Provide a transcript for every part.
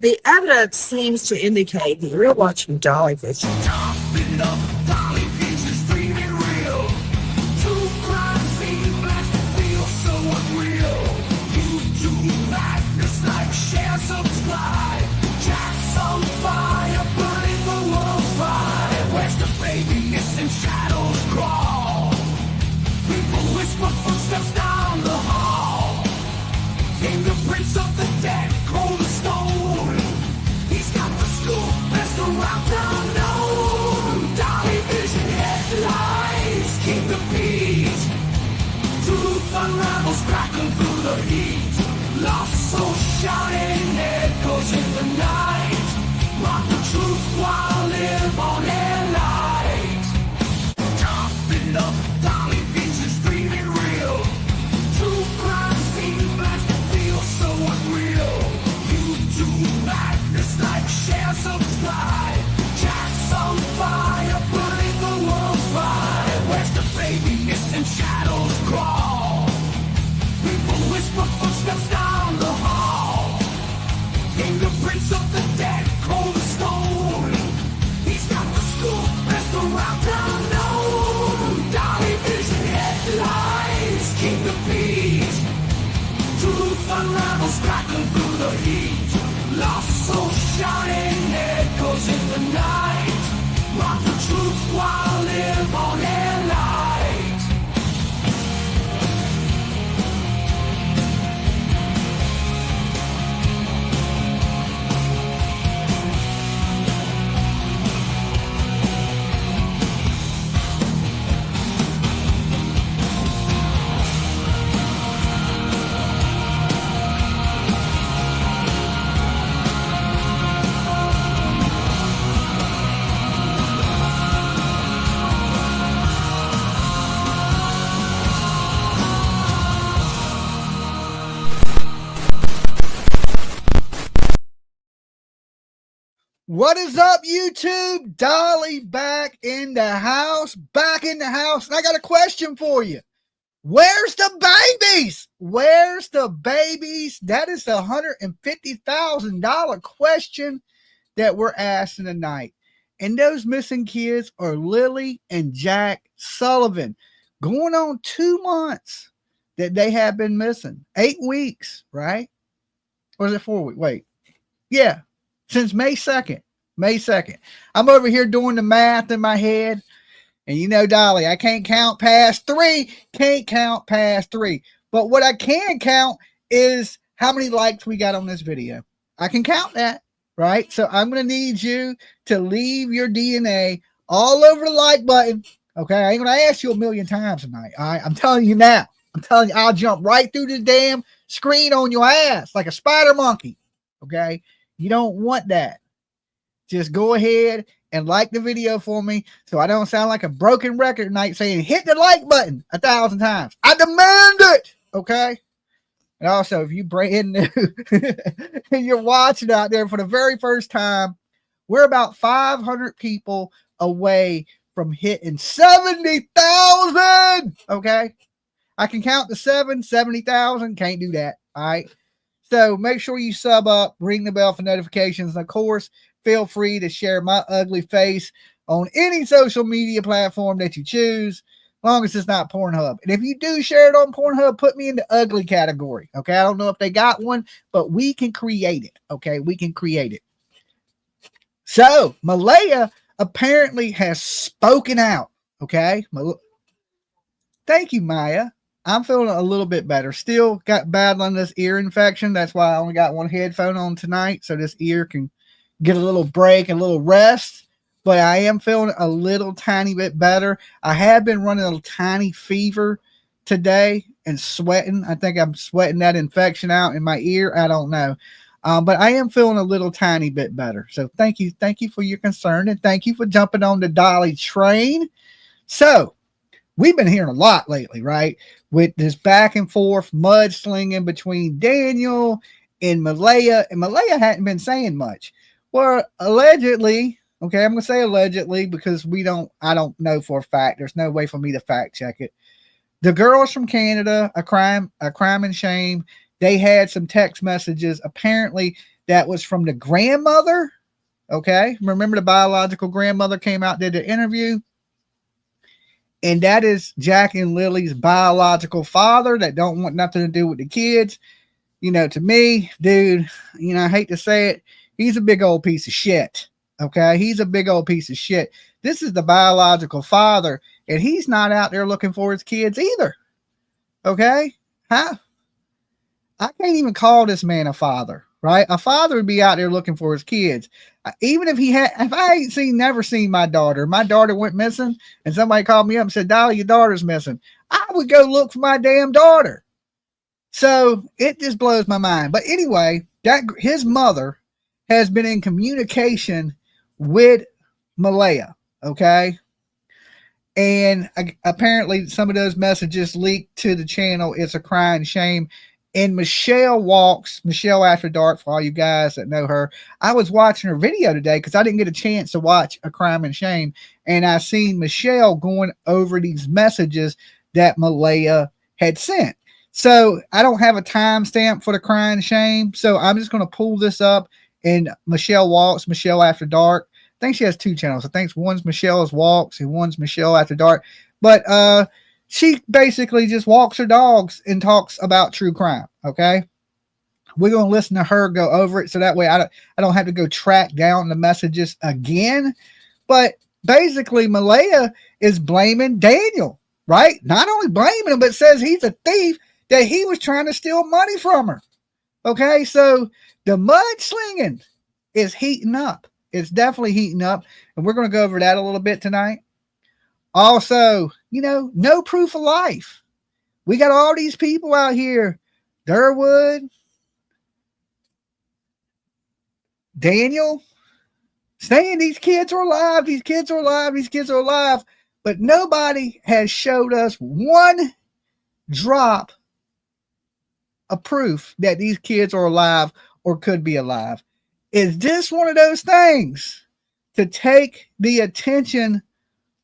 The evidence seems to indicate that you're watching Dolly Vision. Chopping up Dolly pieces, dreaming real. True crime scene blasted, feel so unreal. YouTube madness like share, subscribe. Jack's on fire, burning the world's fire. Where's the baby missing? Shadows crawl. People whisper footsteps down the hall. Fingerprints of the dead, cold as stone. He's got the scoop, best around town known. Dolly Vision headlines, King the Beat. Truth unravels, crackling through the heat. Lost soul shouting, echoes in the night. Rock the truth while live on air light. Chopping up Dolly pieces, dreaming real. True crime scene blasted, feel so unreal. YouTube madness like share, subscribe. Jack's on fire, burning the world's fire. Where's the baby missing? Shadows crawl. People whisper footsteps down the hall. Fingerprints of the dead, cold as stone. He's got the scoop, best around town known. Dolly Vision headlines, King the Beat. Truth unravels, crackling through the heat. Lost soul shouting, echoes in the night. Rock the truth while live on air light. What is up, YouTube? Dolly back in the house. And I got a question for you. Where's the babies? Where's the babies? That is the $150,000 question that we're asking tonight. And those missing kids are Lily and Jack Sullivan. Going on 2 months that they have been missing. 8 weeks, right? Or is it 4 weeks? Wait. Yeah. Since May 2nd. May 2nd. I'm over here doing the math in my head. And you know, Dolly, I can't count past 3. Can't count past 3. But what I can count is how many likes we got on this video. I can count that, right? So I'm going to need you to leave your DNA all over the like button. Okay? I ain't going to ask you a million times tonight. All right? I'm telling you now. I'm telling you, I'll jump right through the damn screen on your ass like a spider monkey. Okay? You don't want that. Just go ahead and like the video for me so I don't sound like a broken record tonight saying hit the like button 1,000 times. I demand it. Okay? And also, if you brand new and you're watching out there for the very first time, we're about 500 people away from hitting 70,000. Okay? I can count to 70,000. Can't do that. All right? So make sure you sub up, ring the bell for notifications. And of course, feel free to share my ugly face on any social media platform that you choose, as long as it's not Pornhub. And if you do share it on Pornhub, put me in the ugly category. Okay, I don't know if they got one, but we can create it. Okay, we can create it. So Malaya apparently has spoken out. Okay, thank you, Maya. I'm feeling a little bit better. Still got battling this ear infection. That's why I only got one headphone on tonight, so this ear can get a little break, a little rest. But I am feeling a little tiny bit better. I have been running a tiny fever today and sweating. I think I'm sweating that infection out in my ear. I don't know. But I am feeling a little tiny bit better. So thank you. Thank you for your concern. And thank you for jumping on the Dolly train. So we've been hearing a lot lately, right? With this back and forth mudslinging between Daniel and Malaya. And Malaya hadn't been saying much. Well, allegedly, okay, I'm going to say allegedly because I don't know for a fact. There's no way for me to fact check it. The girls from Canada, a crime and shame, they had some text messages apparently that was from the grandmother. Okay. Remember the biological grandmother came out, did the interview. And that is Jack and Lily's biological father that don't want nothing to do with the kids. You know, to me, dude, you know, I hate to say it, he's a big old piece of shit. Okay. He's a big old piece of shit. This is the biological father, and he's not out there looking for his kids either. Okay. Huh? I can't even call this man a father, right? A father would be out there looking for his kids. Even if I ain't never seen my daughter went missing and somebody called me up and said, Dolly, your daughter's missing, I would go look for my damn daughter. So it just blows my mind. But anyway, that his mother has been in communication with Malaya. Okay. And apparently some of those messages leaked to the channel. It's a crying shame. And Michelle After Dark, for all you guys that know her, I was watching her video today because I didn't get a chance to watch A Crime and Shame. And I seen Michelle going over these messages that Malaya had sent. So I don't have a timestamp for the crying shame. So I'm just going to pull this up. And Michelle After Dark. I think she has two channels. I think one's Michelle's Walks and one's Michelle After Dark. But she basically just walks her dogs and talks about true crime. Okay. We're going to listen to her go over it. So that way I don't have to go track down the messages again. But basically Malaya is blaming Daniel, right? Not only blaming him, but says he's a thief, that he was trying to steal money from her. Okay. So the mudslinging is heating up. It's definitely heating up. And we're going to go over that a little bit tonight. Also, you know, no proof of life. We got all these people out here. Durwood, Daniel, saying these kids are alive. These kids are alive. These kids are alive. But nobody has showed us one drop of proof that these kids are alive or could be alive. Is this one of those things to take the attention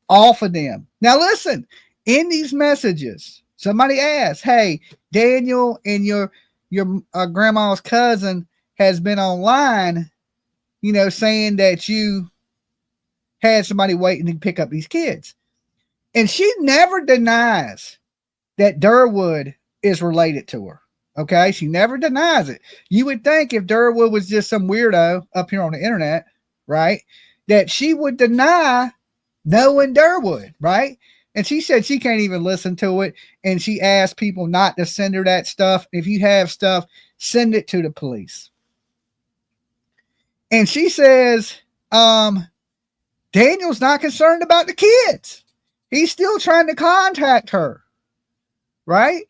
off of them? Now listen, in these messages, somebody asked, hey, Daniel and your grandma's cousin has been online, you know, saying that you had somebody waiting to pick up these kids. And she never denies that Durwood is related to her. Okay, she never denies it. You would think if Durwood was just some weirdo up here on the internet, right, that she would deny knowing Durwood, right? And she said she can't even listen to it. And she asked people not to send her that stuff. If you have stuff, send it to the police. And she says, Daniel's not concerned about the kids. He's still trying to contact her, right?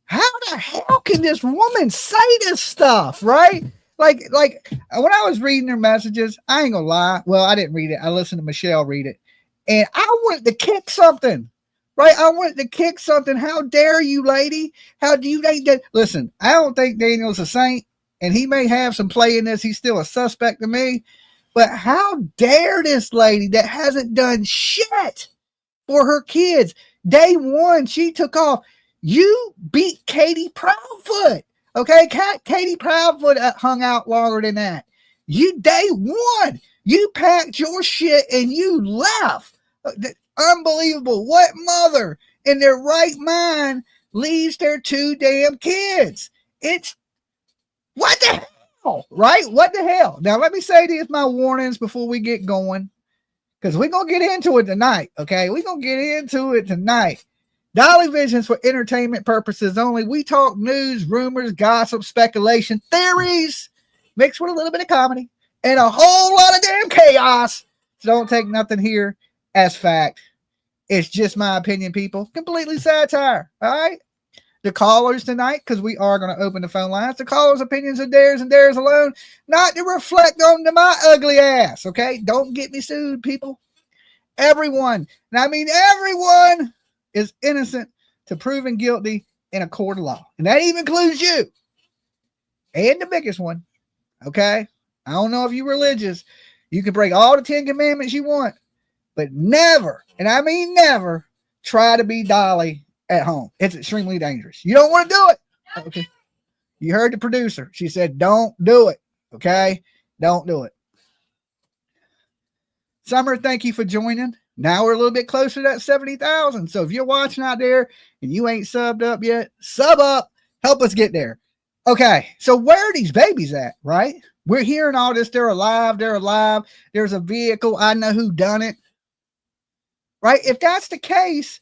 How the hell can this woman say this stuff, right? Like when I was reading her messages, I ain't gonna lie. Well, I didn't read it. I listened to Michelle read it. And I wanted to kick something, right? I wanted to kick something. How dare you, lady? How do you think that? Listen, I don't think Daniel's a saint, and he may have some play in this. He's still a suspect to me. But how dare this lady that hasn't done shit for her kids? Day one, she took off. You beat Katie Proudfoot. Okay, Katie Proudfoot hung out longer than that. You day one, you packed your shit and you left. Unbelievable. What mother in their right mind leaves their two damn kids? It's what the hell, right? What the hell? Now, let me say these my warnings before we get going, because we're going to get into it tonight. Okay, we're going to get into it tonight. Dolly Visions for entertainment purposes only. We talk news, rumors, gossip, speculation, theories, mixed with a little bit of comedy, and a whole lot of damn chaos. So don't take nothing here as fact. It's just my opinion, people. Completely satire. All right? The callers tonight, because we are going to open the phone lines. The callers' opinions are theirs and theirs alone, not to reflect on my ugly ass. Okay? Don't get me sued, people. Everyone, and I mean everyone, is innocent to proven guilty in a court of law. And that even includes you. And the biggest one. Okay? I don't know if you're religious. You can break all the 10 commandments you want, but never, and I mean never, try to be Dolly at home. It's extremely dangerous. You don't want to do it. Okay. You heard the producer. She said, don't do it. Okay? Don't do it. Summer, thank you for joining. Now we're a little bit closer to that 70,000. So if you're watching out there and you ain't subbed up yet, sub up. Help us get there. Okay. So where are these babies at, right? We're hearing all this. They're alive. They're alive. There's a vehicle. I know who done it. Right? If that's the case,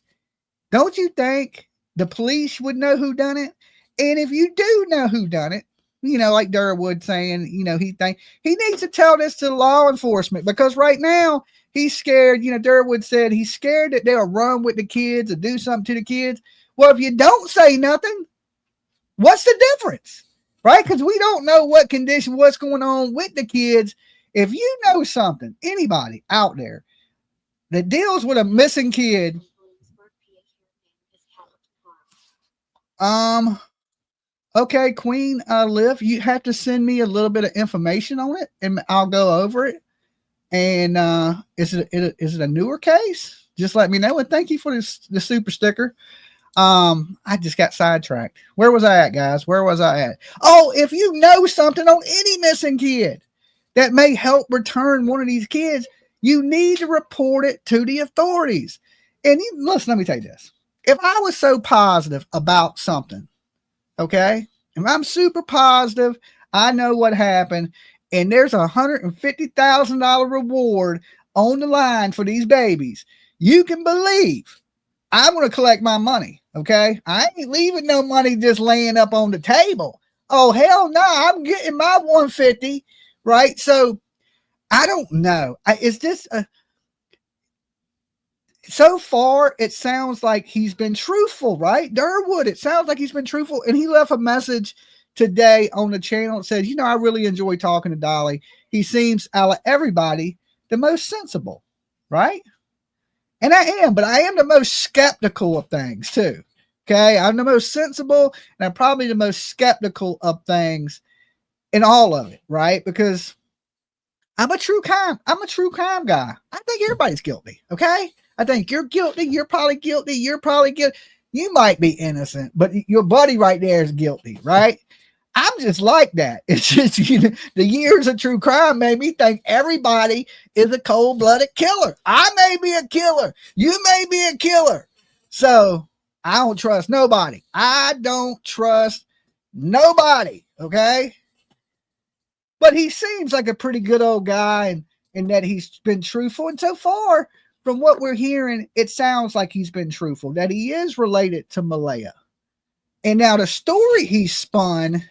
don't you think the police would know who done it? And if you do know who done it, you know, like Durwood saying, you know, he needs to tell this to law enforcement, because right now he's scared. You know, Durwood said he's scared that they'll run with the kids or do something to the kids. Well, if you don't say nothing, what's the difference? Right? Because we don't know what condition, what's going on with the kids. If you know something, anybody out there that deals with a missing kid, okay, Queen Liv, you have to send me a little bit of information on it, and I'll go over it. And is it a newer case? Just let me know. And thank you for the super sticker. I just got sidetracked. Where was I at, guys? Where was I at? Oh, if you know something on any missing kid that may help return one of these kids, you need to report it to the authorities. And listen, let me tell you this. If I was so positive about something, okay, if I'm super positive, I know what happened, and there's $150,000 reward on the line for these babies, you can believe I'm going to collect my money, okay? I ain't leaving no money just laying up on the table. Oh, hell no, I'm getting my 150, right? So I don't know. Is this so far, it sounds like he's been truthful, right? Durwood, it sounds like he's been truthful. And he left a message today on the channel that says, you know, I really enjoy talking to Dolly. He seems, out of everybody, the most sensible, right? And I am, but I am the most skeptical of things too. Okay. I'm the most sensible, and I'm probably the most skeptical of things in all of it, right? Because I'm a true crime guy. I think everybody's guilty. Okay. I think you're guilty. You're probably guilty. You're probably guilty. You might be innocent, but your buddy right there is guilty, right? I'm just like that. It's just, you know, the years of true crime made me think everybody is a cold-blooded killer. I may be a killer. You may be a killer. So I don't trust nobody. I don't trust nobody. Okay. But he seems like a pretty good old guy, and that he's been truthful. And so far, from what we're hearing, it sounds like he's been truthful, that he is related to Malaya. And now the story he spun,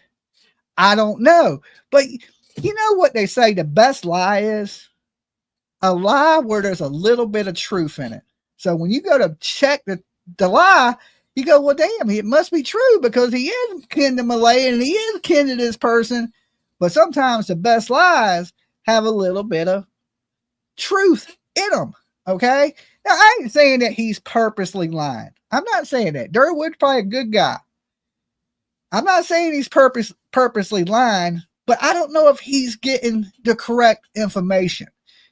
I don't know. But you know what they say, the best lie is? A lie where there's a little bit of truth in it. So when you go to check the lie, you go, well, damn, it must be true, because he is kin to Malaya and he is kin to this person. But sometimes the best lies have a little bit of truth in them. Okay. Now, I ain't saying that he's purposely lying. I'm not saying that. Durwood's probably a good guy. I'm not saying he's purposely lying, but I don't know if he's getting the correct information.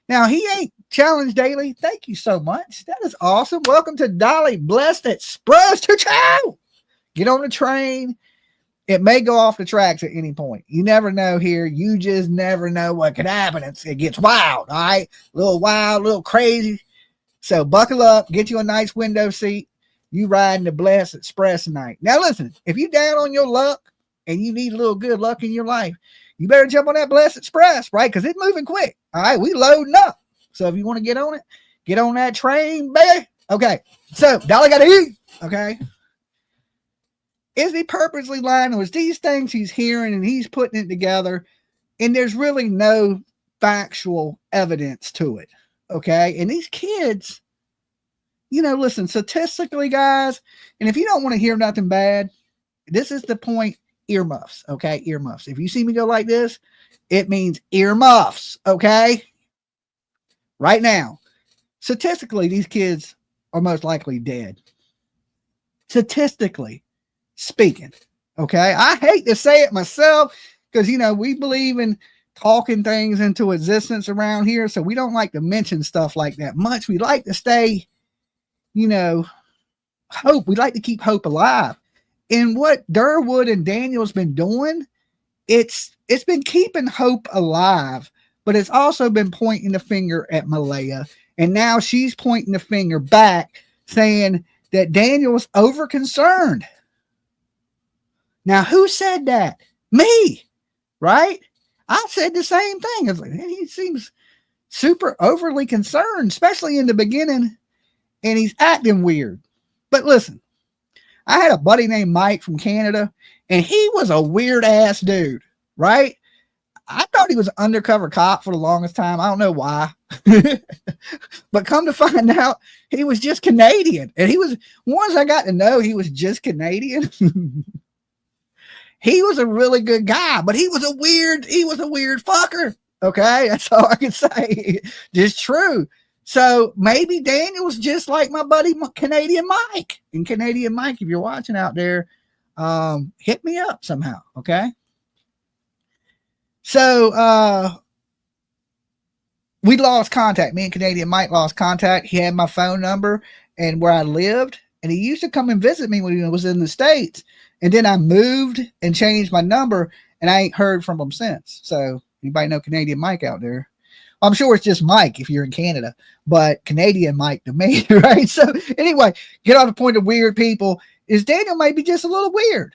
Now, he ain't challenged daily. Thank you so much. That is awesome. Welcome to Dolly Blessed Express to Chow. Get on the train. It may go off the tracks at any point. You never know here. You just never know what could happen. It gets wild. All right. A little wild, a little crazy. So buckle up, get you a nice window seat. You riding the Blessed Express tonight. Now listen, if you down on your luck and you need a little good luck in your life, you better jump on that Blessed Express, right? Because it's moving quick. All right, we loading up. So if you want to get on it, get on that train, baby. Okay, so Dolly got to eat. Okay. Is he purposely lying, or is these things he's hearing and he's putting it together, and there's really no factual evidence to it? Okay. And these kids, you know, listen, statistically, guys, and if you don't want to hear nothing bad, this is the point. Earmuffs. Okay. Earmuffs. If you see me go like this, it means earmuffs. Okay. Right now, statistically, these kids are most likely dead. Statistically speaking. Okay. I hate to say it myself, because, you know, we believe in talking things into existence around here. So we don't like to mention stuff like that much. We like to stay, you know, hope. We like to keep hope alive. And what Durwood and Daniel's been doing, it's been keeping hope alive, but it's also been pointing the finger at Malaya. And now she's pointing the finger back, saying that Daniel's over concerned. Now, who said that? Me, right? I said the same thing. I was like, he seems super overly concerned, especially in the beginning, and he's acting weird. But listen, I had a buddy named Mike from Canada, and he was a weird ass dude, right? I thought he was an undercover cop for the longest time. I don't know why. But come to find out, he was just Canadian. And he was, once I got to know he was just Canadian, he was a really good guy, but he was a weird fucker. Okay, that's all I can say. Just true. So maybe Daniel's just like my buddy Canadian Mike. And Canadian Mike, if you're watching out there, hit me up somehow. Okay. So we lost contact. Me and Canadian Mike lost contact. He had my phone number and where I lived, and he used to come and visit me when he was in the States. And then I moved and changed my number, and I ain't heard from him since. So anybody know Canadian Mike out there? I'm sure it's just Mike if you're in Canada, but Canadian Mike to me, right? So anyway, get on the point of weird people. Is Daniel maybe just a little weird,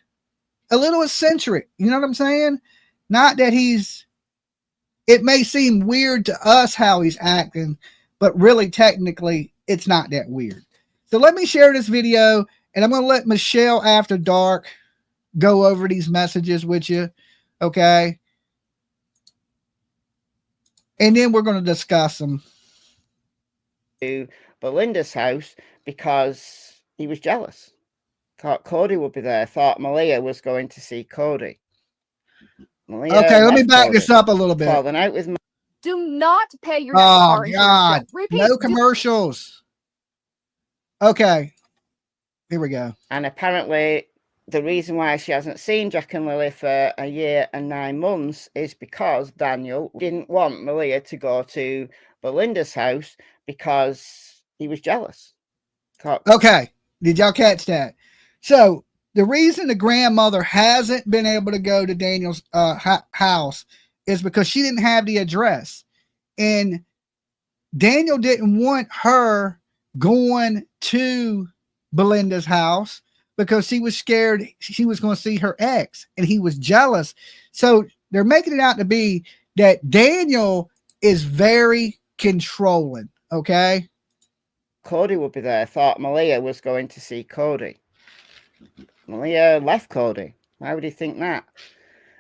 a little eccentric? You know what I'm saying? Not that it may seem weird to us how he's acting, but really technically it's not that weird. So let me share this video, and I'm going to let Michelle After Dark go over these messages with you. Okay. And then we're going to discuss them. To Belinda's house because he was jealous. Thought Cody would be there. Thought Malia was going to see Cody. Malia okay, let me back Cody. this up a little bit. Falling out with Do not pay your Oh, car insurance God. bill. Repeat, No commercials. Okay. Here we go. And apparently the reason why she hasn't seen Jack and Lily for a year and 9 months is because Daniel didn't want Malia to go to Belinda's house because he was jealous. Okay. Did y'all catch that? So the reason the grandmother hasn't been able to go to Daniel's house is because she didn't have the address. And Daniel didn't want her going to Belinda's house because he was scared she was going to see her ex, and he was jealous. So they're making it out to be that Daniel is very controlling. Okay. Cody would be there. Thought Malia was going to see Cody. Malia left Cody. Why would he think that?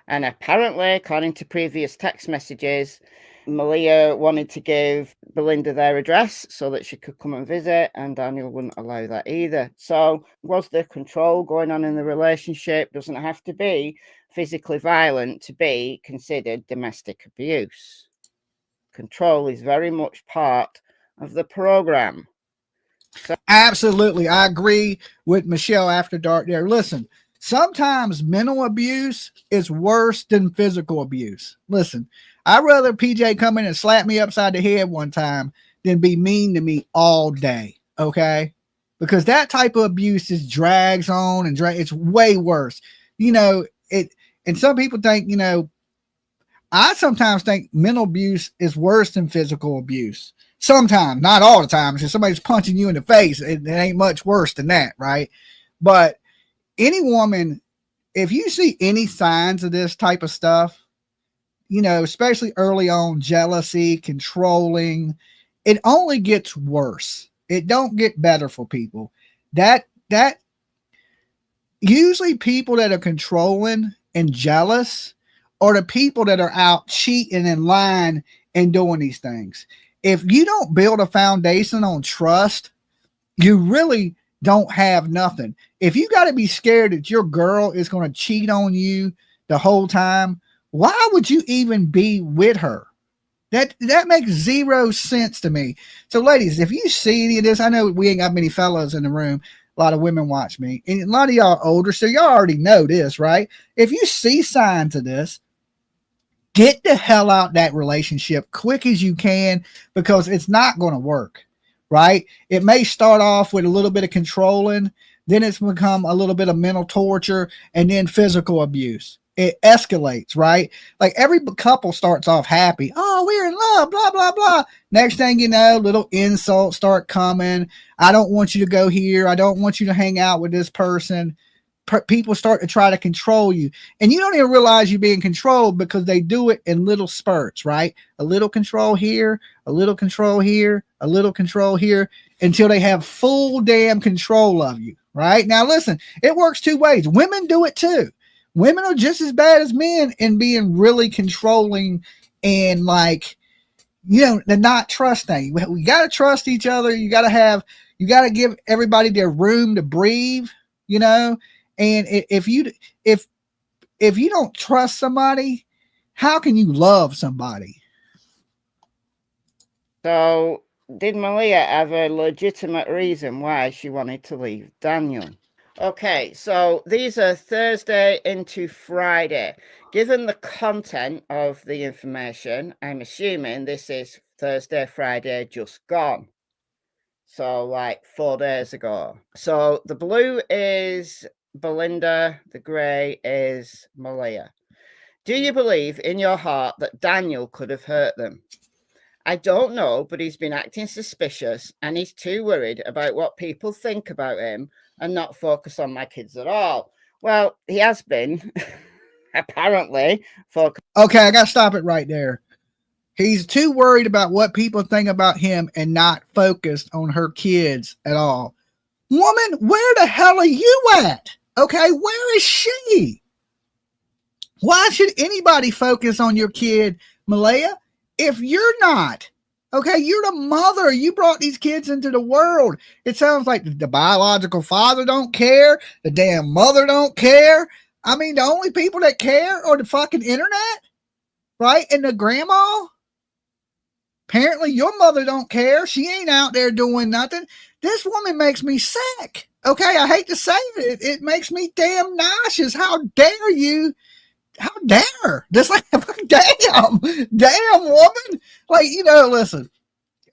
And apparently, according to previous text messages, Malia wanted to give Belinda their address so that she could come and visit, and Daniel wouldn't allow that either. So was there control going on in the relationship? Doesn't have to be physically violent to be considered domestic abuse. Control is very much part of the program. So absolutely. I agree with Michelle After Dark there. Listen, sometimes mental abuse is worse than physical abuse. Listen, I'd rather PJ come in and slap me upside the head one time than be mean to me all day. Okay. Because that type of abuse just drags on and it's way worse. You know, and some people think, you know, I sometimes think mental abuse is worse than physical abuse. Sometimes, not all the time. If somebody's punching you in the face, it ain't much worse than that, right? But any woman, if you see any signs of this type of stuff, you know, especially early on, jealousy, controlling, it only gets worse. It don't get better for people. That usually people that are controlling and jealous are the people that are out cheating and lying and doing these things. If you don't build a foundation on trust, you really don't have nothing. If you got to be scared that your girl is going to cheat on you the whole time, why would you even be with her? That makes zero sense to me. So ladies, if you see any of this, I know we ain't got many fellows in the room. A lot of women watch me, and a lot of y'all are older, so y'all already know this, right? If you see signs of this, get the hell out that relationship quick as you can, because it's not going to work, right? It may start off with a little bit of controlling, then it's become a little bit of mental torture, and then physical abuse. It escalates, right? Like every couple starts off happy. Oh, we're in love, blah, blah, blah. Next thing you know, little insults start coming. I don't want you to go here. I don't want you to hang out with this person. People start to try to control you. And you don't even realize you're being controlled because they do it in little spurts, right? A little control here, a little control here, a little control here, until they have full damn control of you, right? Now, listen, it works two ways. Women do it too. Women are just as bad as men in being really controlling and like, you know, the not trust thing. We got to trust each other. You got to give everybody their room to breathe, you know? And if you don't trust somebody, how can you love somebody? So did Malia have a legitimate reason why she wanted to leave Daniel? Okay, so these are Thursday into Friday. Given the content of the information, I'm assuming this is Thursday, Friday just gone. So like 4 days ago. So the blue is Belinda, the grey is Malia. Do you believe in your heart that Daniel could have hurt them? I don't know, but he's been acting suspicious and he's too worried about what people think about him and not focus on my kids at all. Well, he has been, apparently. Okay, I got to stop it right there. He's too worried about what people think about him and not focused on her kids at all. Woman, where the hell are you at? Okay, where is she? Why should anybody focus on your kid, Malia, if you're not? Okay, you're the mother. You brought these kids into the world. It sounds like the biological father don't care. The damn mother don't care. I mean, the only people that care are the fucking internet, right? And the grandma. Apparently your mother don't care. She ain't out there doing nothing. This woman makes me sick. Okay, I hate to say it. It makes me damn nauseous. How dare you? How dare? Just like, damn woman. Like, you know, listen,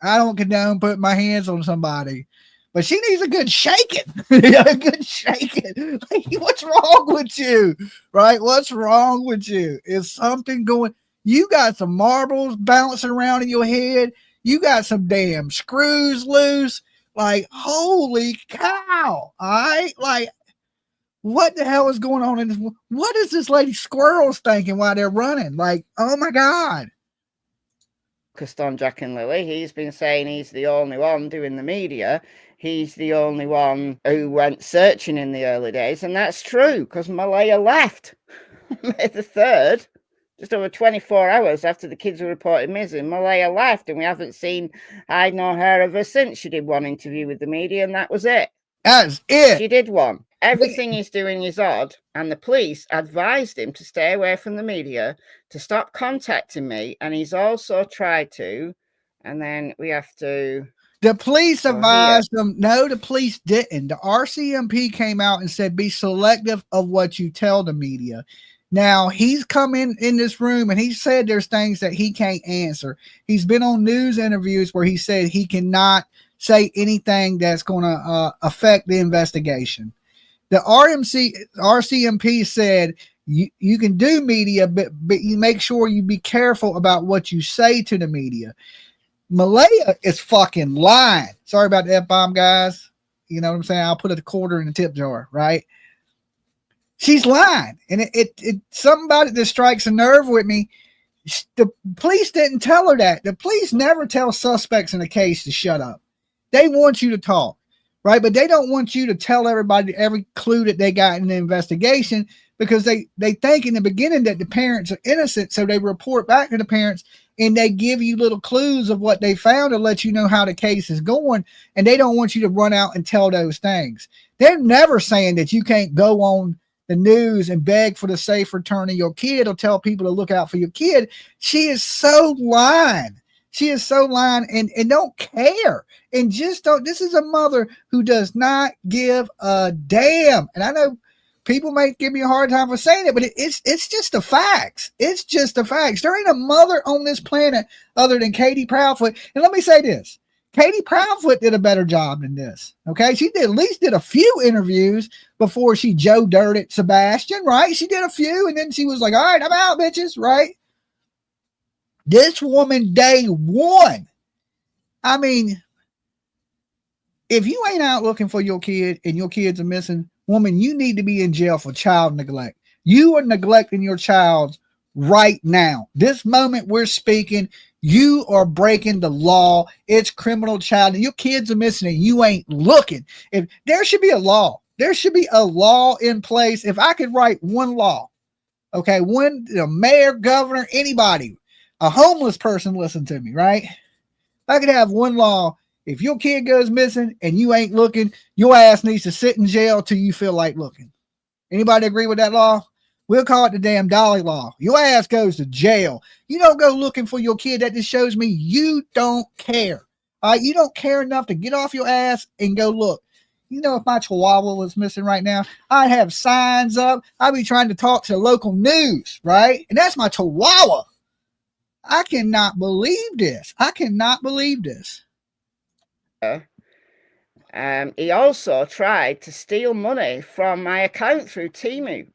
I don't condone putting my hands on somebody, but she needs a good shaking. A good shaking. Like, what's wrong with you? Right? What's wrong with you? Is something going? You got some marbles bouncing around in your head. You got some damn screws loose. Like, holy cow. All right? Like, what the hell is going on in this? What is this lady squirrels thinking while they're running? Like, oh my God. Focused on Jack and Lily. He's been saying he's the only one doing the media. He's the only one who went searching in the early days. And that's true because Malia left May the 3rd. Just over 24 hours after the kids were reported missing, Malia left, and we haven't seen hide nor hair of her since. She did one interview with the media, and that was it. That's it. She did one. Everything he's doing is odd, and the police advised him to stay away from the media, to stop contacting me, and he's also tried to, and then we have to... The police advised them. No, the police didn't. The RCMP came out and said, be selective of what you tell the media. Now, he's come in this room and he said there's things that he can't answer. He's been on news interviews where he said he cannot say anything that's going to affect the investigation. The RCMP said you can do media, but you make sure you be careful about what you say to the media. Malia is fucking lying. Sorry about the F-bomb, guys. You know what I'm saying? I'll put a quarter in the tip jar, right? She's lying, and it something about it that strikes a nerve with me. The police didn't tell her that. The police never tell suspects in a case to shut up. They want you to talk, right? But they don't want you to tell everybody every clue that they got in the investigation because they think in the beginning that the parents are innocent, so they report back to the parents and they give you little clues of what they found to let you know how the case is going, and they don't want you to run out and tell those things. They're never saying that you can't go on the news and beg for the safe return of your kid or tell people to look out for your kid. She is so lying. She is so lying and don't care. And just don't. This is a mother who does not give a damn. And I know people may give me a hard time for saying it, but it's just the facts. It's just the facts. There ain't a mother on this planet other than Katie Proudfoot. And let me say this. Katie Proudfoot did a better job than this. Okay. She did at least did a few interviews before she Joe dirted Sebastian, right? She did a few and then she was like, all right, I'm out, bitches, right? This woman, day one. I mean, if you ain't out looking for your kid and your kids are missing, woman, you need to be in jail for child neglect. You are neglecting your child right now. This moment we're speaking, you are breaking the law. It's criminal child. Your kids are missing and you ain't looking. If there should be a law, there should be a law in place. If I could write one law, okay, one mayor, governor, anybody, a homeless person, listen to me, right? If I could have one law, if your kid goes missing and you ain't looking, your ass needs to sit in jail till you feel like looking. Anybody agree with that law? We'll call it the damn Dolly law. Your ass goes to jail. You don't go looking for your kid. That just shows me you don't care. All right, you don't care enough to get off your ass and go look. You know, if my chihuahua was missing right now, I'd have signs up. I'd be trying to talk to the local news, right? And that's my chihuahua. I cannot believe this. I cannot believe this. He also tried to steal money from my account through Temu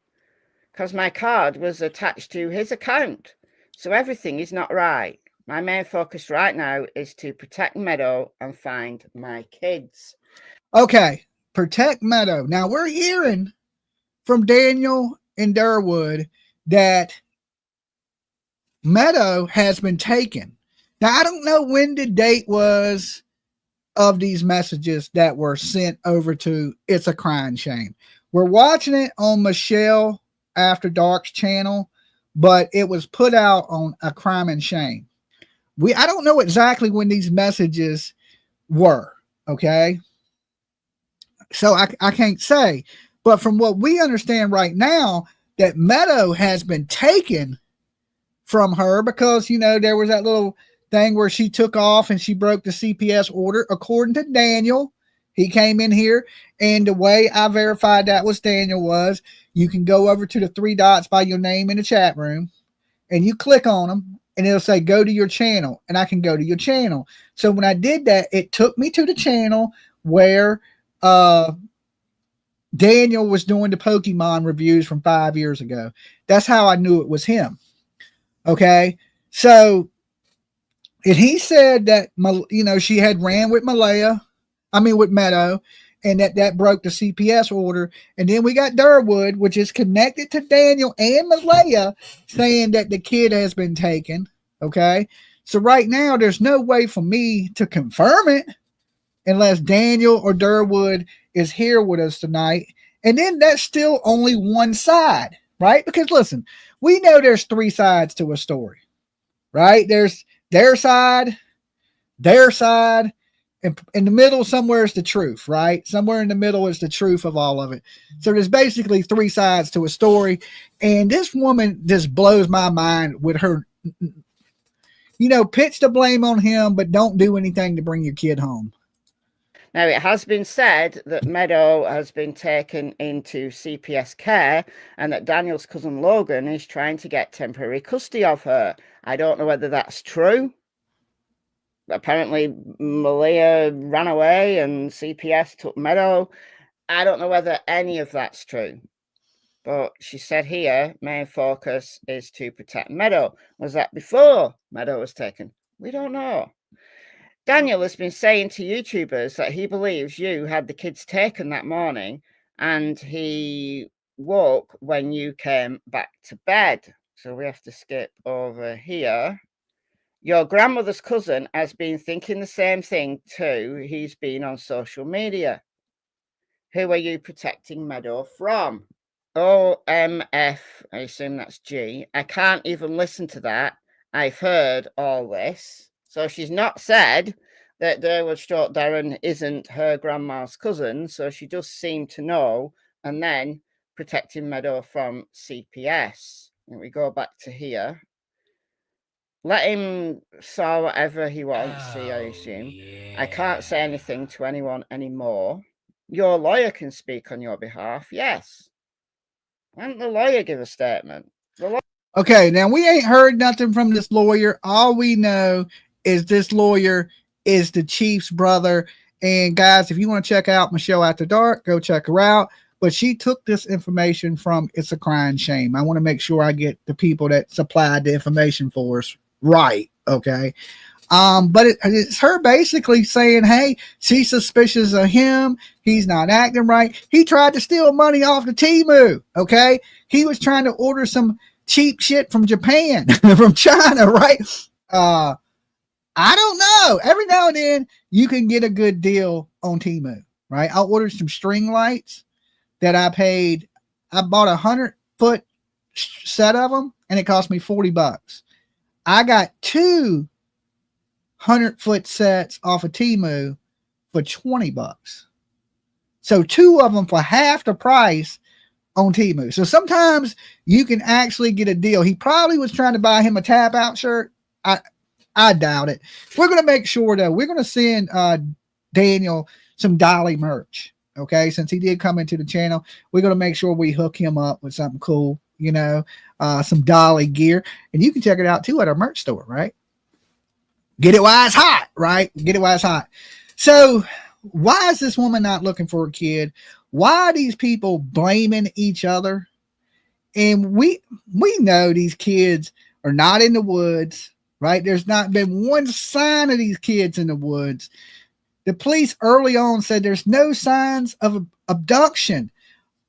because my card was attached to his account. So everything is not right. My main focus right now is to protect Meadow and find my kids. Okay, protect Meadow. Now we're hearing from Daniel and Durwood that Meadow has been taken. Now I don't know when the date was of these messages that were sent over to It's a Crime Shame. We're watching it on Michelle After Dark's channel, but it was put out on A Crime and Shame. I don't know exactly when these messages were, okay? So I can't say, but from what we understand right now, that Meadow has been taken from her because, you know, there was that little thing where she took off and she broke the CPS order. According to Daniel, he came in here, and the way I verified that was Daniel was you can go over to the 3 dots by your name in the chat room and you click on them and it'll say go to your channel, and I can go to your channel. So when I did that, it took me to the channel where Daniel was doing the Pokemon reviews from 5 years ago. That's how I knew it was him. Okay. So, and he said that, you know, she had ran with with Meadow, and that broke the CPS order. And then we got Durwood, which is connected to Daniel and Malaya, saying that the kid has been taken. Okay. So right now, there's no way for me to confirm it unless Daniel or Durwood is here with us tonight. And then that's still only one side, right? Because listen, we know there's 3 sides to a story, right? There's their side, and in the middle somewhere is the truth, right? Somewhere in the middle is the truth of all of it. So there's basically 3 sides to a story. And this woman just blows my mind with her, you know, pitch the blame on him, but don't do anything to bring your kid home. Now, it has been said that Meadow has been taken into CPS care and that Daniel's cousin Logan is trying to get temporary custody of her. I don't know whether that's true. Apparently, Malia ran away and CPS took Meadow. I don't know whether any of that's true. But she said here, main focus is to protect Meadow. Was that before Meadow was taken? We don't know. Daniel has been saying to YouTubers that he believes you had the kids taken that morning and he woke when you came back to bed. So we have to skip over here. Your grandmother's cousin has been thinking the same thing too. He's been on social media. Who are you protecting Meadow from? OMF, I assume that's G. I can't even listen to that. I've heard all this. So she's not said that Durwood Stroke Darren isn't her grandma's cousin, so she does seem to know, and then protecting Meadow from CPS. And we go back to here. Let him say whatever he wants, I assume. Yeah. I can't say anything to anyone anymore. Your lawyer can speak on your behalf, yes. Why don't the lawyer give a statement? Okay, now we ain't heard nothing from this lawyer. All we know is this lawyer is the chief's brother. And guys, if you want to check out Michelle After Dark, go check her out. But she took this information from It's a Crying Shame. I want to make sure I get the people that supplied the information for us right. Okay. But it's her basically saying, hey, she's suspicious of him. He's not acting right. He tried to steal money off the Temu. Okay. He was trying to order some cheap shit from Japan, from China, right? I don't know. Every now and then you can get a good deal on Temu, right? I ordered some string lights that I bought 100-foot set of them and it cost me $40. I got 2 100-foot sets off of Temu for $20. So 2 of them for half the price on Temu. So sometimes you can actually get a deal. He probably was trying to buy him a tap out shirt. I doubt it. We're going to make sure though, we're going to send Daniel some Dolly merch. Okay, since he did come into the channel, we're going to make sure we hook him up with something cool, you know, some Dolly gear. And you can check it out too at our merch store, right? Get it while it's hot, right? Get it while it's hot. So why is this woman not looking for a kid? Why are these people blaming each other? And we know these kids are not in the woods, right? There's not been one sign of these kids in the woods. The police early on said there's no signs of abduction.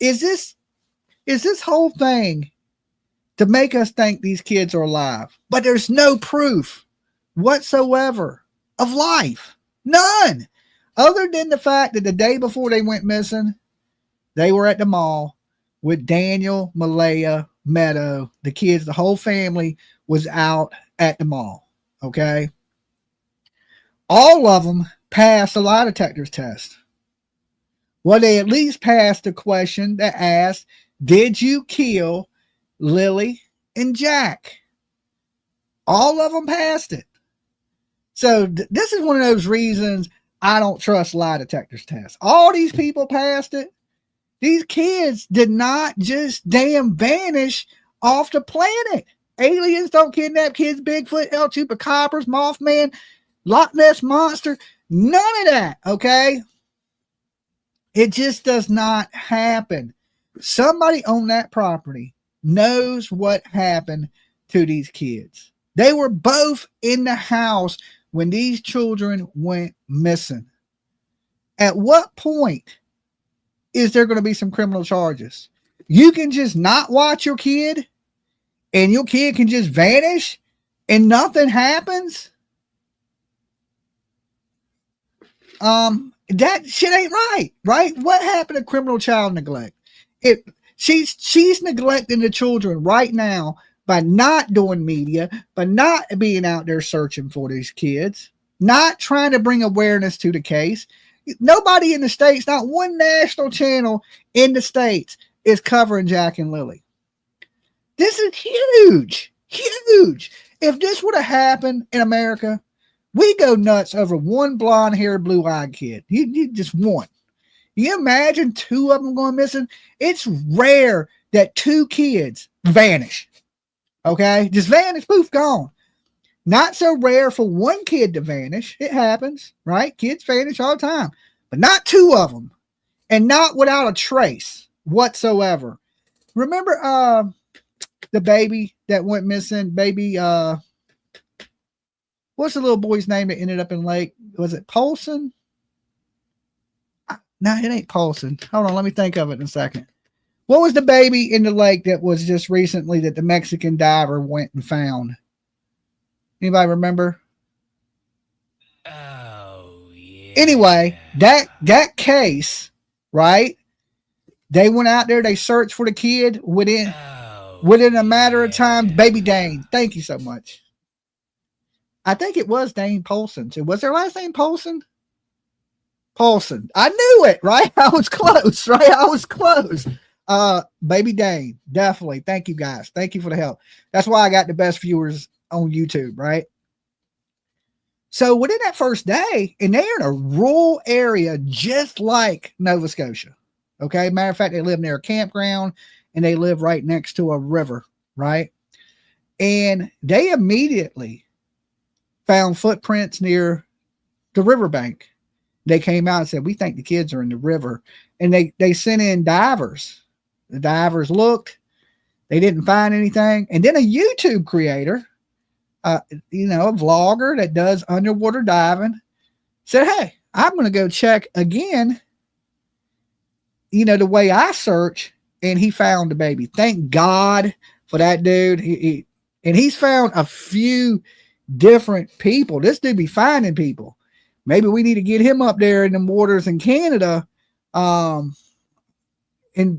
Is this whole thing to make us think these kids are alive? But there's no proof whatsoever of life. None. Other than the fact that the day before they went missing, they were at the mall with Daniel, Malaya, Meadow. The kids, the whole family was out at the mall. Okay. All of them passed a lie detector's test. Well, they at least passed the question that asked, did you kill Lily and Jack? All of them passed it. So this is one of those reasons I don't trust lie detectors tests. All these people passed it. These kids did not just damn vanish off the planet. Aliens don't kidnap kids. Bigfoot, El Chupacabras, Mothman, Loch Ness Monster. None of that, okay? It just does not happen. Somebody on that property knows what happened to these kids. They were both in the house when these children went missing. At what point is there going to be some criminal charges? You can just not watch your kid and your kid can just vanish and nothing happens? That shit ain't right? What happened to criminal child neglect? She's neglecting the children right now by not doing media, by not being out there searching for these kids, not trying to bring awareness to the case. Nobody in the States, not one national channel in the States is covering Jack and Lily. This is huge, huge. If this would have happened in America, we go nuts over one blonde-haired, blue-eyed kid. You just one. You imagine 2 of them going missing? It's rare that 2 kids vanish. Okay? Just vanish, poof, gone. Not so rare for 1 kid to vanish. It happens, right? Kids vanish all the time. But not 2 of them. And not without a trace whatsoever. Remember the baby that went missing? Baby, what's the little boy's name that ended up in lake? Was it Polson? No, it ain't Paulson. Hold on, let me think of it in a second. What was the baby in the lake that was just recently that the Mexican diver went and found? Anybody remember? Oh, yeah. Anyway, that case, right? They went out there, they searched for the kid within a matter of time. Baby Dane. Thank you so much. I think it was Dane Polson. So was their last name Polson? Paulson. I knew it, right? I was close, right? I was close. Baby Dane, definitely. Thank you guys. Thank you for the help. That's why I got the best viewers on YouTube, right? So within that first day, and they're in a rural area just like Nova Scotia. Okay. Matter of fact, they live near a campground and they live right next to a river, right? And they immediately found footprints near the riverbank. They came out and said, we think the kids are in the river. And they sent in divers. The divers looked. They didn't find anything. And then a YouTube creator, a vlogger that does underwater diving, said, hey, I'm going to go check again, the way I search, and he found the baby. Thank God for that dude. And he's found a few different people. This dude be finding people. Maybe we need to get him up there in the waters in Canada and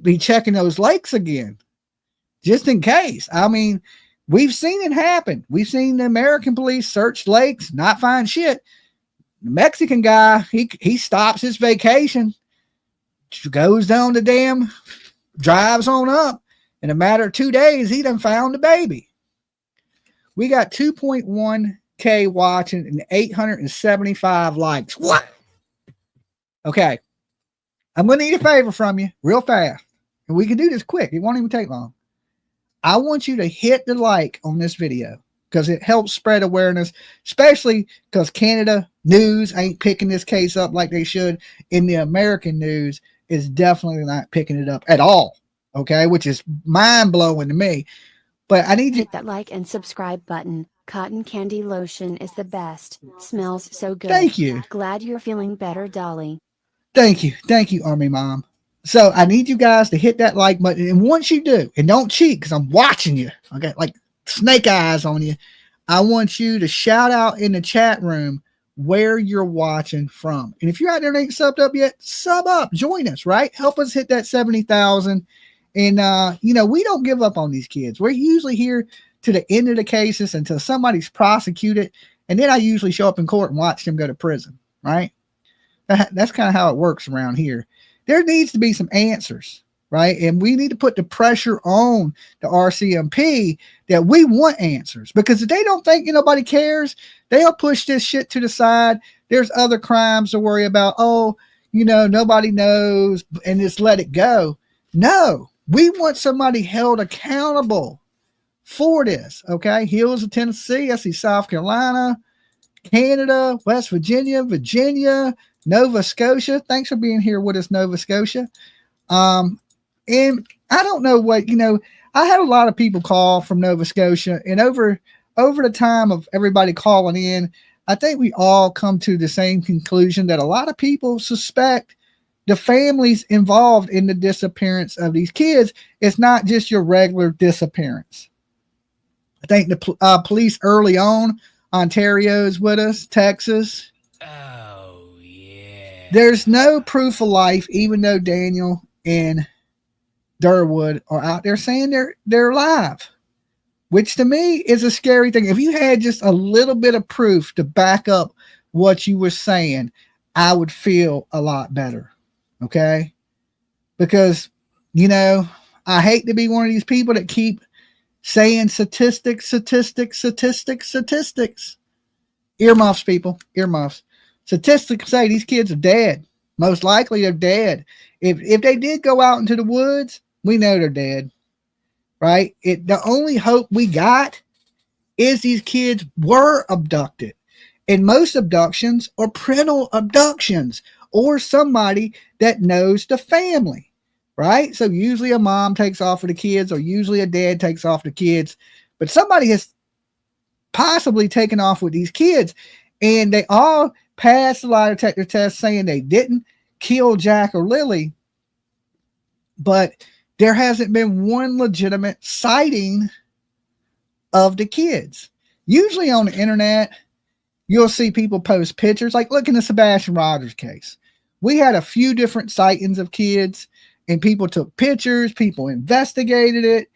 be checking those lakes again, just in case. I mean, we've seen it happen. We've seen the American police search lakes, not find shit. The Mexican guy, he stops his vacation, goes down the dam, drives on up. In a matter of 2 days, he done found the baby. We got 2.1K watching and 875 likes. What? Okay. I'm going to need a favor from you real fast. And we can do this quick. It won't even take long. I want you to hit the like on this video because it helps spread awareness, especially because Canada news ain't picking this case up like they should. In the American news is definitely not picking it up at all. Okay. Which is mind blowing to me. But I need you hit that like and subscribe button. Cotton candy lotion is the best. Smells so good. Thank you. Glad you're feeling better, Dolly. Thank you. Thank you, Army Mom. So I need you guys to hit that like button. And once you do, and don't cheat because I'm watching you. I got like snake eyes on you. I want you to shout out in the chat room where you're watching from. And if you're out there and ain't subbed up yet, sub up. Join us, right? Help us hit that 70,000. And, we don't give up on these kids. We're usually here to the end of the cases until somebody's prosecuted. And then I usually show up in court and watch them go to prison, right? That's kind of how it works around here. There needs to be some answers, right? And we need to put the pressure on the RCMP that we want answers, because if they don't think nobody cares, they'll push this shit to the side. There's other crimes to worry about. Oh, nobody knows, and just let it go. No, we want somebody held accountable for this. Okay. Hills of Tennessee. I see South Carolina, Canada, West Virginia, Nova Scotia. Thanks for being here with us, Nova Scotia. And I don't know what, I had a lot of people call from Nova Scotia, and over the time of everybody calling in, I think we all come to the same conclusion that a lot of people suspect the families involved in the disappearance of these kids. It's not just your regular disappearance. I think the police early on, Ontario is with us, Texas. Oh, yeah. There's no proof of life, even though Daniel and Durwood are out there saying they're alive, which to me is a scary thing. If you had just a little bit of proof to back up what you were saying, I would feel a lot better. Okay? Because, I hate to be one of these people that keep saying statistics. Earmuffs, people. Earmuffs. Statistics say these kids are dead. Most likely they're dead. If they did go out into the woods, we know they're dead. Right? The only hope we got is these kids were abducted. And most abductions are parental abductions or somebody that knows the family. Right? So usually a mom takes off with the kids, or usually a dad takes off the kids. But somebody has possibly taken off with these kids, and they all passed the lie detector test saying they didn't kill Jack or Lily. But there hasn't been one legitimate sighting of the kids. Usually on the internet, you'll see people post pictures. Like, look in the Sebastian Rogers case. We had a few different sightings of kids, and people took pictures, people investigated it.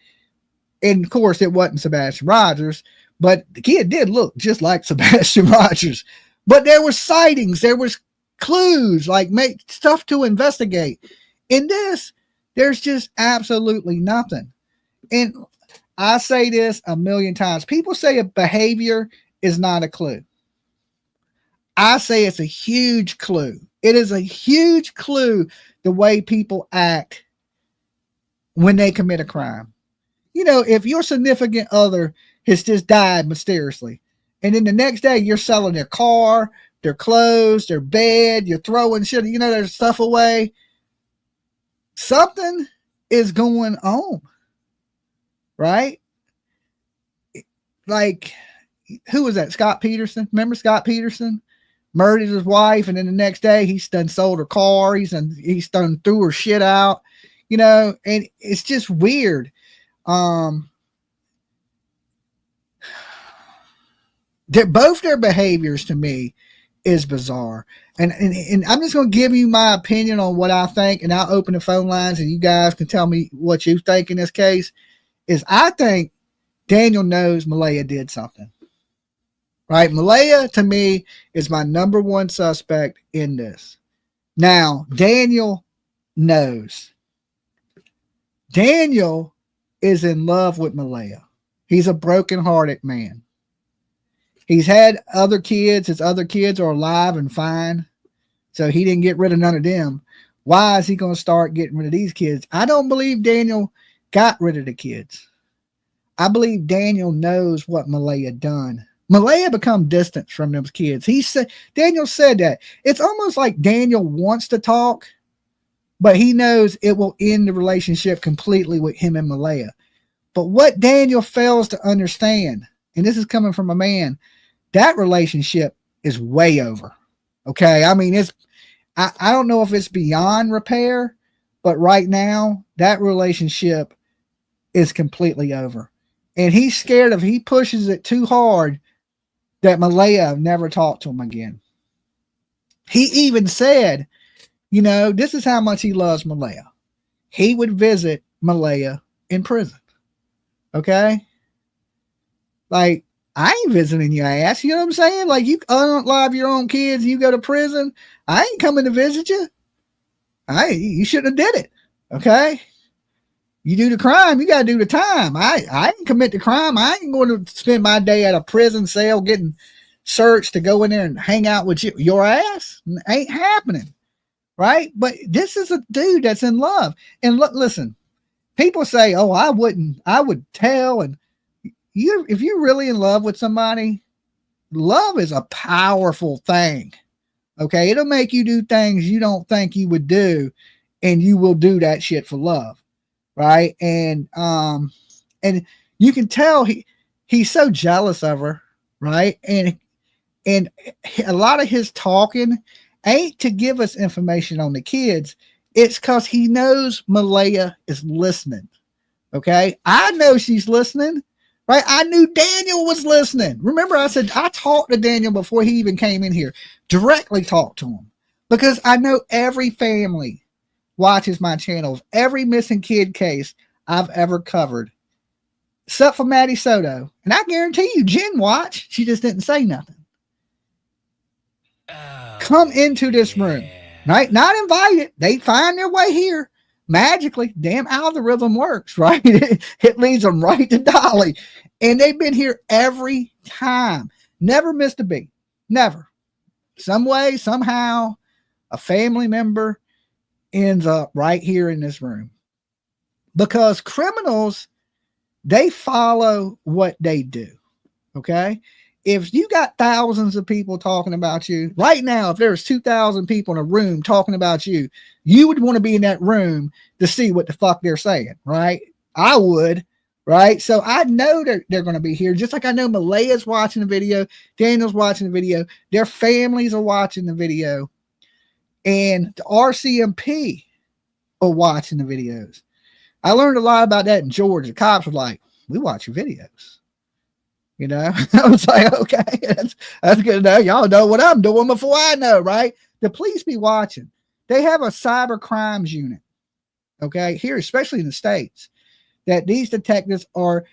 And of course, it wasn't Sebastian Rogers, but the kid did look just like Sebastian Rogers. But there were sightings, there was clues, like make stuff to investigate. In this, there's just absolutely nothing. And I say this a million times. People say a behavior is not a clue. I say it's a huge clue. It is a huge clue the way people act when they commit a crime. If your significant other has just died mysteriously, and then the next day you're selling their car, their clothes, their bed, you're throwing shit, their stuff away. Something is going on, right? Like, who was that? Scott Peterson. Remember Scott Peterson? Murdered his wife, and then the next day he's done sold her car. He's done threw her shit out, and it's just weird. Both their behaviors to me is bizarre. And I'm just going to give you my opinion on what I think, and I'll open the phone lines and you guys can tell me what you think in this case. Is I think Daniel knows Malaya did something. Right? Malaya, to me, is my number one suspect in this. Now, Daniel knows. Daniel is in love with Malaya. He's a broken-hearted man. He's had other kids. His other kids are alive and fine. So he didn't get rid of none of them. Why is he going to start getting rid of these kids? I don't believe Daniel got rid of the kids. I believe Daniel knows what Malaya done. Malaya become distant from those kids. Daniel said that. It's almost like Daniel wants to talk, but he knows it will end the relationship completely with him and Malaya. But what Daniel fails to understand, and this is coming from a man, that relationship is way over. Okay. I mean, I don't know if it's beyond repair, but right now that relationship is completely over. And he's scared if he pushes it too hard that Malaya never talked to him again. He even said, this is how much he loves Malaya. He would visit Malaya in prison. Okay. Like, I ain't visiting your ass. You know what I'm saying? Like, you unalive your own kids, you go to prison. I ain't coming to visit you. You shouldn't have did it. Okay. You do the crime, you got to do the time. I ain't commit the crime. I ain't going to spend my day at a prison cell getting searched to go in there and hang out with your ass. Ain't happening. Right. But this is a dude that's in love. And listen, people say, oh, I would tell. And if you're really in love with somebody, love is a powerful thing. Okay. It'll make you do things you don't think you would do, and you will do that shit for love. Right. And you can tell he's so jealous of her. Right. And a lot of his talking ain't to give us information on the kids. It's because he knows Malaya is listening. Okay. I know she's listening. Right. I knew Daniel was listening. Remember, I said I talked to Daniel before he even came in here, directly talked to him, because I know every family watches my channels, every missing kid case I've ever covered, except for Maddie Soto. And I guarantee you, Jen watched. She just didn't say nothing. Come into this room, right? Not invited. They find their way here. Magically, damn algorithm works, right? It leads them right to Dolly. And they've been here every time. Never missed a beat. Never. Some way, somehow, a family member ends up right here in this room. Because criminals, they follow what they do. Okay? If you got thousands of people talking about you right now, if there's 2,000 people in a room talking about you, you would want to be in that room to see what the fuck they're saying, right? I would, right? So I know they're going to be here, just like I know Malaya's watching the video, Daniel's watching the video, their families are watching the video, and the RCMP are watching the videos. I learned a lot about that in Georgia. The cops were like, we watch your videos. You know, I was like, okay, that's good to know. Y'all know what I'm doing before I know, right? The police be watching. They have a cyber crimes unit, okay, here, especially in the States, that these detectives are,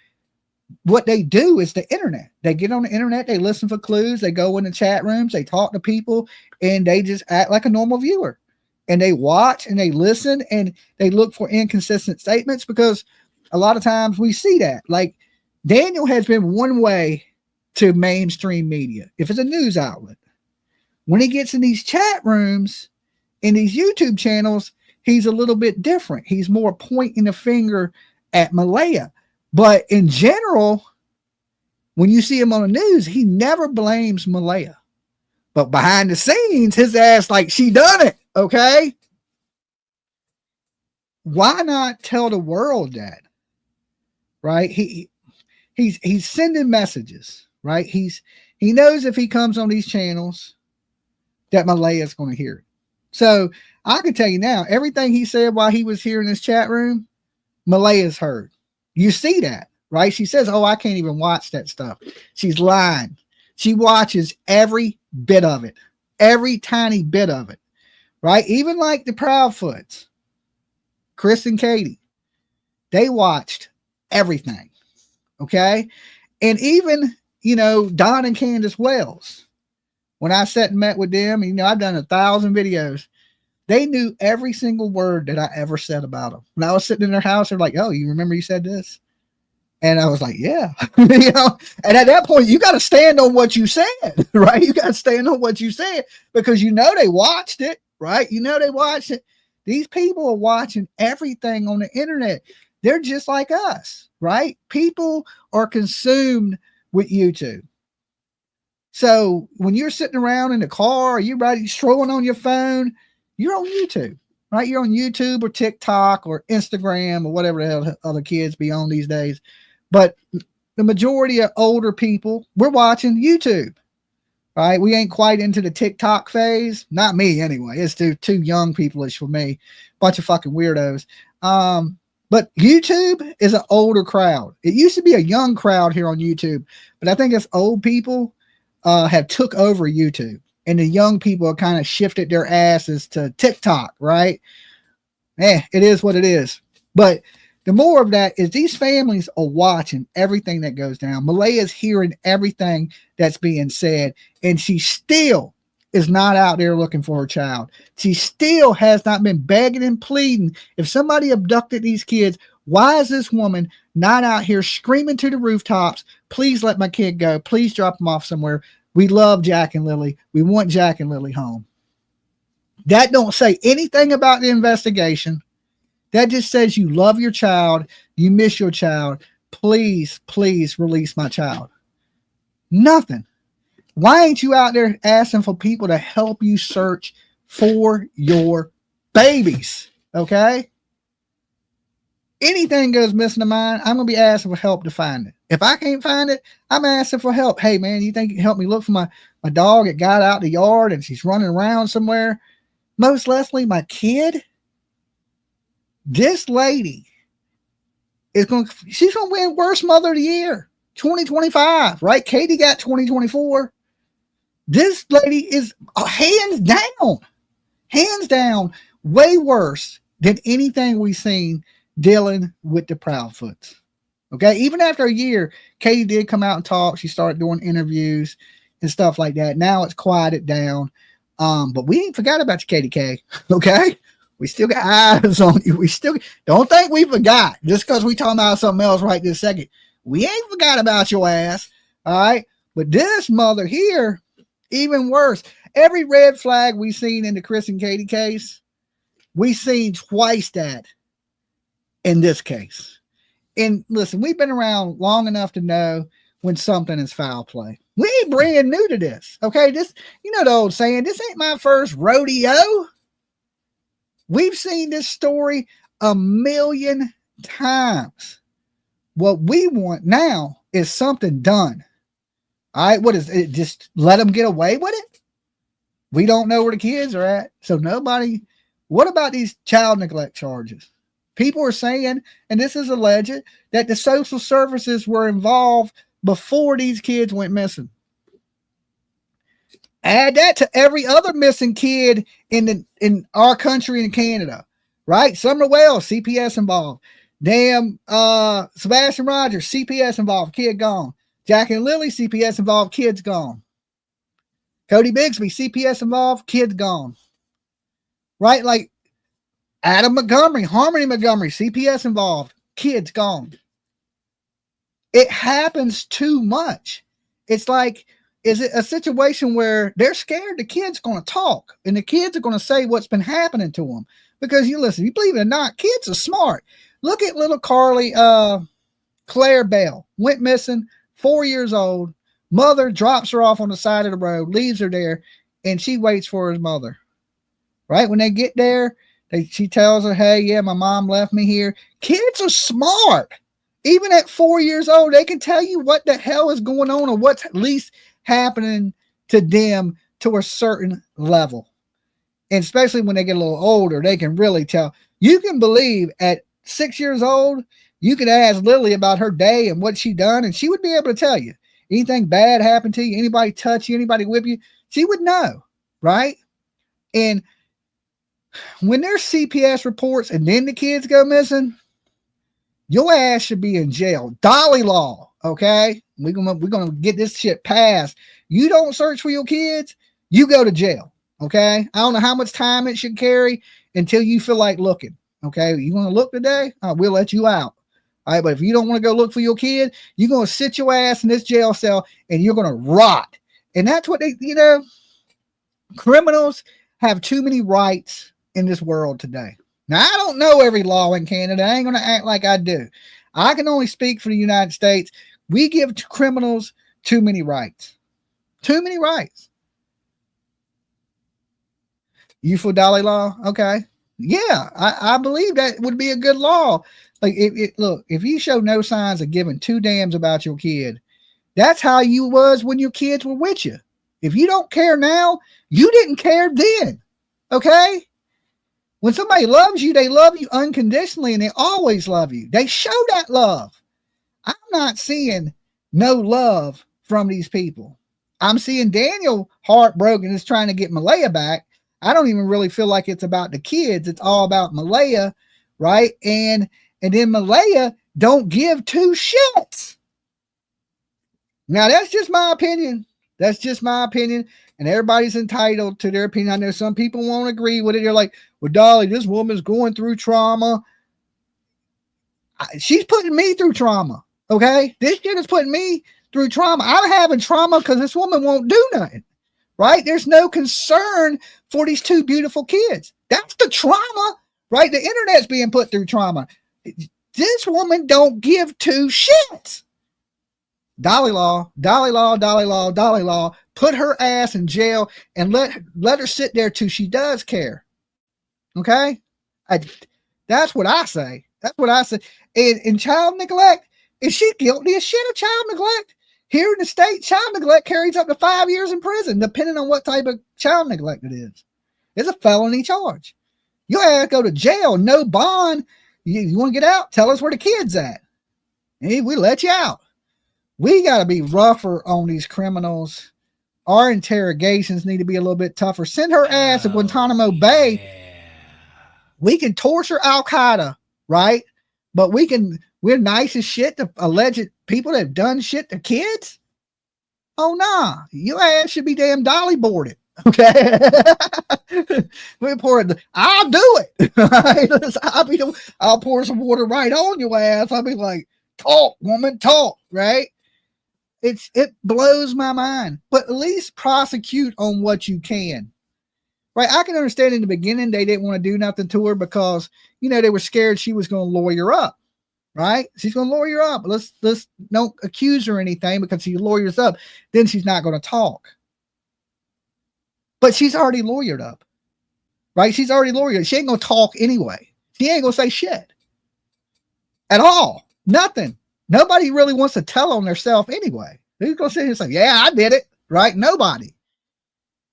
what they do is the internet. They get on the internet, they listen for clues, they go in the chat rooms, they talk to people, and they just act like a normal viewer. And they watch and they listen and they look for inconsistent statements, because a lot of times we see that. Like, Daniel has been one way to mainstream media. If it's a news outlet, when he gets in these chat rooms, in these YouTube channels, he's a little bit different. He's more pointing the finger at Malaya. But in general, when you see him on the news, he never blames Malaya, But behind the scenes, his ass like she done it. Okay. Why not tell the world that? Right? He's sending messages, right? He knows if he comes on these channels that Malaya's going to hear it. So I can tell you now, everything he said while he was here in this chat room, Malaya's heard. You see that, right? She says, oh, I can't even watch that stuff. She's lying. She watches every bit of it, every tiny bit of it, right? Even like the Proudfoots, Chris and Katie, they watched everything, okay? And even, Don and Candace Wells, when I sat and met with them, I've done 1,000 videos. They knew every single word that I ever said about them. When I was sitting in their house, they're like, oh, you remember you said this? And I was like, yeah. And at that point, you got to stand on what you said, right? You got to stand on what you said because they watched it, right? They watched it. These people are watching everything on the internet. They're just like us, right? People are consumed with YouTube. So when you're sitting around in the car, or you're strolling on your phone, you're on YouTube, right? You're on YouTube or TikTok or Instagram or whatever the hell other kids be on these days. But the majority of older people, we're watching YouTube, right? We ain't quite into the TikTok phase. Not me anyway. It's too young people-ish for me. Bunch of fucking weirdos. But YouTube is an older crowd. It used to be a young crowd here on YouTube, but I think it's old people have took over YouTube, and the young people have kind of shifted their asses to TikTok, right? It is what it is. But the more of that is these families are watching everything that goes down. Malaya's hearing everything that's being said, and she still is not out there looking for her child. She still has not been begging and pleading. If somebody abducted these kids, why is this woman not out here screaming to the rooftops, please let my kid go. Please drop him off somewhere. We love Jack and Lily. We want Jack and Lily home. That don't say anything about the investigation. That just says you love your child. You miss your child. Please, please release my child. Nothing. Why ain't you out there asking for people to help you search for your babies? Okay? Anything goes missing of mine, I'm going to be asking for help to find it. If I can't find it, I'm asking for help. Hey, man, you think you can help me look for my dog that got out the yard and she's running around somewhere? Most Leslie, my kid, this lady she's going to win Worst Mother of the Year 2025, right? Katie got 2024. This lady is hands down, way worse than anything we've seen dealing with the Proudfoots. Okay, even after a year, Katie did come out and talk. She started doing interviews and stuff like that. Now it's quieted down. But we ain't forgot about you, Katie K. Okay, we still got eyes on you. We still don't think we forgot just because we talking about something else right this second. We ain't forgot about your ass. All right, but this mother here, even worse. Every red flag we seen in the Chris and Katie case, we seen twice that in this case. And listen, we've been around long enough to know when something is foul play. We ain't brand new to this. Okay, this, the old saying, this ain't my first rodeo. We've seen this story 1,000,000 times. What we want now is something done. All right, what is it? Just let them get away with it? We don't know where the kids are at. So nobody, what about these child neglect charges? People are saying, and this is alleged, that the social services were involved before these kids went missing. Add that to every other missing kid in our country and Canada, right? Summer Wells, CPS involved. Damn, Sebastian Rogers, CPS involved, kid gone. Jack and Lily, CPS involved, kids gone. Cody Bigsby, CPS involved, kids gone. Right? Like Adam Montgomery, Harmony Montgomery, CPS involved, kids gone. It happens too much. It's like, is it a situation where they're scared the kid's going to talk and the kids are going to say what's been happening to them? Because you listen, you believe it or not, kids are smart. Look at little Carly, Claire Bell, went missing, 4 years old. Mother drops her off on the side of the road, leaves her there. and she waits for his mother. Right? When they get there, she tells her, hey, yeah, my mom left me here. Kids are smart. Even at 4 years old, they can tell you what the hell is going on or what's at least happening to them to a certain level. And especially when they get a little older, they can really tell. You can believe at 6 years old, you could ask Lily about her day and what she done, and she would be able to tell you. Anything bad happened to you, anybody touch you, anybody whip you, she would know, right? And when there's CPS reports and then the kids go missing, your ass should be in jail. Dolly law, okay? We're gonna get this shit passed. You don't search for your kids, you go to jail, okay? I don't know how much time it should carry until you feel like looking, okay? You want to look today? We'll let you out. All right, but if you don't want to go look for your kid, you're going to sit your ass in this jail cell and you're going to rot. And that's what criminals have too many rights in this world today. Now, I don't know every law in Canada. I ain't going to act like I do. I can only speak for the United States. We give criminals too many rights. Too many rights. You for Dolly law? Okay. Yeah, I believe that would be a good law. Like, look, if you show no signs of giving two damns about your kid, that's how you was when your kids were with you. If you don't care now, you didn't care then. Okay? When somebody loves you, they love you unconditionally and they always love you. They show that love. I'm not seeing no love from these people. I'm seeing Daniel heartbroken is trying to get Malaya back. I don't even really feel like it's about the kids. It's all about Malaya, right? And then Malaya don't give two shits. Now, that's just my opinion. That's just my opinion. And everybody's entitled to their opinion. I know some people won't agree with it. They're like, well, Dolly, this woman's going through trauma. She's putting me through trauma, okay? This shit is putting me through trauma. I'm having trauma because this woman won't do nothing, right? There's no concern for these two beautiful kids. That's the trauma, right? The internet's being put through trauma. This woman don't give two shits. Dolly law, Dolly law, Dolly law, Dolly law. Put her ass in jail and let her sit there till she does care. Okay? That's what I say. That's what I say. In child neglect, is she guilty as shit of child neglect? Here in the state, child neglect carries up to 5 years in prison, depending on what type of child neglect it is. It's a felony charge. You have to go to jail, no bond. You want to get out? Tell us where the kid's at. Hey, we let you out. We got to be rougher on these criminals. Our interrogations need to be a little bit tougher. Send her ass to Guantanamo Bay. We can torture Al-Qaeda, right? But we're nice as shit to alleged people that have done shit to kids. Oh, nah. Your ass should be damn dolly boarded. Okay. I'll do it. I'll pour some water right on your ass. I'll be like, talk, woman, talk, right? It blows my mind. But at least prosecute on what you can. Right? I can understand in the beginning they didn't want to do nothing to her because, they were scared she was going to lawyer up. Right? She's going to lawyer up. Let's don't accuse her or anything because she lawyers up. Then she's not going to talk. But she's already lawyered up. Right? She's already lawyered. She ain't going to talk anyway. She ain't going to say shit. At all. Nothing. Nobody really wants to tell on themselves anyway. Who's going to sit here and say, yeah, I did it. Right? Nobody.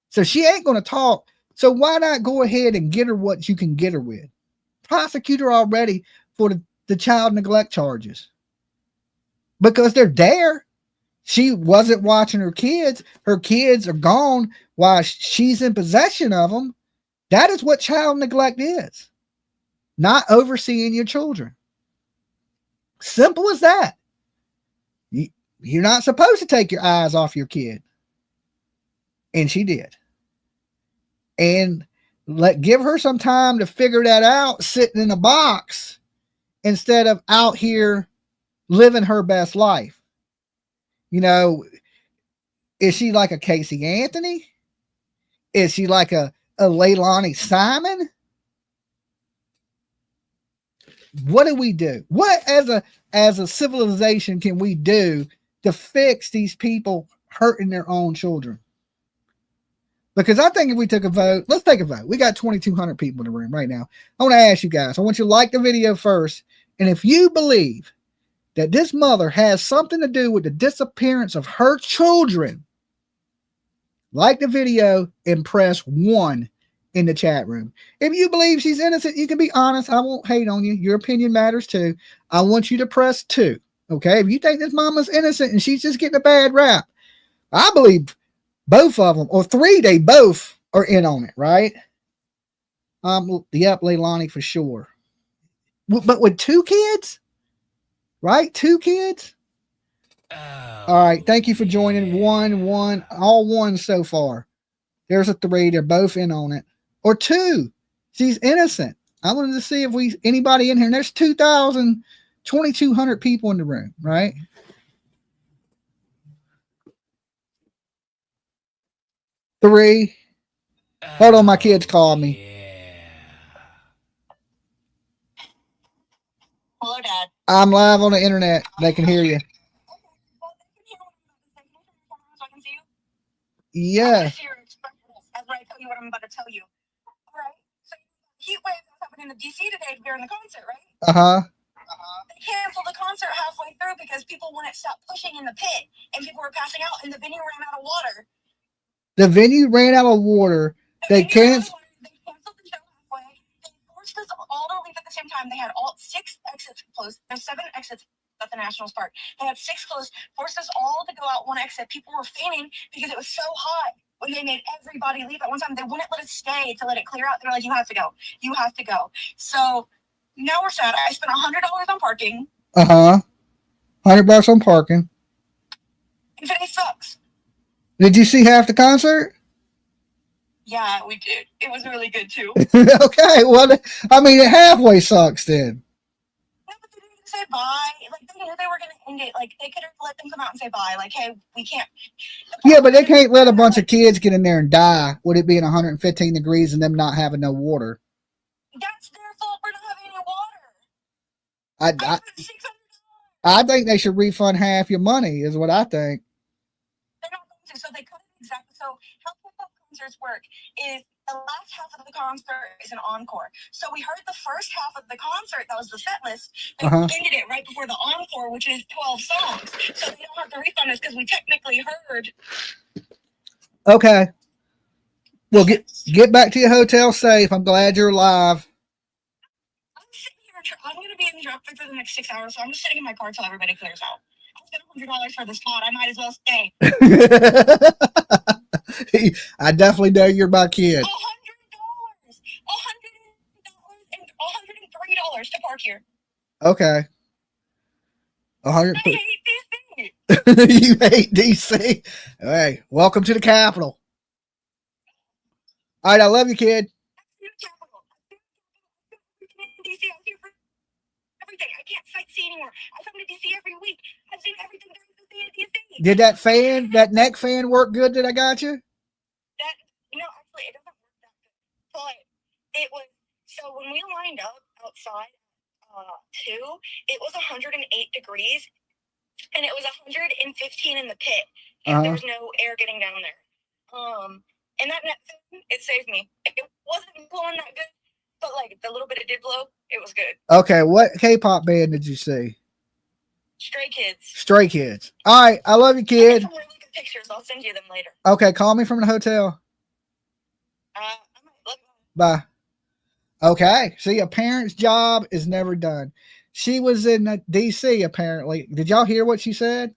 So she ain't going to talk. So why not go ahead and get her what you can get her with? Prosecute her already for the child neglect charges. Because they're there. She wasn't watching her kids. Her kids are gone while she's in possession of them. That is what child neglect is. Not overseeing your children. Simple as that. You're not supposed to take your eyes off your kid. And she did. And give her some time to figure that out, sitting in a box instead of out here living her best life. Is she like a Casey Anthony? Is she like a Leilani Simon? What do we do? What as a civilization can we do to fix these people hurting their own children? Because I think if we took a vote, let's take a vote. We got 2,200 people in the room right now. I want to ask you guys, I want you to like the video first. And if you believe that this mother has something to do with the disappearance of her children, like the video and press 1 in the chat room. If you believe she's innocent, you can be honest. I won't hate on you. Your opinion matters too. I want you to press 2. Okay. If you think this mama's innocent and she's just getting a bad rap, I believe both of them, or 3, they both are in on it, right? Yep, Leilani for sure. But with 2 kids, right? 2 kids. All right. Thank you for joining. 1, all 1 so far. There's a 3. They're both in on it. Or 2. She's innocent. I wanted to see if anybody in here. And there's 2,200 people in the room, right? Three. Hold on, my kids called me. Hello, Dad. I'm live on the internet. They can hear you. Yeah. That's what I tell you what I'm about to tell you. All right. So heat wave that's happening in the DC today during the concert, right? They canceled the concert halfway through because people wouldn't stop pushing in the pit, and people were passing out, and the venue ran out of water. The venue ran out of water. They canceled. They canceled the show halfway. They forced us all to leave at the same time. They had all 6 exits closed. There's 7 exits at the Nationals Park. They had 6 closed. Forced us all to go out 1 exit. People were fainting because it was so hot. When they made everybody leave at one time, they wouldn't let us stay to let it clear out. They're like, "You have to go. You have to go." So now we're sad. I spent $100 on parking. $100 on parking. And today sucks. Did you see half the concert? Yeah, we did. It was really good too. Okay, well, I mean, it halfway sucks then. No, but they didn't even say bye. Like, they knew they were going to end it. Like, they could have let them come out and say bye. Like, "Hey, we can't." Yeah, but they can't let a bunch of kids get in there and die with it being 115 degrees and them not having no water. That's their fault for not having any water. I spent $600. I think they should refund half your money, is what I think. They're not going to. So they cut it exactly. So how hip-hop concerts work is the last half of the concert is an encore. So we heard the first half of the concert, that was the set list. They ended it right before the encore, which is 12 songs. So they don't have to refund us because we technically heard. Okay. Well, get back to your hotel safe. I'm glad you're alive. I'm sitting here. I'm going to be in the drop for the next 6 hours, so I'm just sitting in my car till everybody clears out. I spent $100 for the spot. I might as well stay. I definitely know you're my kid. $100, $103 to park here. Okay. 100. I hate these things. You hate DC. Hey, welcome to the Capitol. All right, I love you, kid. DC, I'm here for everything. I can't sightsee anymore. I come to DC every week. I've seen everything there is to see in DC. Did that neck fan work good that I got you? Actually, it doesn't work that good. But it was, so when we lined up outside, it was 108 degrees, and it was 115 in the pit, and there was no air getting down there. And that net fan, it saved me. It wasn't blowing that good, but like the little bit it did blow, it was good. Okay, what K-pop band did you see? Stray Kids. Stray Kids. All right, I love you, I kid. got some really good pictures. I'll send you them later. Okay, call me from the hotel. Bye. Okay, see, a parent's job is never done. She was in DC, apparently. Did y'all hear what she said?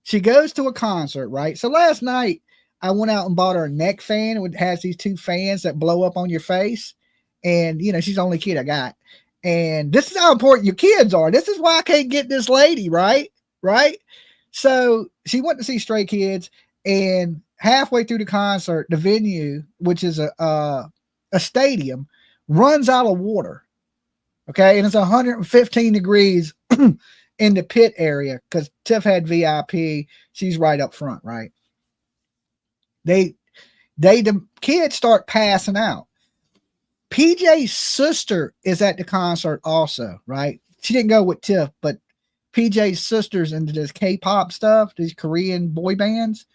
She goes to a concert, right? So last night, I went out and bought her a neck fan. It has these 2 fans that blow up on your face. And, you know, she's the only kid I got. And this is how important your kids are. This is why I can't get this lady, right? Right? So she went to see Stray Kids, and halfway through the concert, the venue, which is a stadium, runs out of water. Okay, and it's 115 degrees in the pit area because Tiff had VIP. She's right up front, right? The kids start passing out. PJ's sister is at the concert also, right? She didn't go with Tiff, but PJ's sister's into this K-pop stuff, these Korean boy bands.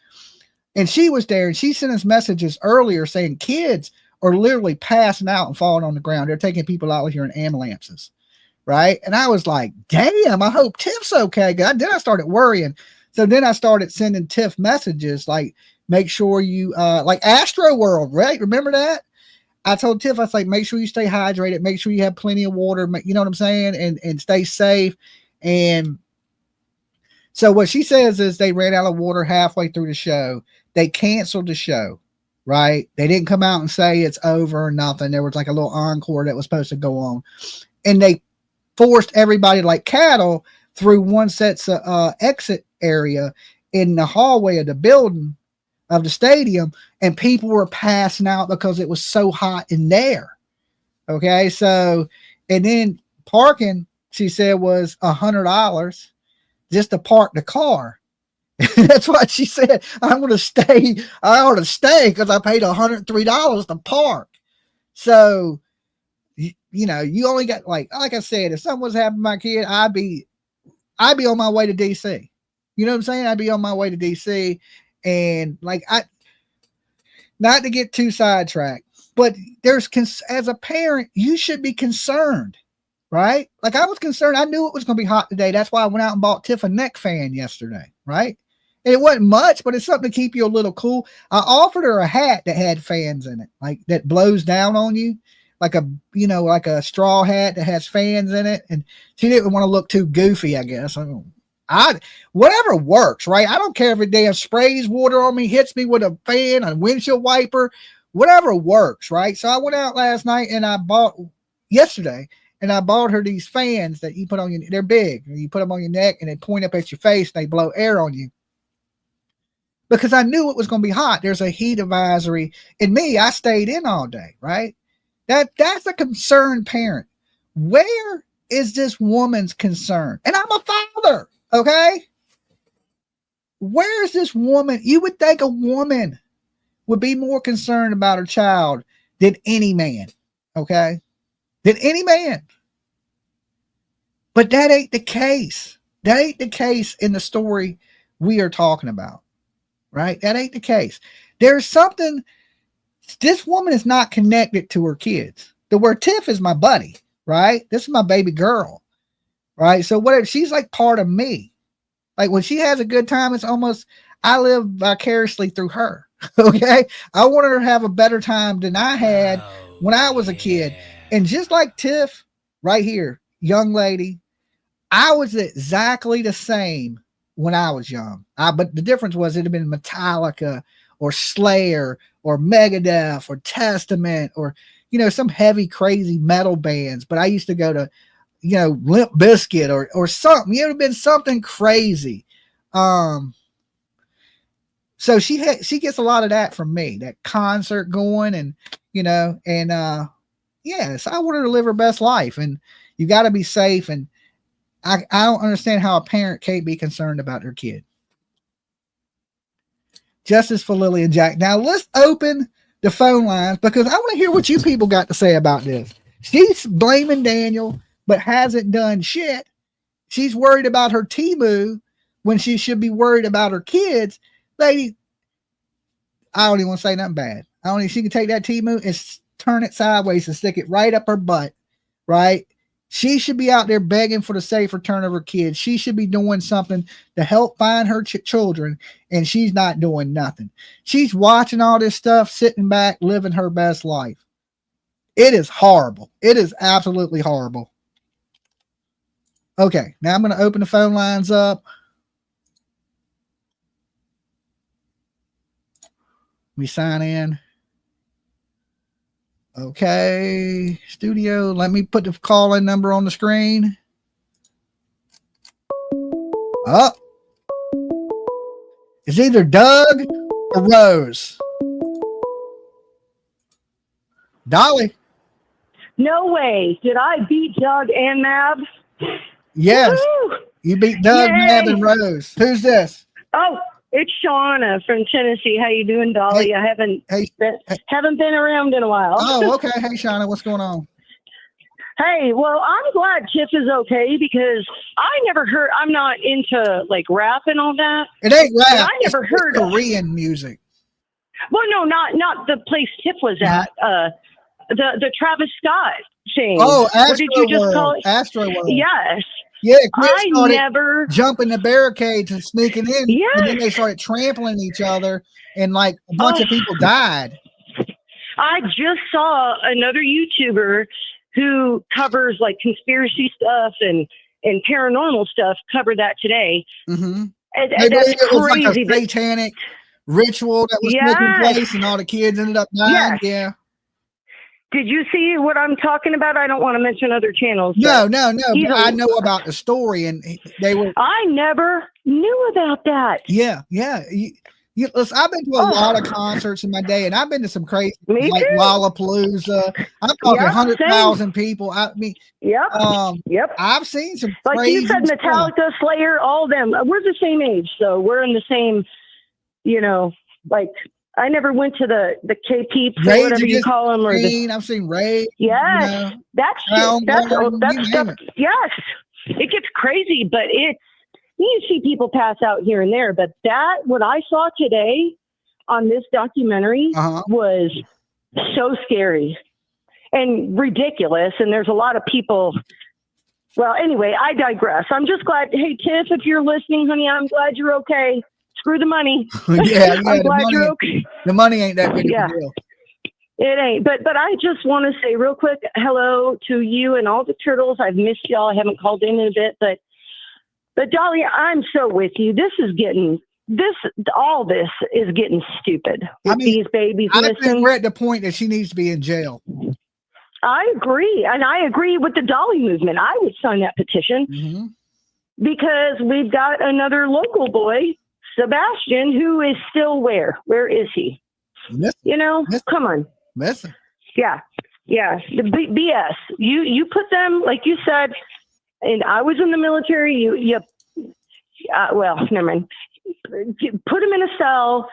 And she was there, and she sent us messages earlier saying kids are literally passing out and falling on the ground. They're taking people out here in ambulances, right? And I was like, damn, I hope Tiff's okay. Then I started worrying. So then I started sending Tiff messages like, make sure you, like Astro World, right? Remember that? I told Tiff, I was like, make sure you stay hydrated, make sure you have plenty of water, you know what I'm saying? And stay safe. And so what she says is they ran out of water halfway through the show. They canceled the show, right? They didn't come out and say it's over or nothing. There was like a little encore that was supposed to go on. And they forced everybody like cattle through one set's exit area in the hallway of the building of the stadium, and people were passing out because it was so hot in there. Okay, so, and then parking, she said, was $100 just to park the car. That's what she said. I'm going to stay. I ought to stay because I paid $103 to park. So, you know, you only got like I said, if something was happening to my kid, I'd be on my way to DC. You know what I'm saying? I'd be on my way to DC, and like not to get too sidetracked, but as a parent, you should be concerned, right? Like I was concerned. I knew it was going to be hot today. That's why I went out and bought Tiff a neck fan yesterday, right? And it wasn't much, but it's something to keep you a little cool. I offered her a hat that had fans in it, like that blows down on you, like a straw hat that has fans in it. And she didn't want to look too goofy, I guess. Whatever works, right? I don't care if it damn sprays water on me, hits me with a fan, a windshield wiper, whatever works, right? So I went out last night and I bought her these fans that you put on your, they're big. You put them on your neck and they point up at your face and they blow air on you. Because I knew it was going to be hot. There's a heat advisory. And me, I stayed in all day, right? That's a concerned parent. Where is this woman's concern? And I'm a father, okay? Where is this woman? You would think a woman would be more concerned about her child than any man, okay? Than any man. But that ain't the case. That ain't the case in the story we are talking about. Right? That ain't the case. There's something, this woman is not connected to her kids. The word Tiff is my buddy, right? This is my baby girl, right? So whatever, she's like part of me. Like when she has a good time, it's almost, I live vicariously through her, okay? I want her to have a better time than I had when I was a kid. And just like Tiff right here, young lady, I was exactly the same when I was young. But the difference was it'd have been Metallica or Slayer or Megadeth or Testament or, you know, some heavy, crazy metal bands. But I used to go to, you know, Limp Bizkit or something. It would have been something crazy. So she gets a lot of that from me, that concert going and, you know, and yes, I want her to live her best life, and you got to be safe. And I don't understand how a parent can't be concerned about their kid. Justice for Lily and Jack. Now let's open the phone lines because I want to hear what you people got to say about this. She's blaming Daniel, but hasn't done shit. She's worried about her Timu when she should be worried about her kids. Lady, I don't even want to say nothing bad. She can take that Timu and turn it sideways and stick it right up her butt, right? She should be out there begging for the safe return of her kids. She should be doing something to help find her children, and she's not doing nothing. She's watching all this stuff, sitting back, living her best life. It is horrible. It is absolutely horrible. Okay, now I'm going to open the phone lines up. Let me sign in. Okay, studio, let me put the call-in number on the screen. Oh, it's either Doug or Rose. Dolly. No way. Did I beat Doug and Mab? Yes. Woo-hoo! You beat Doug, Mab, and Rose. Who's this? Oh, it's Shauna from Tennessee. How you doing, Dolly? Hey, I haven't been around in a while. Oh, okay. Hey, Shauna, what's going on? Hey, well, I'm glad Tiff is okay because I never heard. I'm not into like rap and all that. It ain't rap. I never heard Korean music. Well, no, not the place Tiff was at. The Travis Scott thing. Oh, what did you just call it? Astro World. Yes. Yeah, kids I started never jumping the barricades and sneaking in, Yes. and then they started trampling each other, and like a bunch of people died. I just saw another YouTuber who covers like conspiracy stuff and paranormal stuff cover that today. Mm-hmm. And They that's believe it was like crazy. a satanic ritual that was taking place, and all the kids ended up dying. Yes. Yeah. Did you see what I'm talking about? I don't want to mention other channels. No. But I a- know about the story, and they were. I never knew about that. Yeah. Listen, I've been to a lot of concerts in my day, and I've been to some crazy, Me like too. Lollapalooza. I'm talking Yep, 100,000 people. I mean, Yep. yep. I've seen some Like crazy you said, stuff. Metallica, Slayer, all of them. We're the same age, so we're in the same, like I never went to the K-Peeps or Rage whatever you Against call them. Or the, I've seen Rage. yes, that's Soundgarden, stuff. Yes, it gets crazy, but you see people pass out here and there. But what I saw today on this documentary was so scary and ridiculous. And there's a lot of people. Well, anyway, I digress. I'm just glad. Hey, Tiff, if you're listening, honey, I'm glad you're okay. Screw the money. yeah, I'm glad you're okay. The money ain't that big of a deal. It ain't. But I just want to say real quick, hello to you and all the turtles. I've missed y'all. I haven't called in a bit, but Dolly, I'm so with you. All this is getting stupid. With these babies I missing. think we're at the point that she needs to be in jail. I agree. And I agree with the Dolly movement. I would sign that petition because we've got another local boy, Sebastian, who is still where? Where is he? Come on. Listen. Yeah. The BS. You put them, like you said, and I was in the military. Well, never mind. Put them in a cell,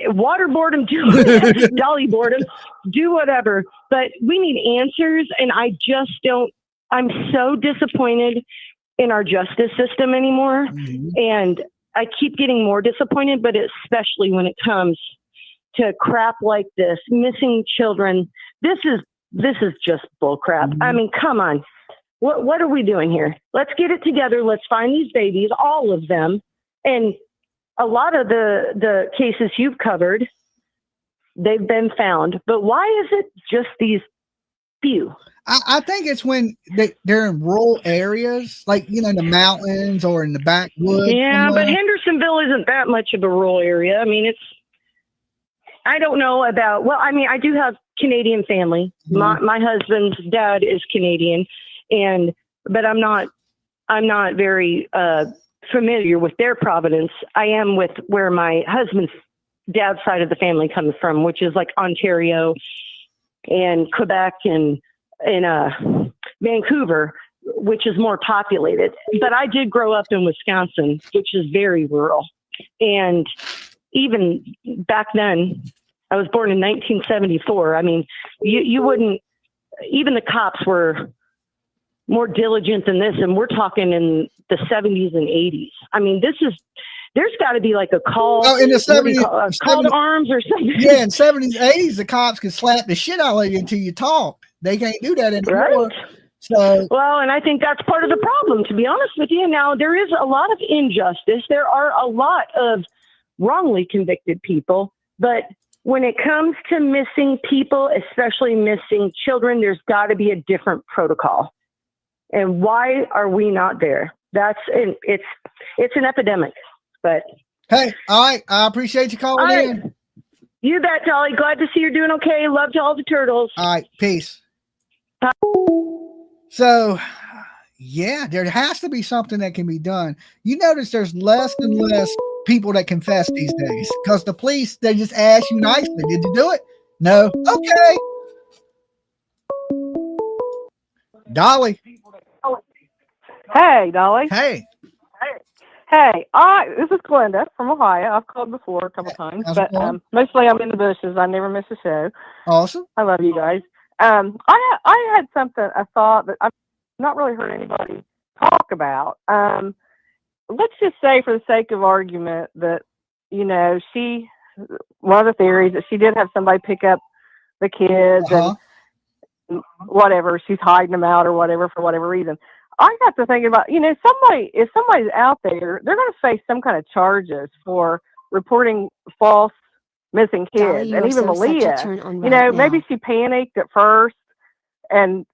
waterboard them, dolly board them, do whatever. But we need answers, and I just don't. I'm so disappointed in our justice system anymore, and I keep getting more disappointed. But especially when it comes to crap like this, missing children. This is just bull crap. I mean, come on. What are we doing here? Let's get it together. Let's find these babies, all of them. And a lot of the cases you've covered, they've been found. But why is it just these few? I think it's when they're in rural areas, like, the mountains or in the backwoods. Yeah, but Hendersonville isn't that much of a rural area. I mean, I don't know about, well, I mean, I do have Canadian family. My husband's dad is Canadian. But I'm not very familiar with their province. I am with where my husband's dad's side of the family comes from, which is like Ontario and Quebec and Vancouver, which is more populated. But I did grow up in Wisconsin, which is very rural. And even back then, I was born in 1974. I mean, you wouldn't, even the cops were more diligent than this, and we're talking in the 70s and 80s. I mean, there's got to be like a call. In the 70s, call to arms or something. Yeah, in 70s, 80s, the cops could slap the shit out of you until you talk. They can't do that anymore. Right. So, well, and I think that's part of the problem, to be honest with you. Now, there is a lot of injustice. There are a lot of wrongly convicted people, but when it comes to missing people, especially missing children, there's got to be a different protocol. And why are we not there? It's an epidemic. But hey, all right. I appreciate you calling in. You bet, Dolly. Glad to see you're doing okay. Love to all the turtles. All right. Peace. Bye. So, yeah, there has to be something that can be done. You notice there's less and less people that confess these days because the police, they just ask you nicely, did you do it? No. Okay. Dolly. Hey, Dolly. Hey. Hey, this is Glenda from Ohio. I've called before a couple times, but mostly I'm in the bushes. I never miss a show. Awesome. I love you guys. I had something I thought that I've not really heard anybody talk about. Let's just say, for the sake of argument, that she one of the theories that she did have somebody pick up the kids and whatever, she's hiding them out or whatever for whatever reason. I got to thinking about, if somebody's out there, they're going to face some kind of charges for reporting false missing kids. Dolly, you and are even so such a Malia, turn on right now. maybe she panicked at first and,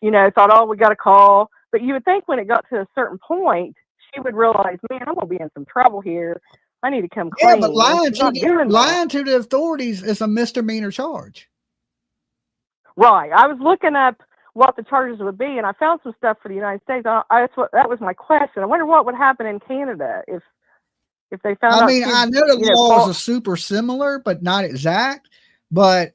thought, oh, we got a call. But you would think when it got to a certain point, she would realize, man, I'm going to be in some trouble here. I need to come clean. Yeah, but lying to the authorities is a misdemeanor charge. Right. I was looking up what the charges would be, and I found some stuff for the United States. That was my question. I wonder what would happen in Canada if they found out. I know the laws are super similar, but not exact. But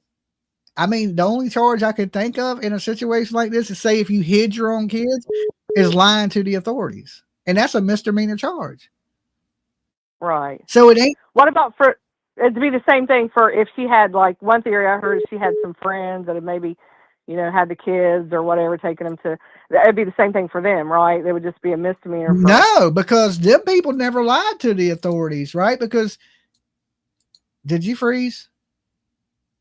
the only charge I could think of in a situation like this is, say, if you hid your own kids, is lying to the authorities, and that's a misdemeanor charge. Right. So it ain't. What about for it to be the same thing for if she had, like, one theory I heard, she had some friends that had maybe, had the kids or whatever, taking them to, it'd be the same thing for them, right? It would just be a misdemeanor. No, because them people never lied to the authorities, right? Because did you freeze?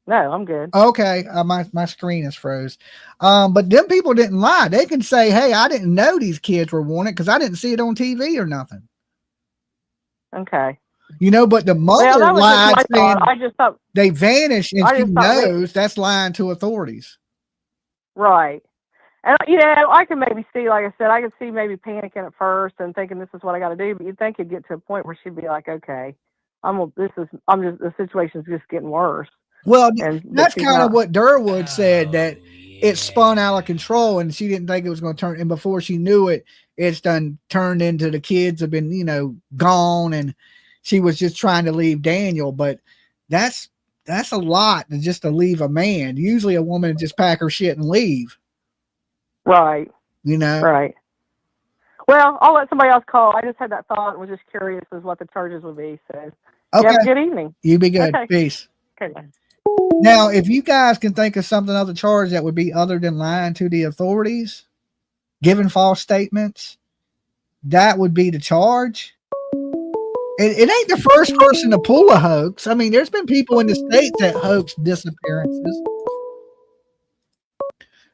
No, I'm good. Okay, my screen is froze. But them people didn't lie. They can say, hey, I didn't know these kids were wanted because I didn't see it on TV or nothing. Okay. But the mother lied, saying I just thought they vanished, and she knows that's lying to authorities. Right. And, I can maybe see, like I said, I could see maybe panicking at first and thinking this is what I got to do. But you'd think it'd get to a point where she'd be like, okay, the situation's just getting worse. Well, that's kind of what Durwood said, that it spun out of control and she didn't think it was going to turn. And before she knew it, it's done turned into the kids have been, gone, and she was just trying to leave Daniel. But that's a lot just to leave a man. Usually a woman would just pack her shit and leave. Right. Right. Well, I'll let somebody else call. I just had that thought and was just curious as what the charges would be. So okay. Have a good evening. You be good. Okay. Peace. Okay, bye. Now, if you guys can think of something other charge that would be other than lying to the authorities, giving false statements, that would be the charge. It ain't the first person to pull a hoax. There's been people in the States that hoax disappearances.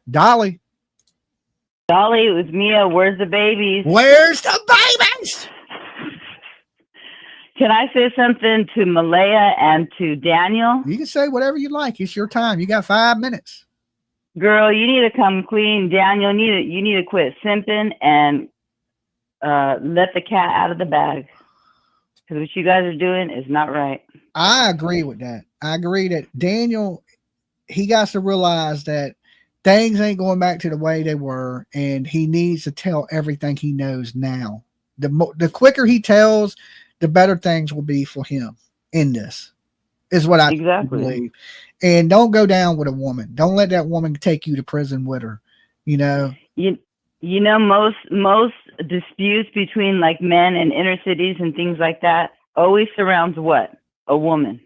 Dolly. Dolly, it was Mia. Where's the babies? Where's the babies? Can I say something to Malaya and to Daniel? You can say whatever you like. It's your time. You got 5 minutes. Girl, you need to come clean. Daniel, you need to quit simping and let the cat out of the bag. Because what you guys are doing is not right. I agree with that. I agree that Daniel, he got to realize that things ain't going back to the way they were, and he needs to tell everything he knows now. The quicker he tells, the better things will be for him in this, is what I believe. And don't go down with a woman. Don't let that woman take you to prison with her. Most disputes between like men and inner cities and things like that always surrounds what? A woman.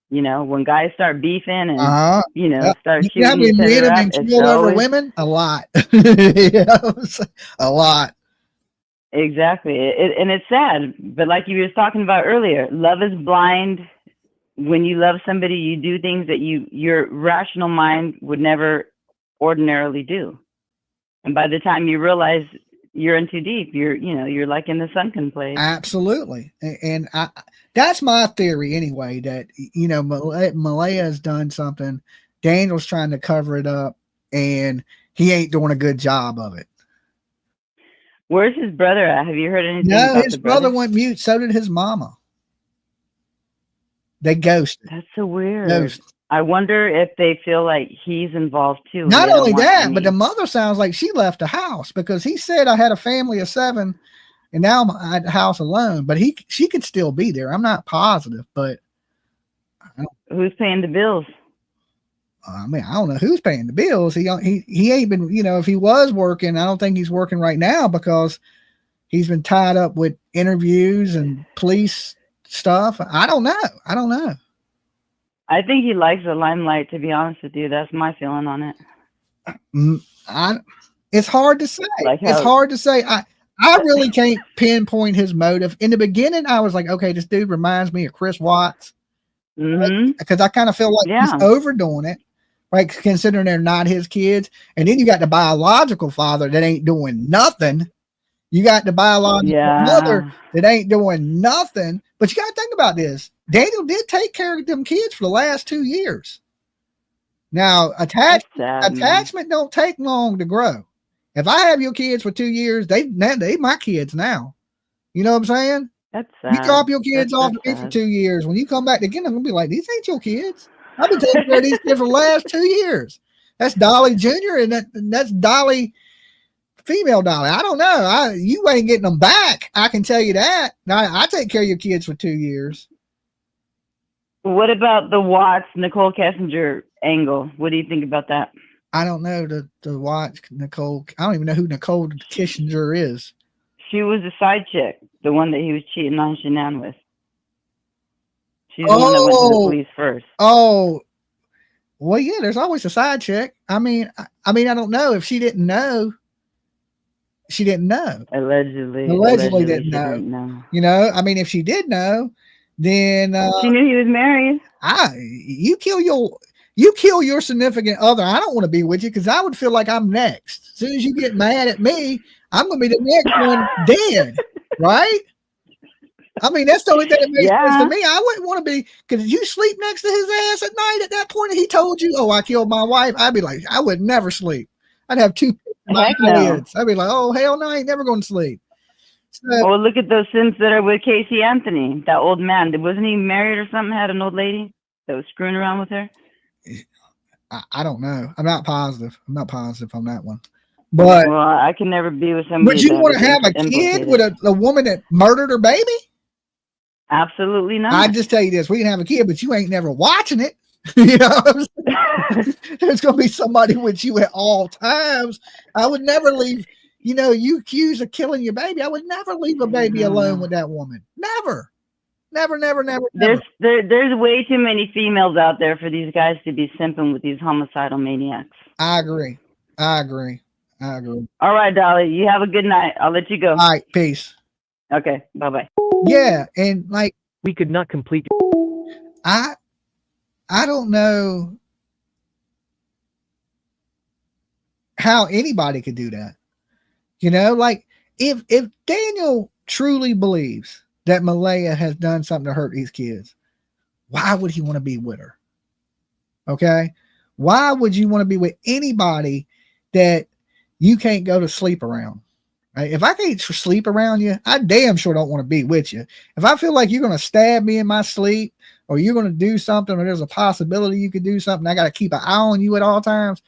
When guys start beefing and start shooting each other up, it's over women a lot. A lot. Exactly. And it's sad, but like you were talking about earlier, love is blind. When you love somebody, you do things that your rational mind would never ordinarily do. And by the time you realize you're in too deep, you're like in the sunken place. Absolutely. And that's my theory anyway, that, Malaya has done something. Daniel's trying to cover it up, and he ain't doing a good job of it. Where's his brother at? Have you heard anything? No, his brother went mute. So did his mama. They ghosted. That's so weird. I wonder if they feel like he's involved too. Not only that, but the mother sounds like she left the house, because he said, I had a family of 7 and now I'm at the house alone. But she could still be there. I'm not positive, but who's paying the bills? I don't know who's paying the bills. He ain't been, if he was working, I don't think he's working right now, because he's been tied up with interviews and police stuff. I don't know. I think he likes the limelight, to be honest with you. That's my feeling on it. It's hard to say. It's hard to say. I really can't pinpoint his motive. In the beginning, I was like, okay, this dude reminds me of Chris Watts. Because I kind of feel like he's overdoing it, right? Considering they're not his kids. And then you got the biological father that ain't doing nothing. You got the biological mother that ain't doing nothing. But you got to think about this. Daniel did take care of them kids for the last 2 years. Now, attachment don't take long to grow. If I have your kids for 2 years, they my kids now. You know what I'm saying? That's sad. You drop your kids off to me for 2 years. When you come back again, I'm gonna be like, these ain't your kids. I've been taking care of these kids for the last 2 years. That's Dolly Jr. and that's Dolly, female Dolly. I don't know. You ain't getting them back. I can tell you that. Now I take care of your kids for 2 years. What about the Watts Nicole Kessinger angle? What do you think about that? I don't know the watch Nicole. I don't even know who Nicole Kissinger is. She was the side chick, the one that he was cheating on Shanann with. She's the one that went to the police first. Oh, well, yeah. There's always a side chick. I mean, I don't know if she didn't know. She didn't know. Allegedly didn't know. You know, I mean, if she did know, then she knew he was married. You kill your significant other. I don't want to be with you because I would feel like I'm next. As soon as you get mad at me, I'm going to be the next one dead, right? I mean, that's the only thing that makes sense to me. I wouldn't want to be, because you sleep next to his ass at night at that point. He told you, oh, I killed my wife. I'd be like, I would never sleep. I'd have two heads. I'd be like, oh, hell no, I ain't never going to sleep. So, well, look at those Sims that are with Casey Anthony, that old man. Wasn't he married or something? Had an old lady that was screwing around with her? I don't know. I'm not positive on that one. But well, I can never be with somebody. Would you want to have a kid with a woman that murdered her baby? Absolutely not. I just tell you this: we can have a kid, but you ain't never watching it. You know, there's gonna be somebody with you at all times. I would never leave. You know, you accused of killing your baby. I would never leave a baby alone with that woman. Never. There's way too many females out there for these guys to be simping with these homicidal maniacs. I agree. All right, Dolly, you have a good night. I'll let you go. All right, peace. Okay, bye-bye. Yeah, and like we could not complete. I don't know how anybody could do that. You know, like if Daniel truly believes that Malaya has done something to hurt these kids, why would he want to be with her? Okay? Why would you want to be with anybody that you can't go to sleep around? Right? If I can't sleep around you, I damn sure don't want to be with you. If I feel like you're going to stab me in my sleep, or you're going to do something, or there's a possibility you could do something, I got to keep an eye on you at all times,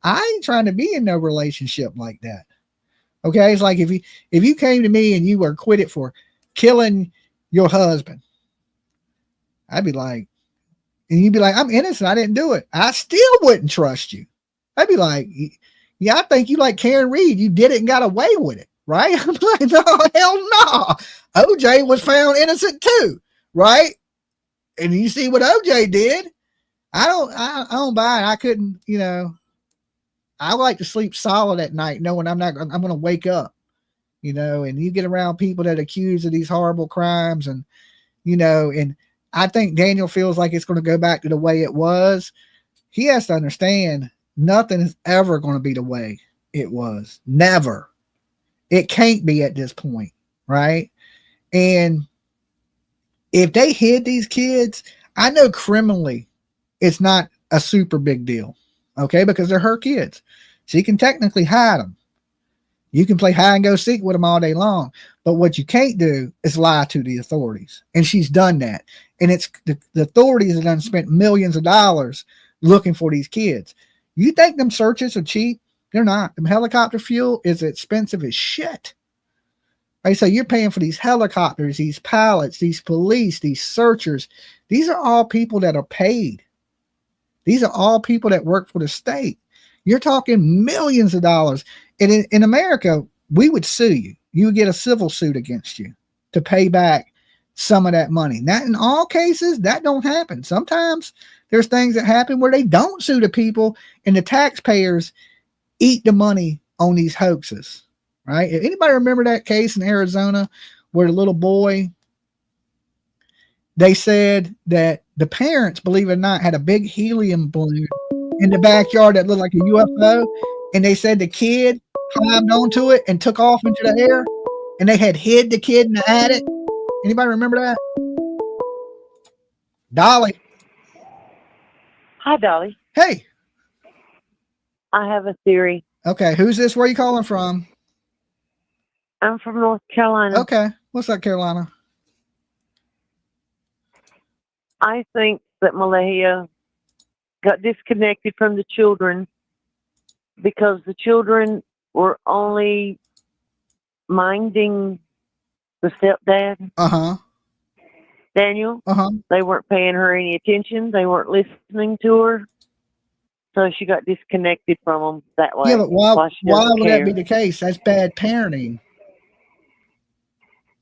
I ain't trying to be in no relationship like that. Okay? It's like if you came to me and you were acquitted for killing your husband, I'd be like, and you'd be like, I'm innocent, I didn't do it. I still wouldn't trust you. I'd be like, yeah, I think you like Karen Reed, you did it and got away with it, right? I'm like, no, hell no. OJ was found innocent too, right? And you see what OJ did. I don't buy it. I couldn't, you know, I like to sleep solid at night knowing I'm going to wake up. You know, and you get around people that are accused of these horrible crimes, and, you know, and I think Daniel feels like it's going to go back to the way it was. He has to understand nothing is ever going to be the way it was. Never. It can't be at this point, right? And if they hid these kids, I know criminally it's not a super big deal, okay, because they're her kids. She can technically hide them. You can play hide and go seek with them all day long, but what you can't do is lie to the authorities. And she's done that. And it's the authorities that done spent millions of dollars looking for these kids. You think them searches are cheap? They're not. Them helicopter fuel is expensive as shit. Right? So you're paying for these helicopters, these pilots, these police, these searchers. These are all people that are paid. These are all people that work for the state. You're talking millions of dollars. And in America, we would sue you. You would get a civil suit against you to pay back some of that money. Not in all cases, that don't happen. Sometimes there's things that happen where they don't sue the people and the taxpayers eat the money on these hoaxes. right? Anybody remember that case in Arizona where the little boy, they said that the parents, believe it or not, had a big helium balloon in the backyard that looked like a UFO, and they said the kid climbed onto it and took off into the air, and they had hid the kid in the attic. Anybody remember that? Dolly. Hi, Dolly. Hey. I have a theory. Okay, who's this? Where are you calling from? I'm from North Carolina. Okay, what's up, Carolina? I think that Malaya got disconnected from the children because the children were only minding the stepdad. Uh-huh. Daniel. Uh-huh. They weren't paying her any attention. They weren't listening to her. So she got disconnected from them that way. Yeah, but why would care. that be the case? That's bad parenting.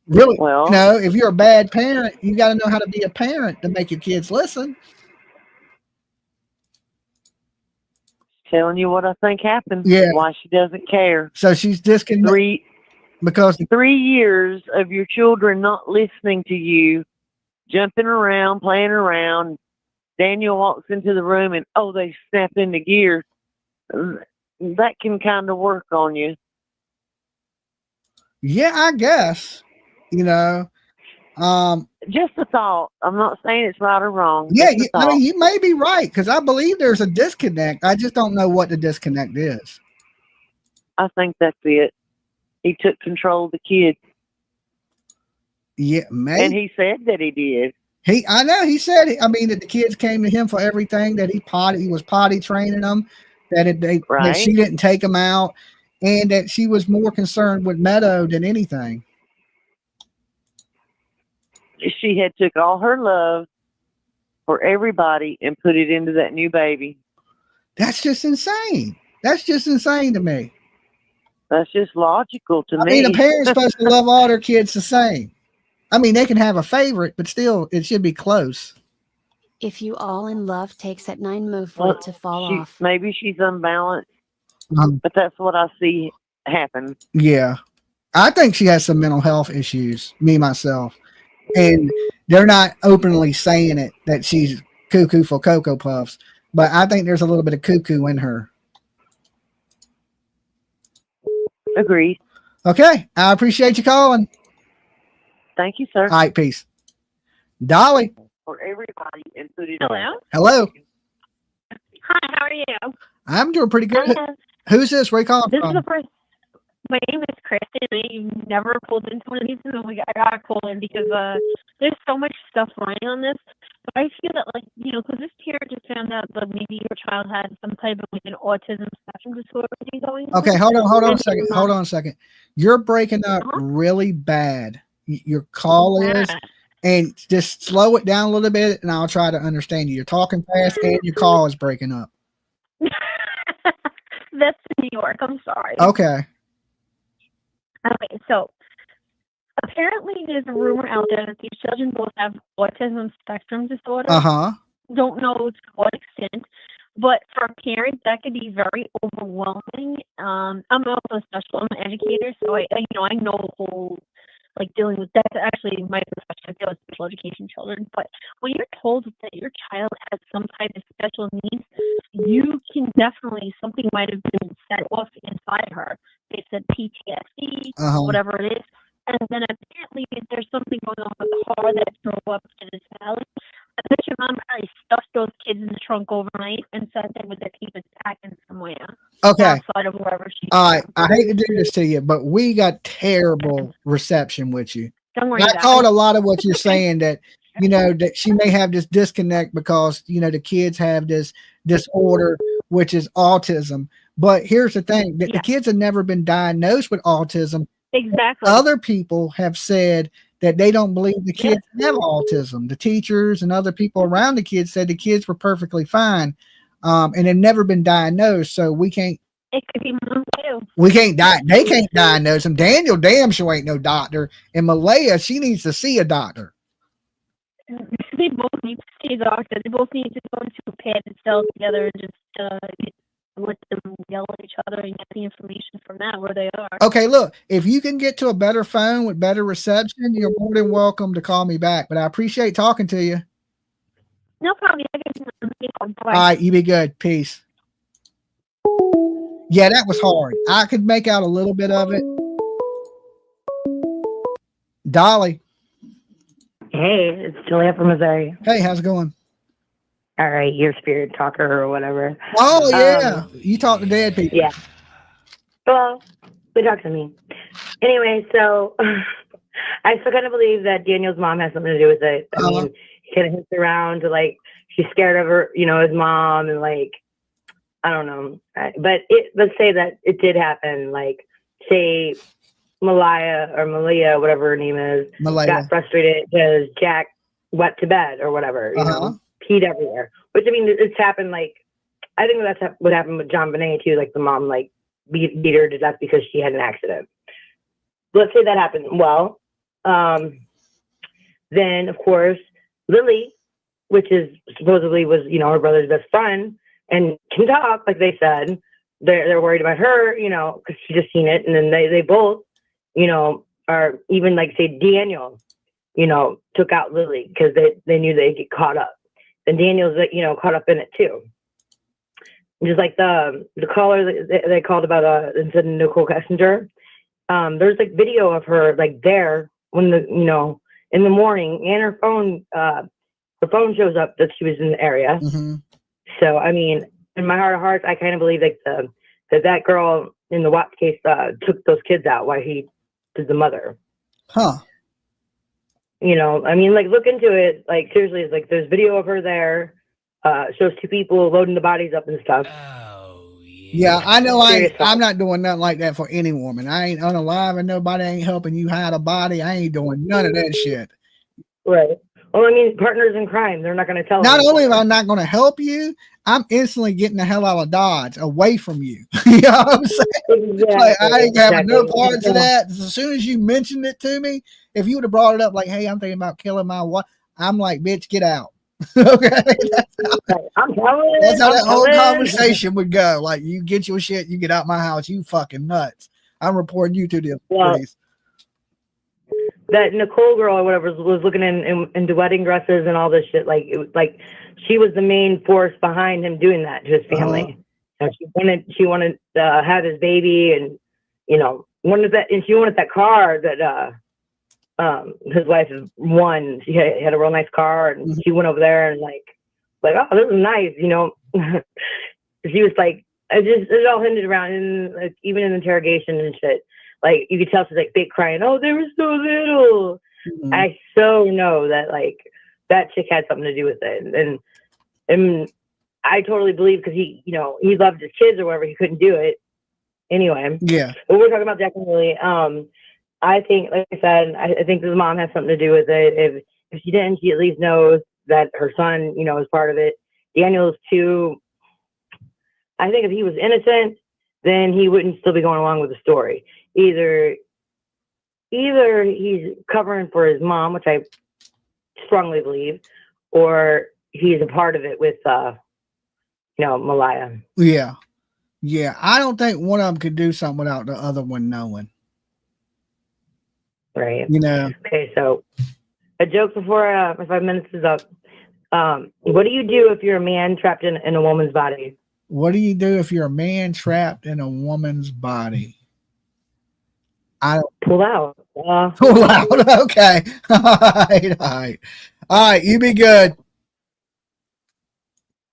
Really? Well, you know, if you're a bad parent, you got to know how to be a parent to make your kids listen. Telling you what I think happened. Yeah. Why she doesn't care. So she's disconnected because 3 years of your children not listening to you, jumping around, playing around. Daniel walks into the room and they snap into gear. That can kind of work on you. Yeah, I guess. You know, just a thought. I'm not saying it's right or wrong. Yeah, I mean, you may be right because I believe there's a disconnect. I just don't know what the disconnect is. I think that's it. He took control of the kid. Yeah, maybe. And he said that he did. I know he said. I mean, that the kids came to him for everything. That he was potty training them. That she didn't take them out, and that she was more concerned with Meadow than anything. She had took all her love for everybody and put it into that new baby. That's just insane. That's just insane to me. That's just logical to me. I mean, a parent's supposed to love all their kids the same. I mean, they can have a favorite, but still, it should be close. If you all in love takes at 9, move for it to fall off. Maybe she's unbalanced, but that's what I see happen. Yeah. I think she has some mental health issues, me, myself. And they're not openly saying it, that she's cuckoo for Cocoa Puffs, but I think there's a little bit of cuckoo in her. Agreed. Okay. I appreciate you calling. Thank you, sir. All right, peace. Dolly. For everybody and put it. Hello. Hello. Hi, how are you? I'm doing pretty good. Who's this? Where are you calling This from? is the first. My name is Kristen. I never pulled into one of these, and I got to pull in because there's so much stuff lying on this. But I feel that, because this parent just found out that maybe your child had some type of an autism spectrum disorder thing going on. Okay, hold on a second. You're breaking up really bad. Your call is, and just slow it down a little bit, and I'll try to understand you. You're talking fast, and your call is breaking up. That's New York. I'm sorry. Okay. Okay, so apparently there's a rumor out there that these children both have autism spectrum disorder. Uh-huh. Don't know to what extent, but for parents that could be very overwhelming. I'm also a special educator, so I know the whole dealing with that's actually my profession. I deal with special education children. But when you're told that your child has some type of special needs, you can definitely, something might have been set off inside her. They said PTSD, whatever it is. And then apparently there's something going on with the car that drove up to this valley. I bet your mom probably stuffed those kids in the trunk overnight and sat there with their keepers packing somewhere. Okay. Outside of wherever she. All right. I hate to do this to you, but we got terrible reception with you. Don't worry. I caught a lot of what you're saying, that that she may have this disconnect because the kids have this disorder, which is autism. But here's the thing: that the kids have never been diagnosed with autism. Exactly. Other people have said that they don't believe the kids have autism. The teachers and other people around the kids said the kids were perfectly fine, and have never been diagnosed. So we can't. It could be mom too. We can't They can't diagnose them. Daniel damn sure ain't no doctor, and Malaya, she needs to see a doctor. They both need to see a doctor. They both need to go into a padded cell together and just let them yell at each other and get the information from that where they are. Okay, look, if you can get to a better phone with better reception, you're more than welcome to call me back. But I appreciate talking to you. No problem. All right, you be good. Peace. Yeah, that was hard. I could make out a little bit of it. Dolly. Hey, it's Julia from Missouri. Hey, how's it going? All right, your spirit talker or whatever. Oh, yeah. You talk to dead people. Yeah. Well, they talk to me. Anyway, so I still kind of believe that Daniel's mom has something to do with it. I mean, he kind of hints around to like, she's scared of her, you know, his mom, and like, I don't know. But let's say that it did happen. Like, say Malia, whatever her name is, got frustrated because Jack wet to bed or whatever, you know, peed everywhere. Which, I mean, it's happened, like, I think that's what happened with John Bonet, too. Like, the mom, like, beat her to death because she had an accident. Let's say that happened. Well, then, of course, Lily, which is supposedly was, you know, her brother's best friend and can talk, like they said, they're worried about her, you know, because she just seen it. And then they both, you know, are even, like, say, Daniel, you know, took out Lily because they knew they'd get caught up. And Daniel's, you know, caught up in it, too. Just like the caller that they called about instead of Nicole Kessinger, there's like video of her like there when you know, in the morning, and her phone shows up that she was in the area. Mm-hmm. So I mean, in my heart of hearts, I kind of believe like that girl in the Watts case took those kids out while he did the mother. Huh. You know, I mean, like, look into it. Like, seriously, it's like there's video of her there. Shows two people loading the bodies up and stuff. Yeah, I know. I'm not doing nothing like that for any woman. I ain't unaliving nobody. I ain't helping you hide a body. I ain't doing none of that shit. Right. Well, I mean, partners in crime, they're not going to tell. Not only am I not going to help you, I'm instantly getting the hell out of Dodge, away from you. You know what I'm saying? Exactly, Like, I ain't having no parts of that. As soon as you mentioned it to me, if you would have brought it up like, hey, I'm thinking about killing my wife, I'm like, bitch, get out. Okay, I'm telling that's how that whole conversation would go. Like, you get your shit, you get out my house, you fucking nuts. I'm reporting you to the police. That Nicole girl or whatever was looking into wedding dresses and all this shit. Like, it was like she was the main force behind him doing that to his family. She wanted to have his baby, and you know, she wanted that car that his wife won. She had a real nice car, and she went over there and like, oh, this is nice, you know. She was like, it all hinted around, and like, even in interrogation and shit, like you could tell she's like fake crying. Oh, they were so little. I so know that like that chick had something to do with it, and I totally believe because he, you know, he loved his kids or whatever. He couldn't do it anyway. Yeah. But we're talking about Jack and Lily. I think, like I said, I think his mom has something to do with it. If she didn't, she at least knows that her son, you know, is part of it. Daniel's too. I think if he was innocent, then he wouldn't still be going along with the story. Either he's covering for his mom, which I strongly believe, or he's a part of it with, you know, Malia. Yeah. Yeah. I don't think one of them could do something without the other one knowing. Right. You know. Okay, so a joke before my 5 minutes is up. What do you do if you're a man trapped in a woman's body? What do you do if you're a man trapped in a woman's body? I pull out. Pull out. Okay. All right. You be good.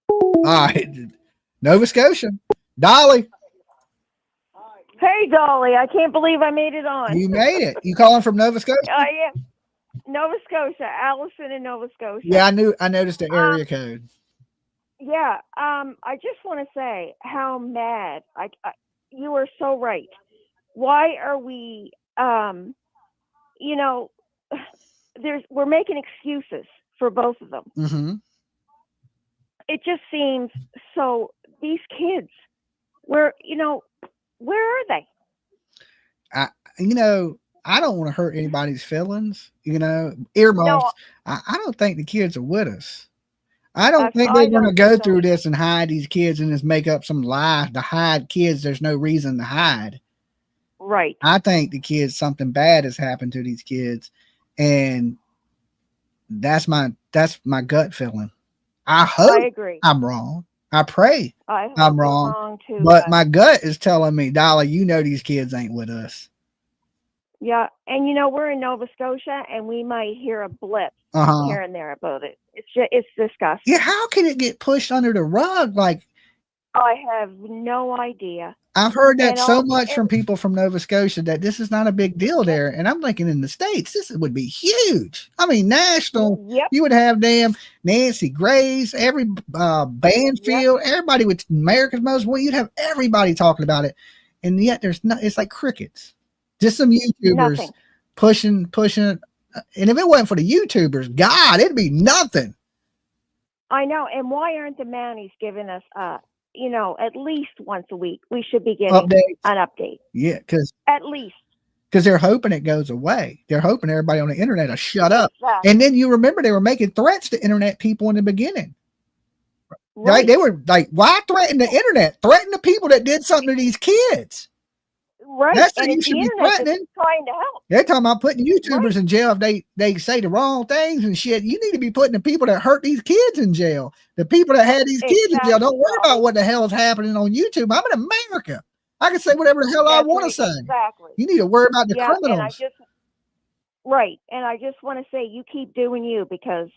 All right. Nova Scotia. Dolly. Hey, Dolly. I can't believe I made it on. You made it. You calling from Nova Scotia? I am. Nova Scotia. Allison in Nova Scotia. Yeah, I noticed the area code. Yeah. I just want to say how mad you are so right. Why are we, you know, we're making excuses for both of them. Mm-hmm. It just seems so, these kids, where are they? I don't want to hurt anybody's feelings, earmuffs. No. I don't think the kids are with us. I don't think I they're going to don't go think so. through this and hide these kids and just make up some lie to hide kids. There's no reason to hide. Right. I think the kids, something bad has happened to these kids, and that's my gut feeling. I hope I agree. I'm wrong. I pray I hope I'm you're wrong, too. but my gut is telling me, Dolly, you know these kids ain't with us. Yeah, and you know we're in Nova Scotia, and we might hear a blip here and there about it. It's disgusting. Yeah, how can it get pushed under the rug? Like, I have no idea. I've heard that And so also- much from people from Nova Scotia that this is not a big deal there. And I'm thinking in the States, this would be huge. I mean, national, you would have damn Nancy Grace, every Banfield, everybody with America's Most Wanted. You'd have everybody talking about it. And yet there's not, it's like crickets. Just some YouTubers pushing it. And if it wasn't for the YouTubers, God, it'd be nothing. I know. And why aren't the Mounties giving us you know, at least once a week we should be getting an update. Yeah, because at least they're hoping it goes away. They're hoping everybody on the internet will shut up. Exactly. And then you remember they were making threats to internet people in the beginning. Right. Like, they were like, why threaten the internet? Threaten the people that did something to these kids. Right. That's and what you it's should the be internet that's threatening. trying to help. They're talking about putting YouTubers in jail if they say the wrong things and shit. You need to be putting the people that hurt these kids in jail. The people that had these kids in jail. Don't worry about what the hell is happening on YouTube. I'm in America. I can say whatever the hell I want to say. Exactly. You need to worry about the criminals. And I just want to say you keep doing you, because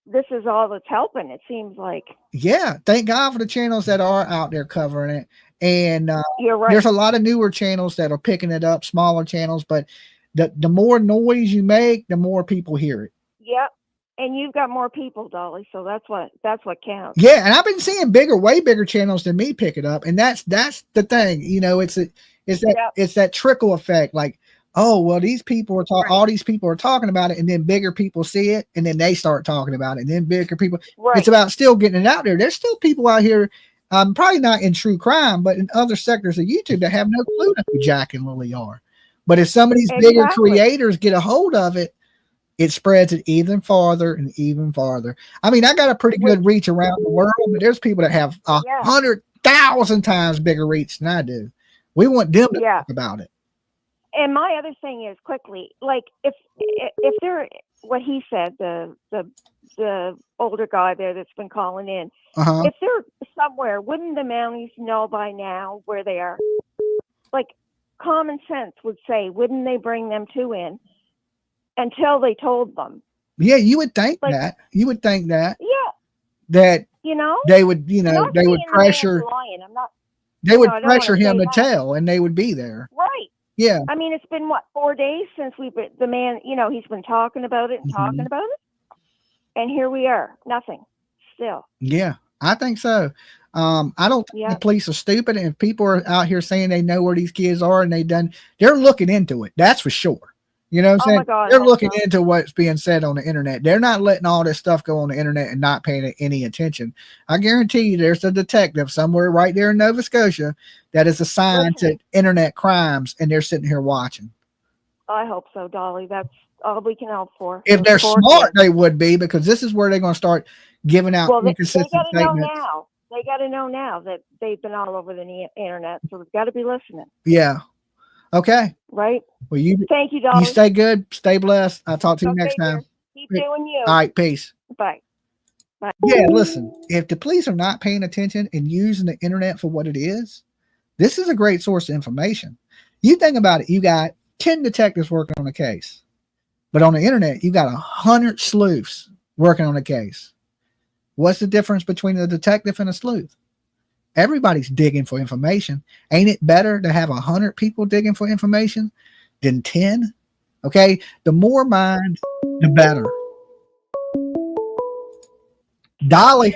this is all that's helping, it seems like. Yeah, thank God for the channels that are out there covering it. And You're right. There's a lot of newer channels that are picking it up, smaller channels, but the more noise you make, the more people hear it. Yep. And you've got more people, Dolly, so that's what counts. Yeah, and I've been seeing way bigger channels than me pick it up, and that's the thing. You know, it's that trickle effect. Like, oh well, these people are talking. All these people are talking about it, and then bigger people see it, and then they start talking about it, and then bigger people. Right. It's about still getting it out there. There's still people out here, probably not in true crime, but in other sectors of YouTube that have no clue who Jack and Lily are. But if some of these bigger creators get a hold of it, it spreads it even farther and even farther. I mean, I got a pretty good reach around the world, but there's people that have 100,000 times bigger reach than I do. We want them to talk about it. And my other thing is, quickly, like if they're what he said, the older guy there that's been calling in, if they're somewhere, wouldn't the Mounties know by now where they are? Like, common sense would say, wouldn't they bring them two in until they told them? Yeah, you would think that. You would think that. Yeah. That they would, they would pressure. They would pressure him to tell, and they would be there. Right. Yeah. I mean, it's been 4 days since the man, he's been talking about it and talking about it. And here we are, nothing still. Yeah, I think so. I don't think the police are stupid. And if people are out here saying they know where these kids are and they're looking into it. That's for sure. You know what I'm saying? My God, they're looking into what's being said on the internet. They're not letting all this stuff go on the internet and not paying it any attention. I guarantee you there's a detective somewhere right there in Nova Scotia that is assigned to internet crimes, and they're sitting here watching. I hope so, Dolly. That's all we can hope for. If they're smart, they would be, because this is where they're going to start giving out inconsistent they gotta statements. know now. They got to know now that they've been all over the internet, so we've got to be listening. Yeah. Okay. Right. Well, thank you, Dolly. You stay good, stay blessed. I'll talk to you next time. Keep doing you. All right, peace. Bye. Bye. Yeah, listen, if the police are not paying attention and using the internet for what it is, this is a great source of information. You think about it, you got 10 detectives working on a case, but on the internet, you got 100 sleuths working on a case. What's the difference between a detective and a sleuth? Everybody's digging for information. Ain't it better to have 100 people digging for information than 10? Okay, the more minds, the better. Dolly.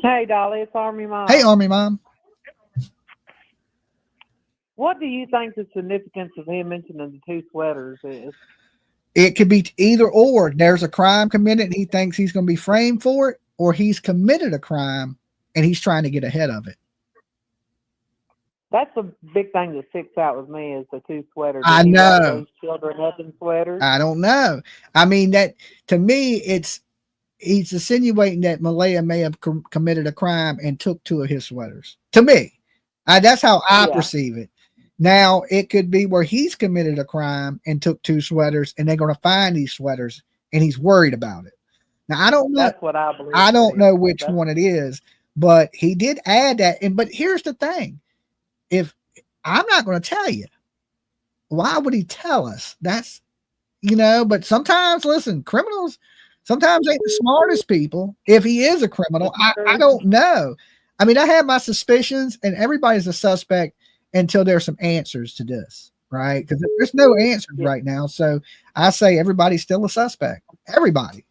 Hey, Dolly, it's Army Mom. Hey, Army Mom. What do you think the significance of him mentioning the two sweaters is? It could be either or. There's a crime committed and he thinks he's going to be framed for it, or he's committed a crime and he's trying to get ahead of it. That's a big thing that sticks out with me, is the two sweaters. I know. Those children up in sweaters. I don't know. I mean, that to me, it's he's insinuating that Malaya may have committed a crime and took 2 of his sweaters. To me, that's how I perceive it. Now, it could be where he's committed a crime and took 2 sweaters, and they're going to find these sweaters, and he's worried about it. Now, I don't know. That's what I believe. I don't know which one it is, but he did add that. But here's the thing: if I'm not going to tell you, why would he tell us? That's, but sometimes, listen, criminals sometimes ain't the smartest people. If he is a criminal, I don't know. I mean, I have my suspicions, and everybody's a suspect until there's some answers to this, right? Because there's no answers right now. So I say everybody's still a suspect. Everybody.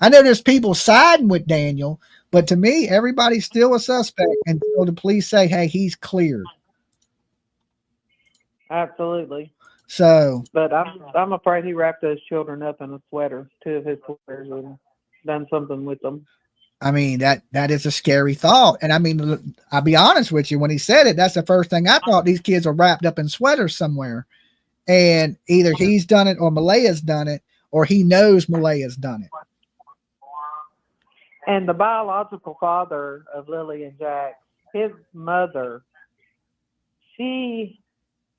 I know there's people siding with Daniel, but to me, everybody's still a suspect until the police say, hey, he's cleared. Absolutely. So, but I'm afraid he wrapped those children up in a sweater, 2 of his sweaters, and done something with them. I mean, that is a scary thought. And I mean, I'll be honest with you, when he said it, that's the first thing I thought. These kids are wrapped up in sweaters somewhere, and either he's done it or Malaya's done it, or he knows Malaya's done it. And the biological father of Lily and Jack, his mother, she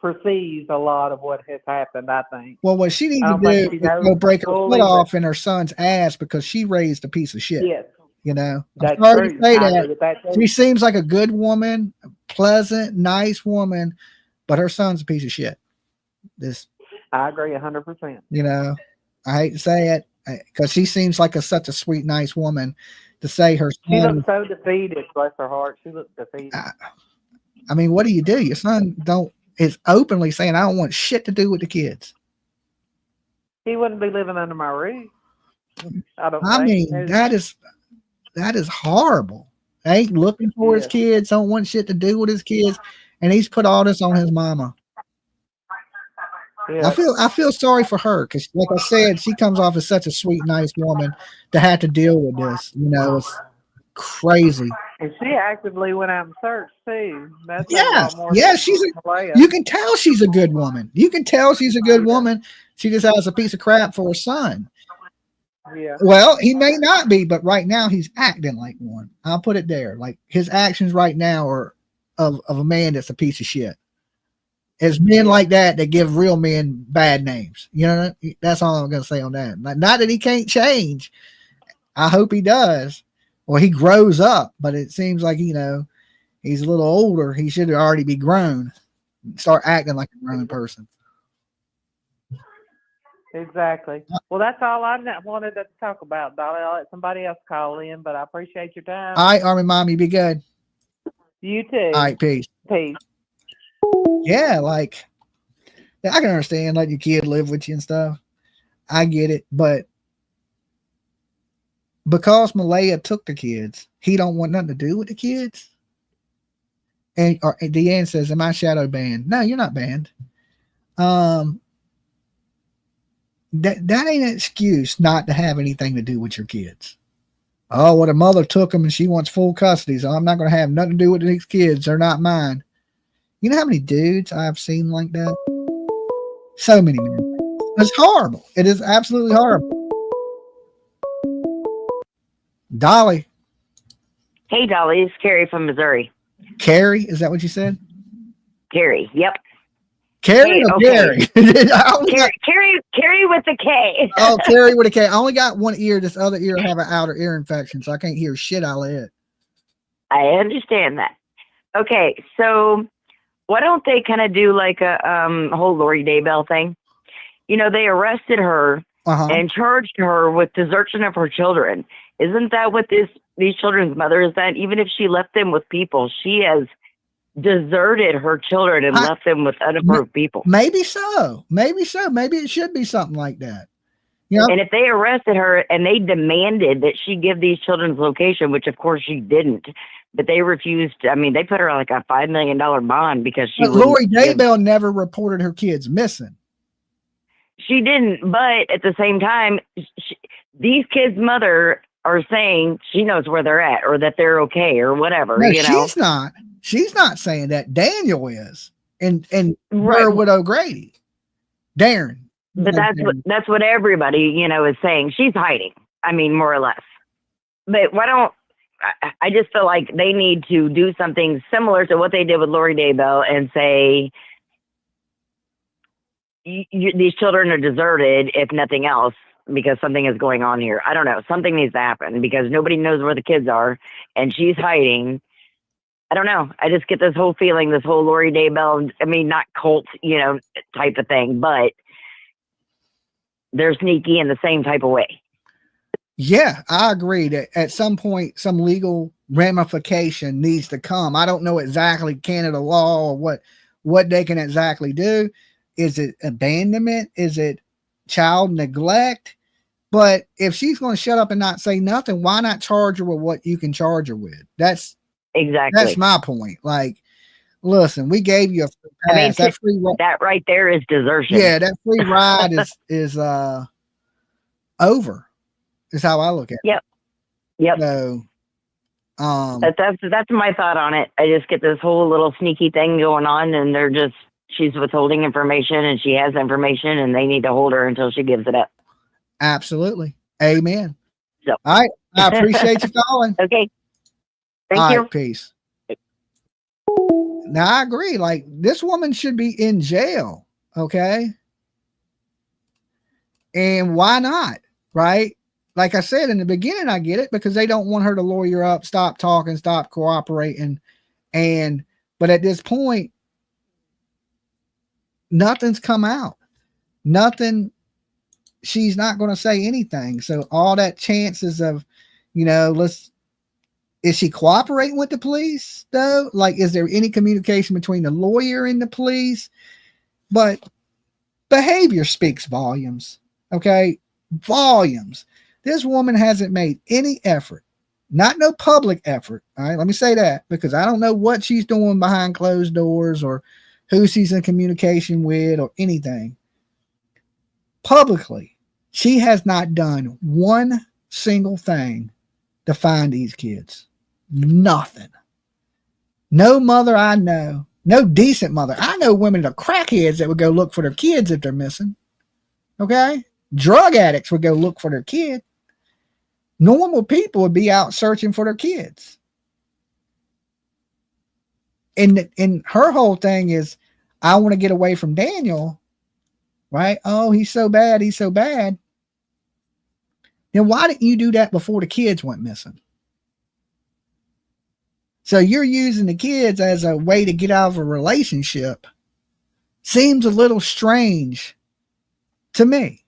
perceives a lot of what has happened, I think. Well, what she needs to do is go break her foot off in her son's ass because she raised a piece of shit. Yes. I'm sorry to say that. She seems like a good woman, pleasant, nice woman, but her son's a piece of shit. I agree 100%. I hate to say it because she seems like such a sweet, nice woman. To say her son, she looks so defeated. Bless her heart, she looks defeated. I mean, what do? Your son is openly saying, "I don't want shit to do with the kids." He wouldn't be living under my roof. I mean, that is horrible. Ain't looking for his kids, don't want shit to do with his kids, and he's put all this on his mama. Yeah. I feel sorry for her because, like I said, she comes off as such a sweet, nice woman to have to deal with this. It's crazy. And she actively went out and searched too. That's you can tell she's a good woman. You can tell she's a good woman. She just has a piece of crap for her son. Yeah. Well, he may not be, but right now he's acting like one. I'll put it there. Like his actions right now are of a man that's a piece of shit. It's men like that give real men bad names. That's all I'm going to say on that. Not that he can't change. I hope he does. Or he grows up, but it seems like, he's a little older. He should already be grown. Start acting like a grown person. Exactly. Well, that's all I wanted to talk about, Dolly. I'll let somebody else call in, but I appreciate your time. All right, Army Mommy, be good. You too. All right, peace. Peace. Yeah, I can understand letting your kid live with you and stuff. I get it, but because Malaya took the kids, he don't want nothing to do with the kids. And Deanne says, "Am I shadow banned?" No, you're not banned. That ain't an excuse not to have anything to do with your kids. Oh, well, the mother took them and she wants full custody, so I'm not going to have nothing to do with these kids. They're not mine. You know how many dudes I've seen like that? So many men. It's horrible. It is absolutely horrible. Dolly. Hey, Dolly. It's Carrie from Missouri. Carrie? Is that what you said? Carrie. Yep. Carrie or Gary? Carrie with the K. Oh, Carrie with a K. I only got one ear. This other ear have an outer ear infection, so I can't hear shit out of it. I understand that. Okay, so why don't they kind of do like a whole Lori Daybell thing? They arrested her and charged her with desertion of her children. Isn't that what these children's mother is? That even if she left them with people, she has deserted her children and left them with unapproved people. Maybe so. Maybe it should be something like that. And if they arrested her and they demanded that she give these children's location, which of course she didn't, but they refused. I mean, they put her on like a $5 million bond because she. But Lori Daybell never reported her kids missing. She didn't, but at the same time, these kids' mother are saying she knows where they're at or that they're okay or whatever. No, she's not. She's not saying that. Daniel is, and her with O'Grady, Darren. But that's what everybody is saying. She's hiding. I mean, more or less. But why don't, I just feel like they need to do something similar to what they did with Lori Daybell and say, these children are deserted, if nothing else, because something is going on here. I don't know. Something needs to happen because nobody knows where the kids are and she's hiding. I don't know. I just get this whole feeling, this whole Lori Daybell, I mean, not cult, type of thing, but they're sneaky in the same type of way. Yeah, I agree that at some point, some legal ramification needs to come. I don't know exactly Canada law or what they can exactly do. Is it abandonment? Is it child neglect? But if she's going to shut up and not say nothing, why not charge her with what you can charge her with? That's my point. Like, listen, we gave you a free pass. That right there is desertion. Yeah, that free ride is over. Is how I look at it. Yep. So, that's my thought on it. I just get this whole little sneaky thing going on, and she's withholding information, and she has information, and they need to hold her until she gives it up. Absolutely. Amen. So, all right. I appreciate you calling. Okay. Thank all you. Right, peace. Now I agree. Like, this woman should be in jail. Okay. And why not? Right. Like I said in the beginning, I get it because they don't want her to lawyer up, stop talking, stop cooperating. But at this point, nothing's come out. Nothing. She's not going to say anything. So all that chances of, is she cooperating with the police though? Like, is there any communication between the lawyer and the police? But behavior speaks volumes. Okay. Volumes. This woman hasn't made any effort, not no public effort. All right. Let me say that because I don't know what she's doing behind closed doors or who she's in communication with or anything. Publicly, she has not done one single thing to find these kids. Nothing. No mother I know, no decent mother. I know women that are crackheads that would go look for their kids if they're missing. Okay. Drug addicts would go look for their kid. Normal people would be out searching for their kids. And her whole thing is, I want to get away from Daniel. Right? Oh, he's so bad. He's so bad. Then why didn't you do that before the kids went missing? So you're using the kids as a way to get out of a relationship. Seems a little strange to me.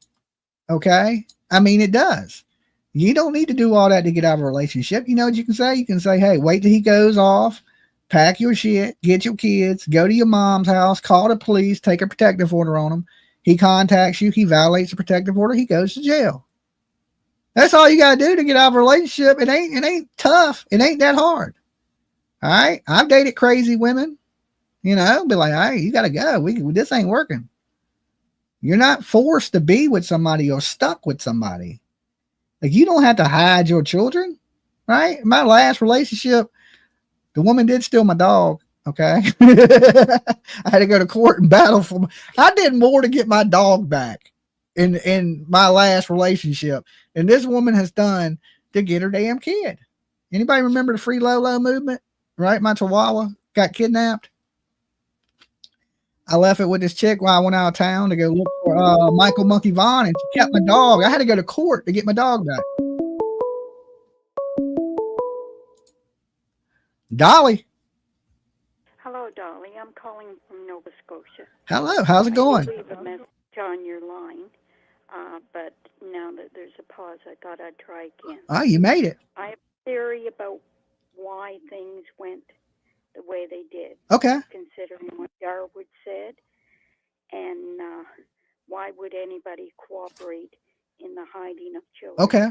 Okay? I mean, it does. You don't need to do all that to get out of a relationship. You know what you can say? You can say, hey, wait till he goes off, pack your shit, get your kids, go to your mom's house, call the police, take a protective order on him. He contacts you, he violates the protective order, he goes to jail. That's all you gotta do to get out of a relationship. It ain't tough. It ain't that hard. All right. I've dated crazy women, be like, hey, you gotta go. This ain't working. You're not forced to be with somebody or stuck with somebody. Like, you don't have to hide your children, right? My last relationship, the woman did steal my dog. Okay. I had to go to court and battle for I did more to get my dog back in my last relationship than this woman has done to get her damn kid. Anybody remember the Free Lolo movement? Right? My Chihuahua got kidnapped. I left it with this chick while I went out of town to go look for Michael Monkey Vaughn, and she kept my dog. I had to go to court to get my dog back. Dolly. Hello, Dolly. I'm calling from Nova Scotia. Hello. How's it going? I did leave a message on your line, but now that there's a pause, I thought I'd try again. Oh, you made it. I have a theory about why things went the way they did. Okay. Considering what Darwood said, and why would anybody cooperate in the hiding of children? Okay.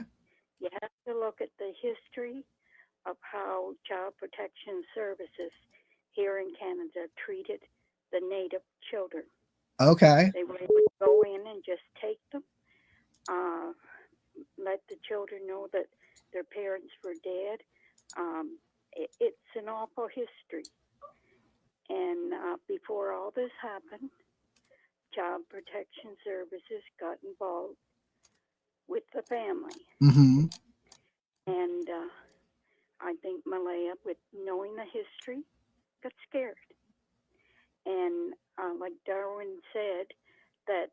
You have to look at the history of how Child Protection Services here in Canada treated the Native children. Okay. They were able to go in and just take them, let the children know that their parents were dead. It's an awful history. And before all this happened, Child Protection Services got involved with the family. Mm-hmm. And I think Malaya, with knowing the history, got scared. And like Darwin said, that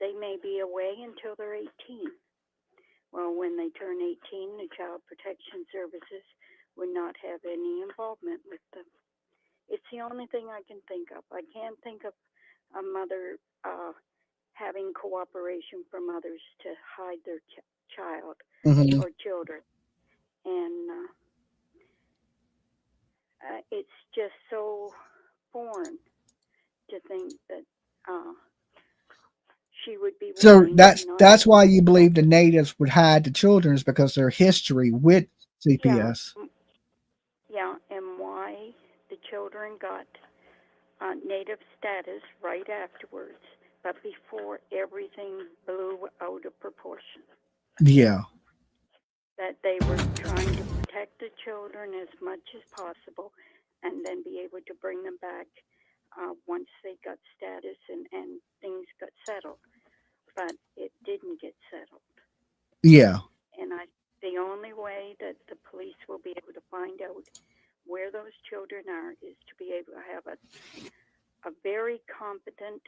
they may be away until they're 18. Well, when they turn 18, the Child Protection Services would not have any involvement with them. It's the only thing I can think of. I can't think of a mother having cooperation from others to hide their child Mhm. or children. And it's just so foreign to think that she would be So willing to not. that's why you believe the natives would hide the children, is because their history with CPS. Yeah, and why the children got native status right afterwards, but before everything blew out of proportion. Yeah. That they were trying to protect the children as much as possible and then be able to bring them back once they got status and things got settled. But it didn't get settled. Yeah. And the only way that the police will be able to find out where those children are is to be able to have a very competent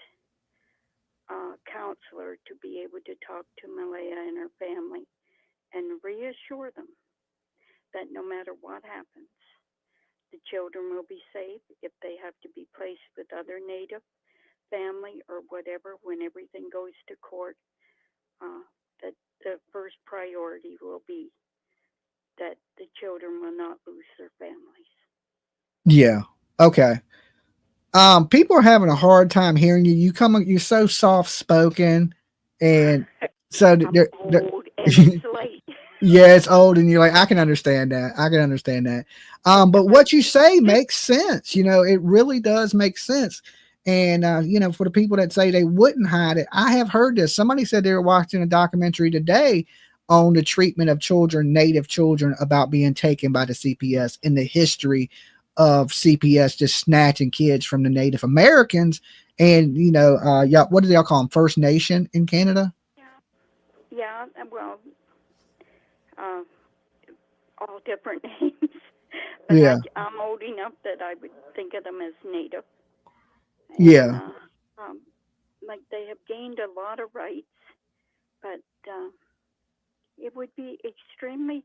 counselor to be able to talk to Malaya and her family and reassure them that no matter what happens, the children will be safe. If they have to be placed with other native family or whatever, when everything goes to court, that the first priority will be that the children will not lose their families. Yeah. Okay. People are having a hard time hearing you. You're so soft spoken, and so Old and it's late. yeah, it's old, and you're like, I can understand that. I can understand that. But what you say makes sense. It really does make sense. And for the people that say they wouldn't hide it, I have heard this. Somebody said they were watching a documentary today on the treatment of children, native children, about being taken by the CPS in the history of CPS just snatching kids from the Native Americans. And yeah, what do y'all call them? First Nation in Canada? Yeah, well, all different names. But Yeah. I'm old enough that I would think of them as native. Yeah. Like they have gained a lot of rights, but it would be extremely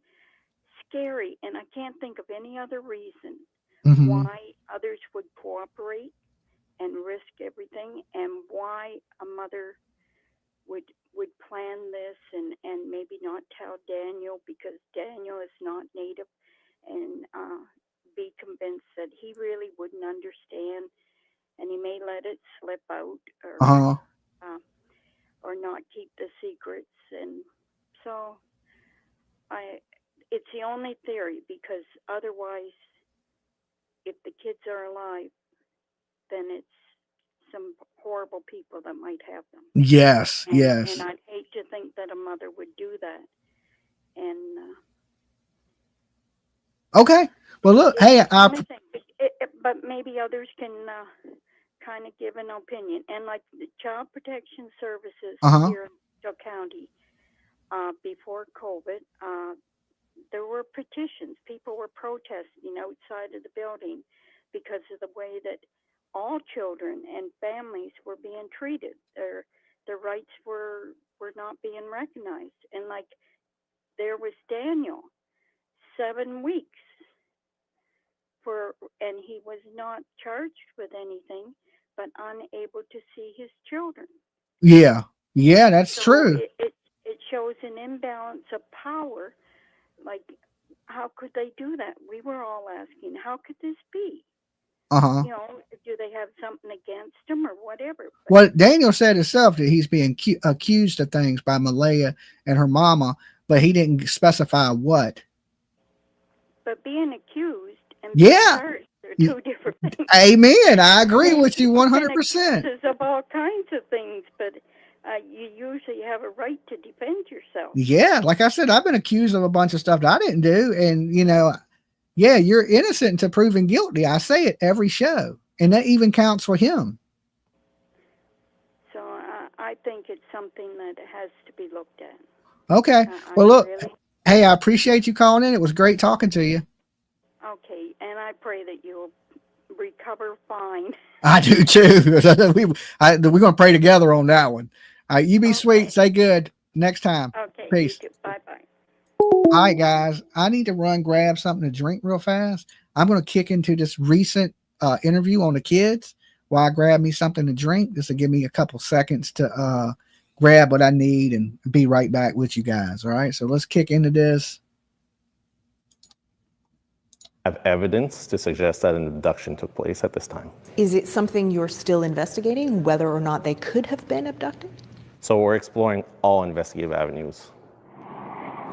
scary, and I can't think of any other reason why others would cooperate and risk everything, and why a mother would plan this and maybe not tell Daniel, because Daniel is not native, and be convinced that he really wouldn't understand, and he may let it slip out or not keep the secrets. And so it's the only theory, because otherwise, if the kids are alive, then it's some horrible people that might have them. Yes, And yes. I'd hate to think that a mother would do that. And Okay. Well, look, hey, but maybe others can kind of give an opinion. And like the Child Protection Services here in Pictou County, before COVID, there were petitions. People were protesting outside of the building because of the way that all children and families were being treated. Their rights were not being recognized. And like there was Daniel, 7 weeks and he was not charged with anything, but unable to see his children. Yeah. Yeah, that's true. It shows an imbalance of power. Like, how could they do that? We were all asking, how could this be? Do they have something against him or whatever? Well, Daniel said himself that he's being accused of things by Malaya and her mama, but he didn't specify what. But being accused and being charged are two different things. Amen. I agree with you 100%. There's of all kinds of things, but you usually have a right to defend yourself. Yeah, like I said, I've been accused of a bunch of stuff that I didn't do, and yeah, you're innocent until proven guilty. I say it every show, and that even counts for him. So I think it's something that has to be looked at. Okay. I Well, look, really, hey, I appreciate you calling in. It was great talking to you. okay, and I pray that you'll recover fine. I do too. We're going to pray together on that one. You be sweet. Stay good. Next time. Okay, Peace. you too. Bye-bye. All right, guys. I need to run grab something to drink real fast. I'm going to kick into this recent interview on the kids while I grab me something to drink. This will give me a couple seconds to grab what I need and be right back with you guys. All right. So let's kick into this. Have evidence to suggest that an abduction took place at this time. Is it something you're still investigating, whether or not they could have been abducted? So we're exploring all investigative avenues.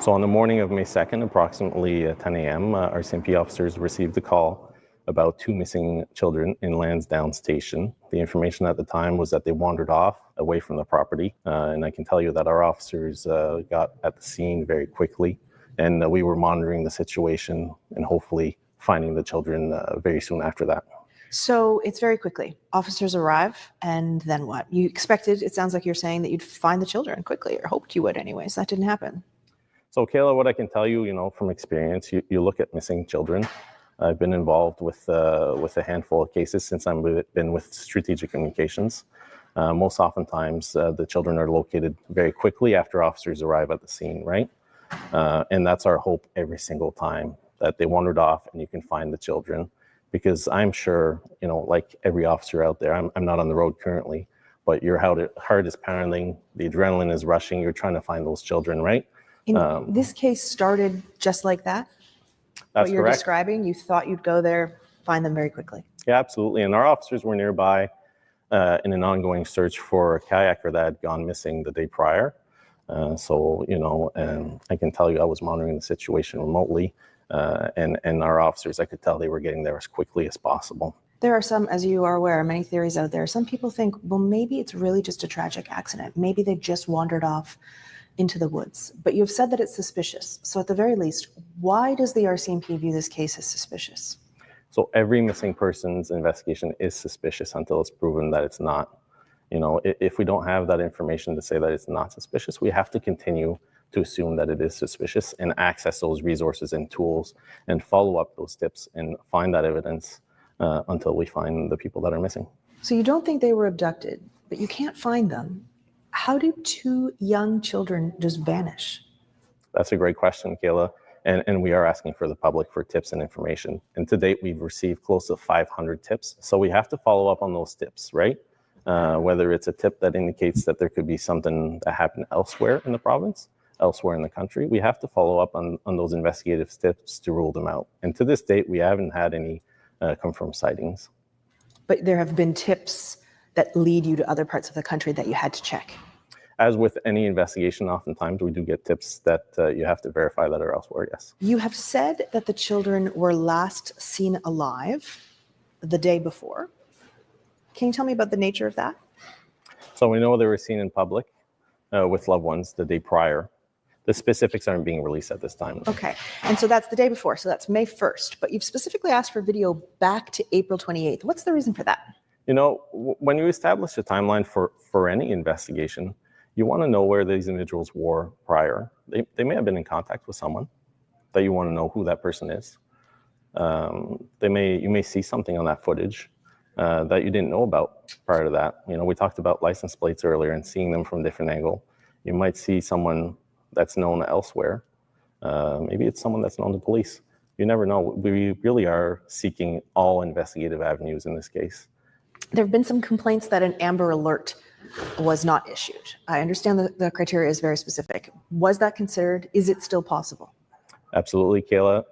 So on the morning of May 2nd, approximately 10 a.m., our CMP officers received a call about 2 missing children in Lansdowne station. The information at the time was that they wandered off away from the property. And I can tell you that our officers got at the scene very quickly. And we were monitoring the situation and hopefully finding the children very soon after that. So it's very quickly. Officers arrive, and then what? You expected, it sounds like you're saying that you'd find the children quickly, or hoped you would anyways. That didn't happen. So Kayla, what I can tell you, from experience, you look at missing children. I've been involved with a handful of cases since I've been with Strategic Communications. Most oftentimes, the children are located very quickly after officers arrive at the scene, right? And that's our hope every single time, that they wandered off and you can find the children. Because I'm sure, like every officer out there, I'm not on the road currently, but your heart is pounding, the adrenaline is rushing, you're trying to find those children, right? This case started just like that? That's what you're correct. describing, you thought you'd go there, find them very quickly. Yeah, absolutely. And our officers were nearby in an ongoing search for a kayaker that had gone missing the day prior. So, I can tell you I was monitoring the situation remotely. And our officers, I could tell they were getting there as quickly as possible. There are some, as you are aware, many theories out there. Some people think, well, maybe it's really just a tragic accident. Maybe they just wandered off into the woods. But you've said that it's suspicious. So at the very least, why does the RCMP view this case as suspicious? So every missing persons investigation is suspicious until it's proven that it's not. If we don't have that information to say that it's not suspicious, we have to continue to assume that it is suspicious and access those resources and tools and follow up those tips and find that evidence until we find the people that are missing. So you don't think they were abducted, but you can't find them. How do 2 young children just vanish? That's a great question, Kayla. And we are asking for the public for tips and information. And to date, we've received close to 500 tips. So we have to follow up on those tips, right? Whether it's a tip that indicates that there could be something that happened elsewhere in the province, elsewhere in the country, we have to follow up on those investigative tips to rule them out. And to this date, we haven't had any confirmed sightings. But there have been tips that lead you to other parts of the country that you had to check. As with any investigation, oftentimes we do get tips that you have to verify that are elsewhere, yes. You have said that the children were last seen alive the day before. Can you tell me about the nature of that? So we know they were seen in public with loved ones the day prior. The specifics aren't being released at this time. Okay. And so that's the day before. So that's May 1st. But you've specifically asked for video back to April 28th. What's the reason for that? When you establish a timeline for any investigation, you want to know where these individuals were prior. They may have been in contact with someone that you want to know who that person is. You may see something on that footage that you didn't know about prior to that. We talked about license plates earlier and seeing them from a different angle. You might see someone that's known elsewhere. Maybe it's someone that's known to police. You never know. We really are seeking all investigative avenues in this case. There have been some complaints that an Amber Alert was not issued. I understand that the criteria is very specific. Was that considered? Is it still possible? Absolutely, Kayla.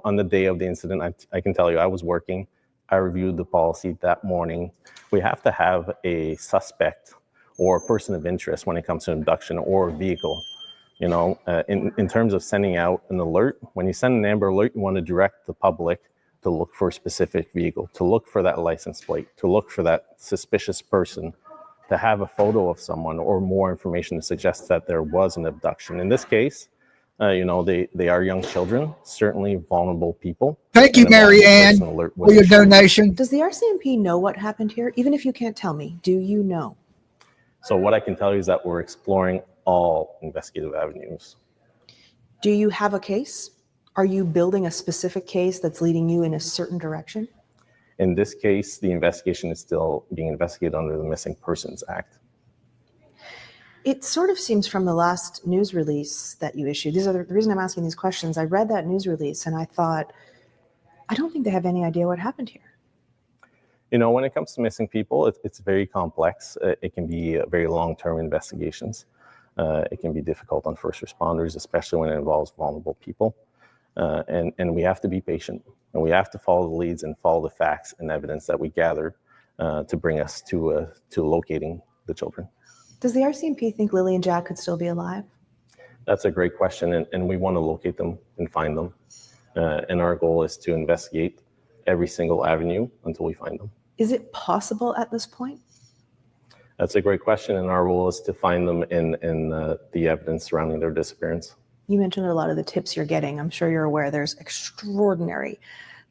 On the day of the incident, I can tell you I was working. I reviewed the policy that morning. We have to have a suspect or a person of interest when it comes to abduction or a vehicle. In terms of sending out an alert, when you send an Amber Alert, you want to direct the public to look for a specific vehicle, to look for that license plate, to look for that suspicious person, to have a photo of someone or more information to suggest that there was an abduction. In this case, they are young children, certainly vulnerable people. Thank you, Marianne, for your donation. Does the RCMP know what happened here? Even if you can't tell me, do you know? So what I can tell you is that we're exploring all investigative avenues. Do you have a case? Are you building a specific case that's leading you in a certain direction? In this case, the investigation is still being investigated under the Missing Persons Act. It sort of seems from the last news release that you issued, these are the reason I'm asking these questions. I read that news release and I thought, I don't think they have any idea what happened here. You know, when it comes to missing people, it's very complex. It can be very long-term investigations. It can be difficult on first responders, especially when it involves vulnerable people. And we have to be patient, and we have to follow the leads and follow the facts and evidence that we gather to bring us to locating the children. Does the RCMP think Lily and Jack could still be alive? That's a great question, and we want to locate them and find them. And our goal is to investigate every single avenue until we find them. Is it possible at this point? That's a great question, and our role is to find them in the evidence surrounding their disappearance. You mentioned a lot of the tips you're getting. I'm sure you're aware there's extraordinary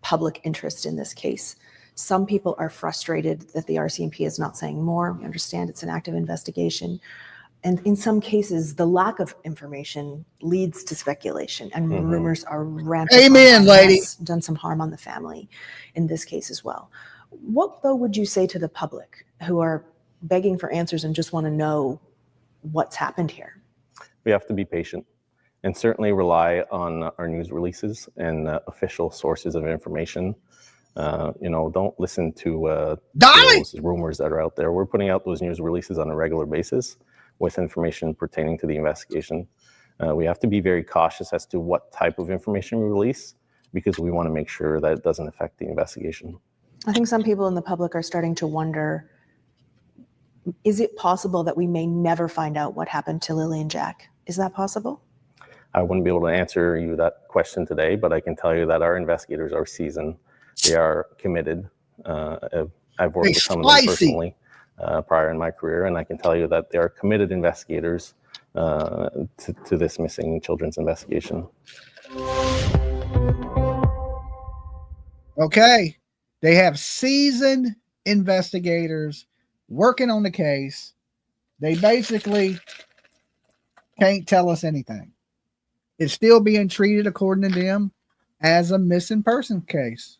public interest in this case. Some people are frustrated that the RCMP is not saying more. We understand it's an active investigation. And in some cases, the lack of information leads to speculation, and rumors are rampant. Amen, lady. Done some harm on the family in this case as well. What, though, would you say to the public who are begging for answers and just want to know what's happened here? We have to be patient and certainly rely on our news releases and official sources of information. You know, don't listen to those rumors that are out there. We're putting out those news releases on a regular basis with information pertaining to the investigation. We have to be very cautious as to what type of information we release, because we want to make sure that it doesn't affect the investigation. I think some people in the public are starting to wonder, is it possible that we may never find out what happened to Lily and Jack? Is that possible? I wouldn't be able to answer you that question today, but I can tell you that our investigators are seasoned. They are committed. I've worked with some of them personally prior in my career, and I can tell you that they are committed investigators to this missing children's investigation. Okay. They have seasoned investigators working on the case. They basically can't tell us anything. It's still being treated, according to them, as a missing person case.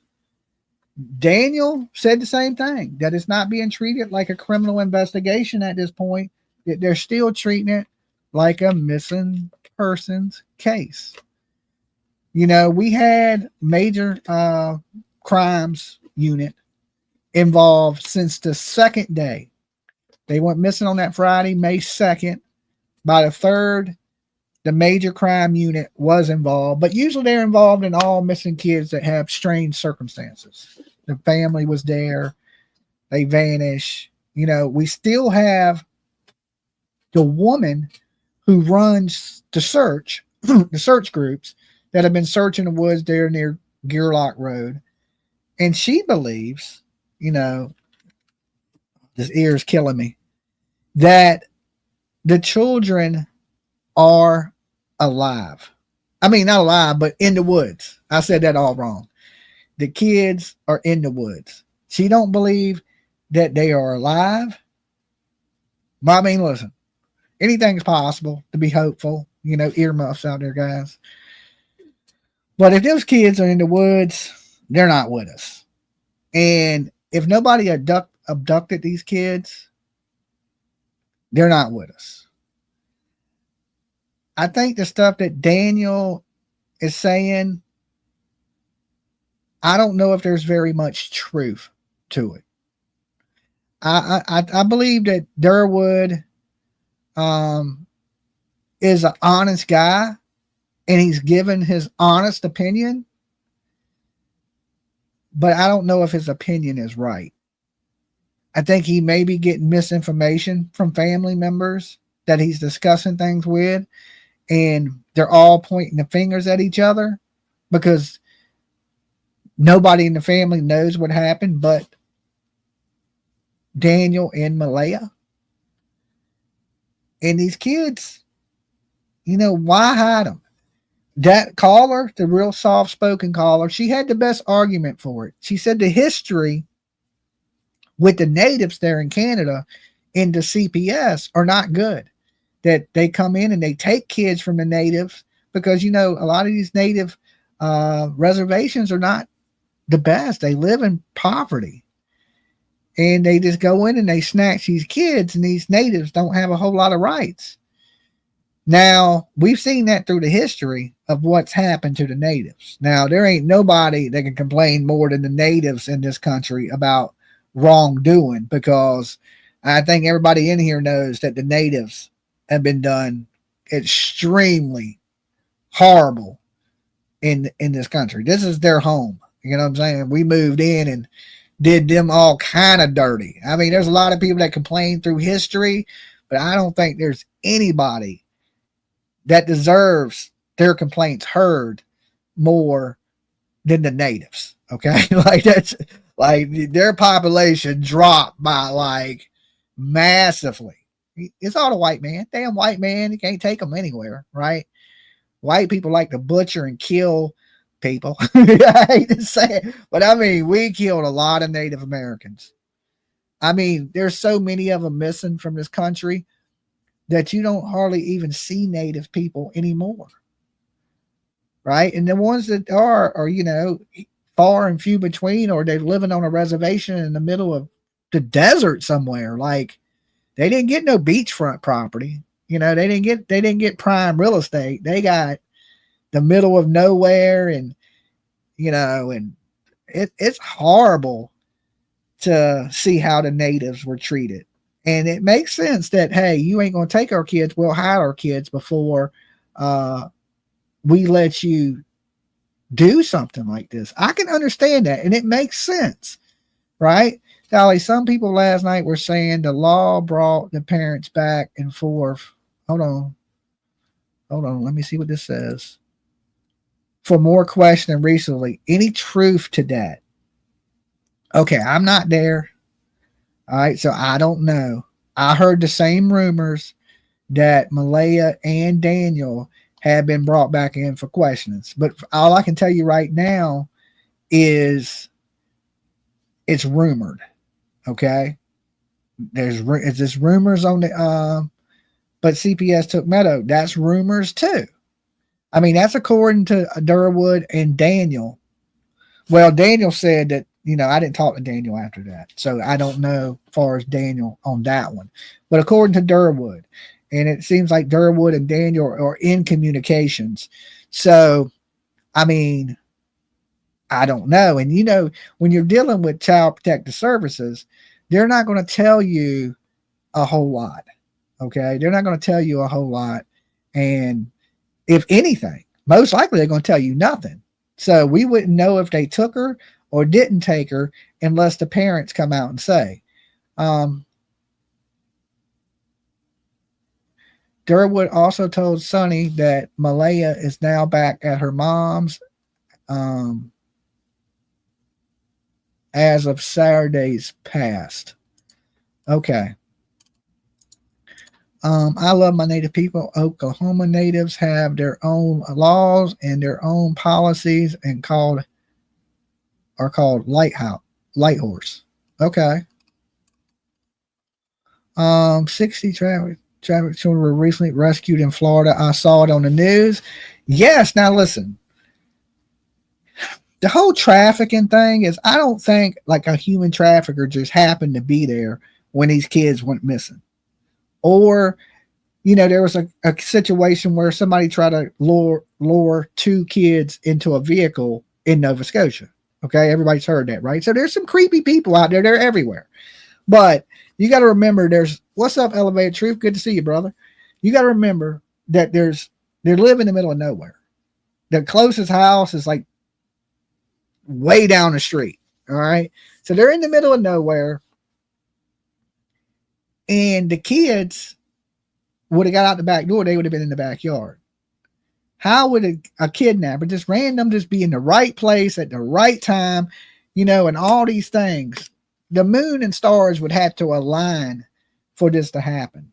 Daniel said the same thing, that it's not being treated like a criminal investigation at this point, that they're still treating it like a missing persons case. You know, we had major crimes unit involved since the second day. They went missing on that Friday, May 2nd. By the 3rd, the major crime unit was involved, but usually they're involved in all missing kids that have strange circumstances. The family was there, they vanish. You know, we still have the woman who runs the search, the search groups that have been searching the woods there near Gearlock Road. And she believes, you know, this ear is killing me, that the children are alive. I mean, not alive, but in the woods. I said that all wrong. The kids are in the woods. She don't believe that they are alive. But I mean, listen, anything's possible, to be hopeful. You know, earmuffs out there, guys. But if those kids are in the woods, they're not with us. And if nobody abducted these kids, they're not with us. I think the stuff that Daniel is saying, I don't know if there's very much truth to it. I believe that Durwood is an honest guy, and he's given his honest opinion, but I don't know if his opinion is right. I think he may be getting misinformation from family members that he's discussing things with, and they're all pointing the fingers at each other because nobody in the family knows what happened but Daniel and Malaya. And these kids, you know, why hide them? That caller, the real soft-spoken caller, she had the best argument for it. She said the history with the natives there in Canada into CPS are not good. That they come in and they take kids from the natives because, you know, a lot of these native reservations are not the best. They live in poverty. And they just go in and they snatch these kids, and these natives don't have a whole lot of rights. Now, we've seen that through the history of what's happened to the natives. Now, there ain't nobody that can complain more than the natives in this country about wrongdoing, because I think everybody in here knows that the natives have been done extremely horrible in this country. This is their home. You know what I'm saying? We moved in and did them all kind of dirty. I mean, there's a lot of people that complain through history, but I don't think there's anybody that deserves their complaints heard more than the natives. Okay. Like, that's like their population dropped by like massively. It's all the white man. Damn white man. You can't take them anywhere, right? White people like to butcher and kill people. I hate to say it, but I mean, we killed a lot of Native Americans. I mean, there's so many of them missing from this country that you don't hardly even see Native people anymore, right? And the ones that are, you know, far and few between, or they're living on a reservation in the middle of the desert somewhere. Like, they didn't get no beachfront property. You know, they didn't get prime real estate. They got the middle of nowhere, and, you know, and it's horrible to see how the natives were treated. And it makes sense that, hey, you ain't going to take our kids. We'll hide our kids before we let you do something like this. I can understand that, and it makes sense, right? Dolly, some people last night were saying the law brought the parents back and forth. Hold on. Let me see what this says. For more questioning recently. Any truth to that? Okay, I'm not there. All right, so I don't know. I heard the same rumors that Malaya and Daniel have been brought back in for questionings. But all I can tell you right now is it's rumored. Okay? It's just rumors on the but CPS took Meadow. That's rumors too. I mean, that's according to Durwood and Daniel. Well, Daniel said that, you know, I didn't talk to Daniel after that, so I don't know as far as Daniel on that one. But according to Durwood, and it seems like Durwood and Daniel are in communications. So, I mean, I don't know. And, you know, when you're dealing with Child Protective Services, they're not going to tell you a whole lot. Okay, they're not going to tell you a whole lot, and if anything, most likely they're going to tell you nothing. So we wouldn't know if they took her or didn't take her unless the parents come out and say. Durwood also told Sonny that Malaya is now back at her mom's as of Saturday's past. Okay. I love my native people. Oklahoma natives have their own laws and their own policies, and are called light horse. Okay. 60 traffic children were recently rescued in Florida. I saw it on the news. Yes. Now listen, the whole trafficking thing is, I don't think like a human trafficker just happened to be there when these kids went missing. Or, you know, there was a situation where somebody tried to lure two kids into a vehicle in Nova Scotia. Okay, everybody's heard that, right? So there's some creepy people out there. They're everywhere. But you got to remember, what's up, Elevated Truth? Good to see you, brother. You got to remember that they live in the middle of nowhere. The closest house is like way down the street. All right. So they're in the middle of nowhere. And the kids would have got out the back door. They would have been in the backyard. How would a kidnapper just be in the right place at the right time, you know, and all these things? The moon and stars would have to align for this to happen.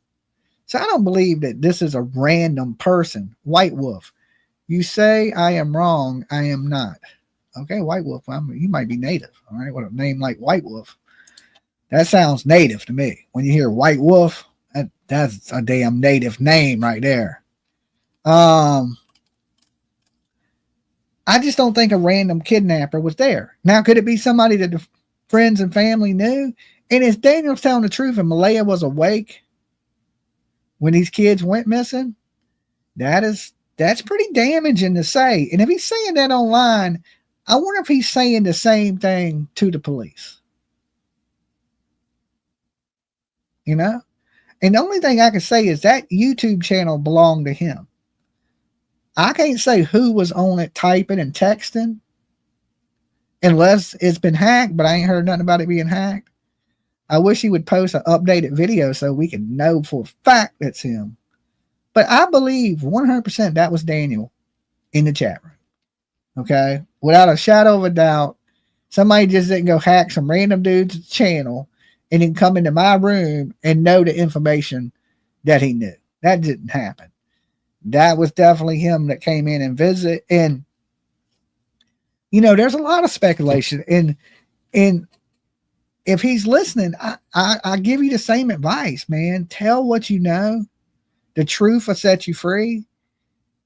So I don't believe that this is a random person. White Wolf, you say I am wrong. I am not. Okay, White Wolf, you might be native. All right, what a name like White Wolf. That sounds native to me. When you hear White Wolf, that's a damn native name right there. I just don't think a random kidnapper was there. Now, could it be somebody that the friends and family knew? And is Daniel's telling the truth and Malaya was awake when these kids went missing? That's pretty damaging to say. And if he's saying that online, I wonder if he's saying the same thing to the police. You know? And the only thing I can say is that YouTube channel belonged to him. I can't say who was on it typing and texting unless it's been hacked, but I ain't heard nothing about it being hacked. I wish he would post an updated video so we can know for a fact it's him. But I believe 100% that was Daniel in the chat room. Okay? Without a shadow of a doubt, somebody just didn't go hack some random dude's channel and then come into my room and know the information that he knew. That didn't happen. That was definitely him that came in and visited. And, you know, there's a lot of speculation. And if he's listening, I give you the same advice, man. Tell what you know. The truth will set you free.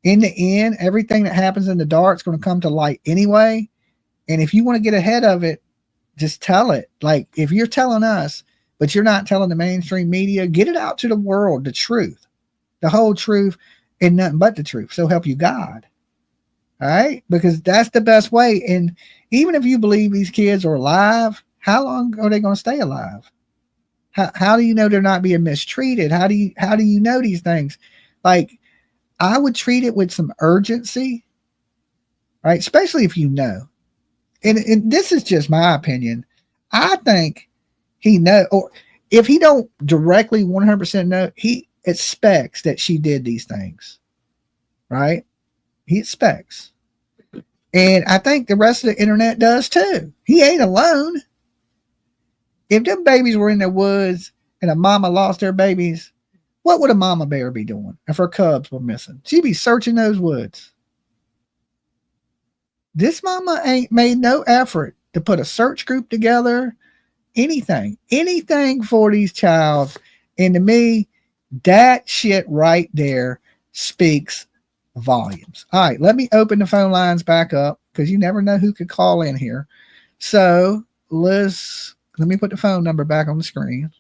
In the end, everything that happens in the dark is going to come to light anyway. And if you want to get ahead of it, just tell it. Like, if you're telling us, but you're not telling the mainstream media, get it out to the world, the truth, the whole truth, and nothing but the truth. So help you God. All right? Because that's the best way. And even if you believe these kids are alive, how long are they going to stay alive? How do you know they're not being mistreated? How do you know these things? Like, I would treat it with some urgency, right? Especially if you know. And this is just my opinion. I think he know, or if he don't directly 100% know, he expects that she did these things, right? He expects. And I think the rest of the internet does too. He ain't alone. If them babies were in the woods and a mama lost their babies, what would a mama bear be doing if her cubs were missing? She'd be searching those woods. This mama ain't made no effort to put a search group together, anything for these child. And to me, that shit right there speaks volumes. All right, let me open the phone lines back up because you never know who could call in here. So let me put the phone number back on the screen.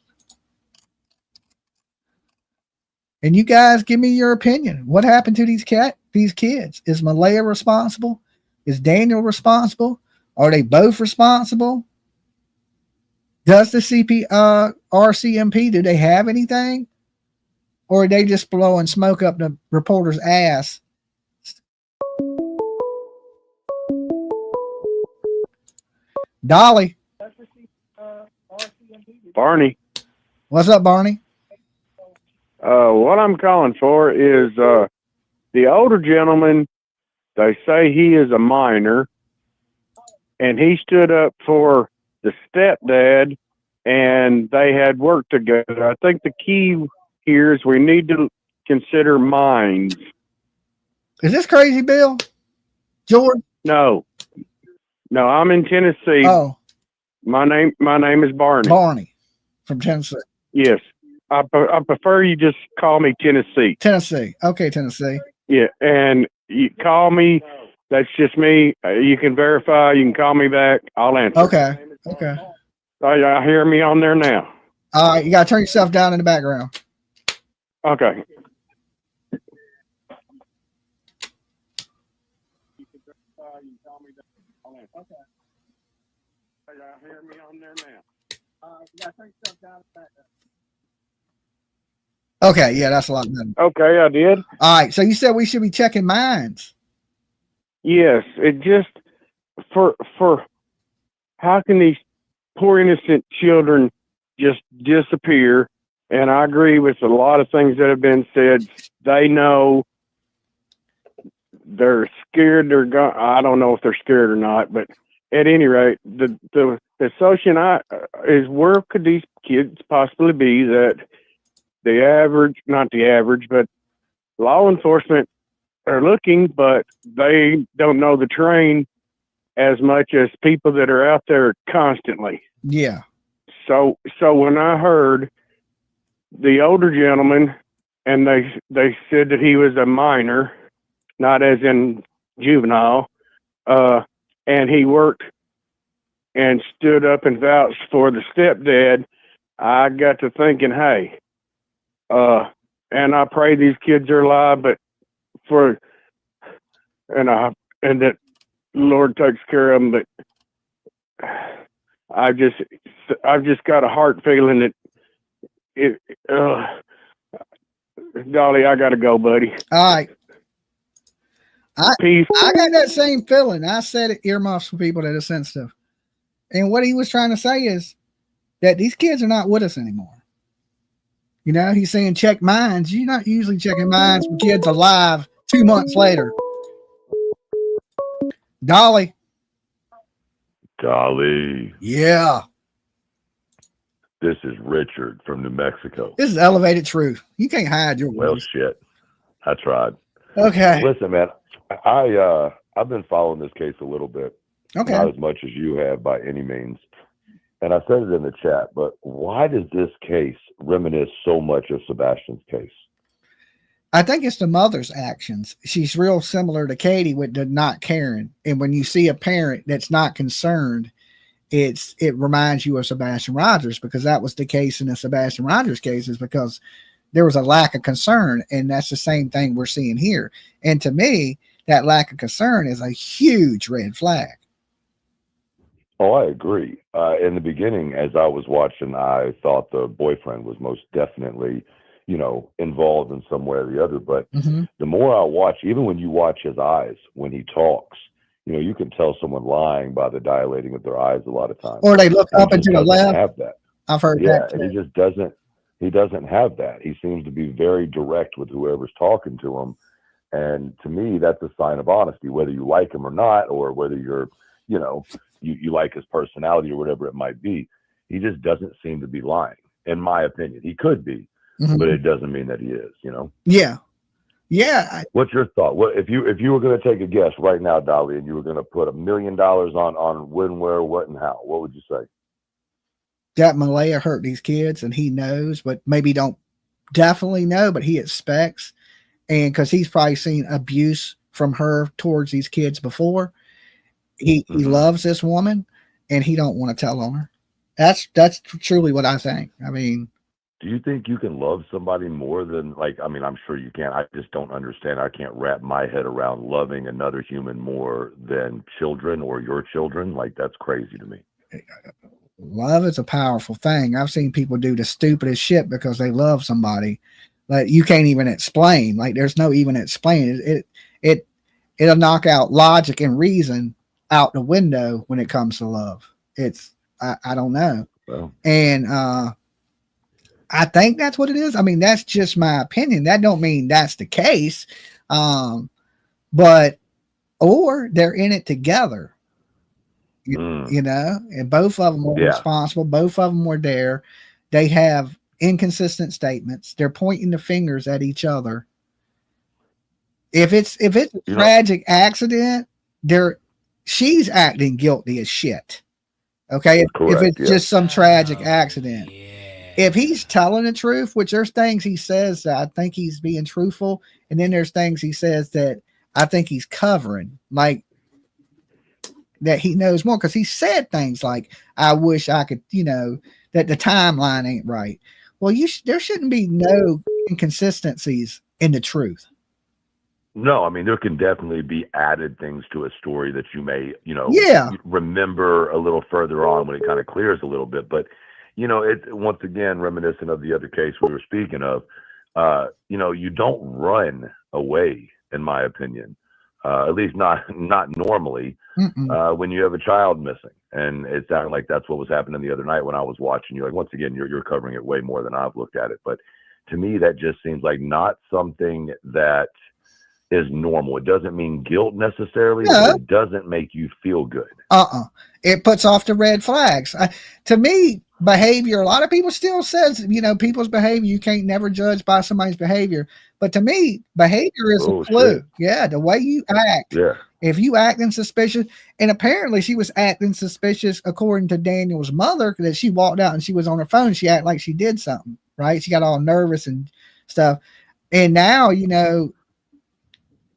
And you guys give me your opinion. What happened to these kids? Is Malaya responsible? Is Daniel responsible? Are they both responsible? Does the RCMP, do they have anything? Or are they just blowing smoke up the reporter's ass? Dolly. Barney. What's up, Barney? What I'm calling for is the older gentleman. They say he is a minor, and he stood up for the stepdad, and they had worked together. I think the key here is we need to consider minds. Is this Crazy Bill? George? No, I'm in Tennessee. Oh, my name is Barney. Barney from Tennessee. Yes, I prefer you just call me Tennessee. Tennessee. Okay, Tennessee. Yeah, and you call me. That's just me. You can verify. You can call me back. I'll answer. Okay. I hear me on there now. All right, you got to turn yourself down in the background. Okay. I hear me on there now. You got to turn yourself down in the background. Okay, yeah, that's a lot better. Okay, I did. All right, so you said we should be checking minds. Yes, it just for how can these poor innocent children just disappear? And I agree with a lot of things that have been said. They know they're scared. I don't know if they're scared or not, but at any rate, the assumption is where could these kids possibly be that not the average, but law enforcement are looking, but they don't know the terrain as much as people that are out there constantly. Yeah. So when I heard the older gentleman, and they said that he was a minor, not as in juvenile, and he worked and stood up and vouched for the stepdad, I got to thinking, hey, and I pray these kids are alive, but and that Lord takes care of them, but I've just got a heart feeling that Dolly, I gotta go, buddy. All right. Peace. I got that same feeling. I said it, earmuffs for people that are sensitive. And what he was trying to say is that these kids are not with us anymore. You know, he's saying check minds. You're not usually checking minds for kids alive 2 months later. Dolly. Dolly. Yeah. This is Richard from New Mexico. This is elevated truth. You can't hide your Well, voice. shit. I tried. Okay. Listen, man, I've been following this case a little bit. Okay. Not as much as you have by any means. And I said it in the chat, but why does this case reminisce so much of Sebastian's case? I think it's the mother's actions. She's real similar to Katie with the not caring. And when you see a parent that's not concerned, it reminds you of Sebastian Rogers, because that was the case in the Sebastian Rogers cases, because there was a lack of concern. And that's the same thing we're seeing here. And to me, that lack of concern is a huge red flag. Oh, I agree. In the beginning, as I was watching, I thought the boyfriend was most definitely, involved in some way or the other. But the more I watch, even when you watch his eyes, when he talks, you can tell someone lying by the dilating of their eyes a lot of times. Or they look up and to the left. Have that. I've heard that. And he just doesn't. He doesn't have that. He seems to be very direct with whoever's talking to him. And to me, that's a sign of honesty, whether you like him or not, or whether you're, you like his personality or whatever it might be. He just doesn't seem to be lying, in my opinion. He could be, but it doesn't mean that he is, Yeah. Yeah. What's your thought? What if you were going to take a guess right now, Dolly, and you were going to put $1 million on when, where, what, and how? What would you say? That Malaya hurt these kids, and he knows, but maybe don't definitely know, but he expects. And because he's probably seen abuse from her towards these kids before. He loves this woman, and he don't want to tell on her. That's truly what I think. I mean, do you think you can love somebody more than, I'm sure you can. I just don't understand. I can't wrap my head around loving another human more than children or your children. That's crazy to me. Love is a powerful thing. I've seen people do the stupidest shit because they love somebody. You can't even explain. There's no even explain. It'll knock out logic and reason out the window when it comes to love. I don't know. Well, and I think that's what it is. I mean, that's just my opinion. That don't mean that's the case. But they're in it together. And both of them were responsible. Both of them were there. They have inconsistent statements. They're pointing the fingers at each other. If it's a tragic accident, she's acting guilty as shit. Okay. If it's just some tragic accident. If he's telling the truth, which there's things he says that I think he's being truthful, and then there's things he says that I think he's covering, that he knows more, because he said things like, I wish I could, that the timeline ain't right. Well, there shouldn't be no inconsistencies in the truth. No, I mean, there can definitely be added things to a story that you may, remember a little further on when it kind of clears a little bit. But, it's once again reminiscent of the other case we were speaking of. You don't run away, in my opinion, at least not normally, when you have a child missing. And it sounded like that's what was happening the other night when I was watching you. Once again, you're covering it way more than I've looked at it. But to me, that just seems like not something that is normal. It doesn't mean guilt necessarily, but it doesn't make you feel good. It puts off the red flags. To me, behavior, a lot of people still says, people's behavior, you can't never judge by somebody's behavior. But to me, behavior is a clue. Shit. Yeah, the way you act If you acting suspicious, and apparently she was acting suspicious according to Daniel's mother, that she walked out and she was on her phone. She acted like she did something, right? She got all nervous and stuff. And now,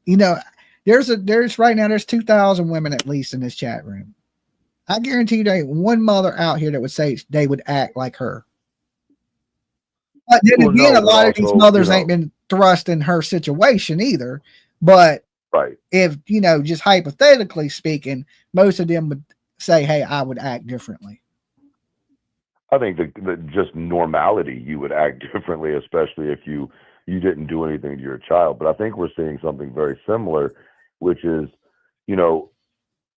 there's right now, there's 2,000 women at least in this chat room. I guarantee you there ain't one mother out here that would say they would act like her. But then again, a lot of these mothers ain't been thrust in her situation either. But if, just hypothetically speaking, most of them would say, hey, I would act differently. I think that just normality, you would act differently, especially if you didn't do anything to your child. But I think we're seeing something very similar, which is,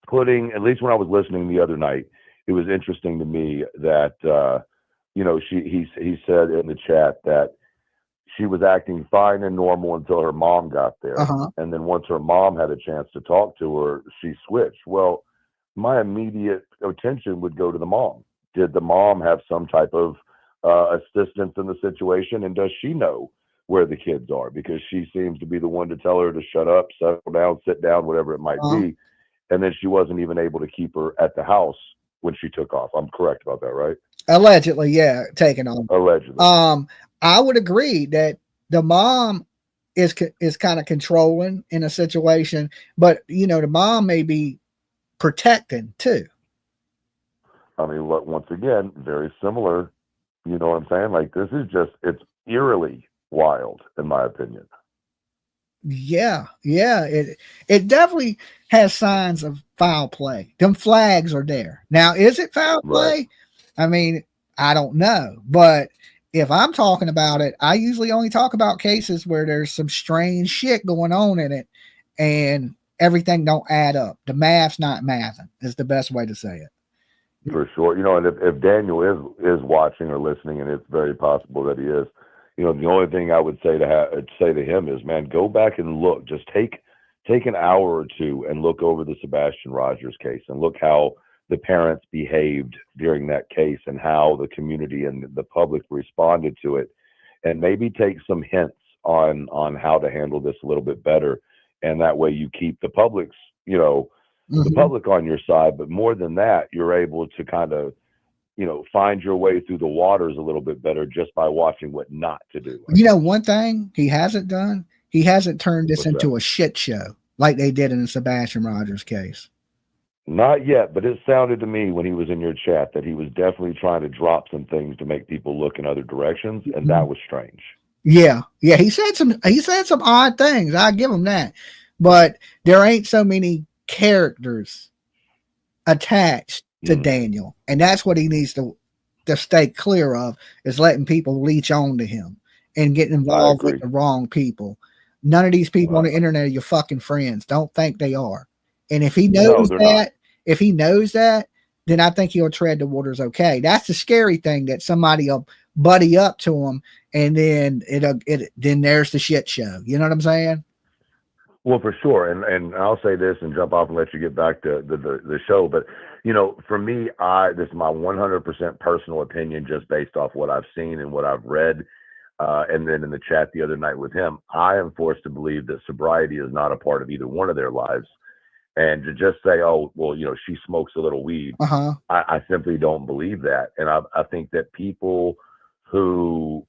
putting, at least when I was listening the other night, it was interesting to me that, he said in the chat that she was acting fine and normal until her mom got there. And then once her mom had a chance to talk to her, she switched. Well, my immediate attention would go to the mom. Did the mom have some type of assistance in the situation? And does she know where the kids are? Because she seems to be the one to tell her to shut up, settle down, sit down, whatever it might be. And then she wasn't even able to keep her at the house when she took off. I'm correct about that, right? Allegedly, yeah, taken on. Allegedly. I would agree that the mom is kind of controlling in a situation, but the mom may be protecting too. I mean, once again, very similar. You know what I'm saying? Like, this is just, it's eerily wild, in my opinion. Yeah. It definitely has signs of foul play. Them flags are there. Now, is it foul play? I mean, I don't know. But if I'm talking about it, I usually only talk about cases where there's some strange shit going on in it and everything don't add up. The math's not mathing is the best way to say it. For sure. And if Daniel is watching or listening, and it's very possible that he is, the only thing I would say to him is, man, go back and look. Just take an hour or two and look over the Sebastian Rogers case and look how the parents behaved during that case and how the community and the public responded to it, and maybe take some hints on how to handle this a little bit better. And that way you keep the public's, the public on your side, but more than that, you're able to kind of, find your way through the waters a little bit better just by watching what not to do. One thing he hasn't done, he hasn't turned this into a shit show like they did in the Sebastian Rogers case. Not yet, but it sounded to me when he was in your chat that he was definitely trying to drop some things to make people look in other directions, and that was strange. Yeah. He said some odd things. I give him that, but there ain't so many characters attached to Daniel, and that's what he needs to stay clear of, is letting people leech on to him and getting involved with the wrong people. None of these people on the internet are your fucking friends. Don't think they are. And if he knows that, then I think he'll tread the waters okay. That's the scary thing, that somebody will buddy up to him, and then then there's the shit show. You know what I'm saying? Well, for sure. And I'll say this and jump off and let you get back to the show. But, for me, this is my 100% personal opinion, just based off what I've seen and what I've read. And then in the chat the other night with him, I am forced to believe that sobriety is not a part of either one of their lives. And to just say, oh, well, she smokes a little weed, I simply don't believe that. And I think that people it'll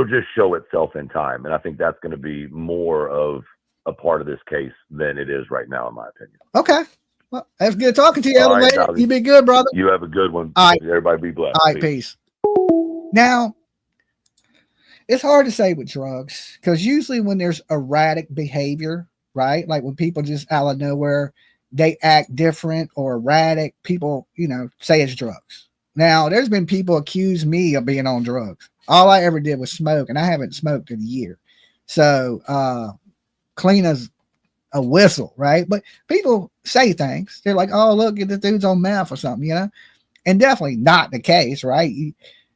just show itself in time. And I think that's going to be more of a part of this case than it is right now, in my opinion. Okay. Well, that's good talking to you, All right, elevator. You be good, brother. You have a good one. All right. Everybody be blessed. All right, peace. Now, it's hard to say with drugs, because usually when there's erratic behavior, right? Like when people just out of nowhere, they act different or erratic, people, say it's drugs. Now, there's been people accuse me of being on drugs. All I ever did was smoke, and I haven't smoked in a year. So, clean as a whistle, right? But people say things. They're like, oh, look, this dude's on meth or something, and definitely not the case, right?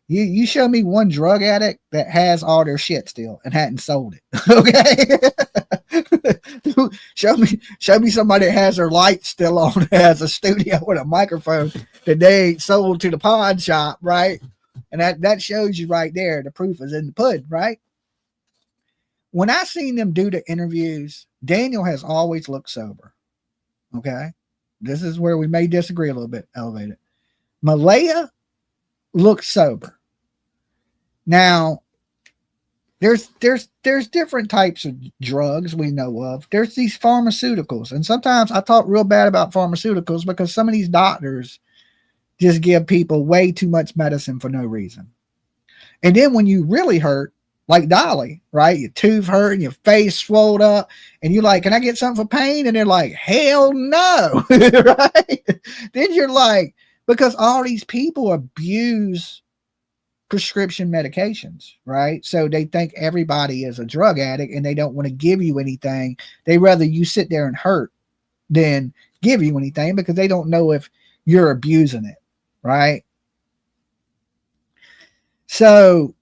You show me one drug addict that has all their shit still and hadn't sold it. Okay. show me somebody that has their lights still on, has a studio with a microphone that they ain't sold to the pawn shop, right? And that shows you right there, the proof is in the pudding, right? When I seen them do the interviews, Daniel has always looked sober. Okay. This is where we may disagree a little bit. Elevated. Malaya looks sober. Now, there's different types of drugs we know of. There's these pharmaceuticals, and sometimes I talk real bad about pharmaceuticals because some of these doctors just give people way too much medicine for no reason. And then when you really hurt, like Dolly, right? Your tooth hurt and your face swelled up, and you're like, "Can I get something for pain?" And they're like, "Hell no!" Right? Then you're like, because all these people abuse prescription medications, right? So they think everybody is a drug addict, and they don't want to give you anything. They rather you sit there and hurt than give you anything because they don't know if you're abusing it, right? So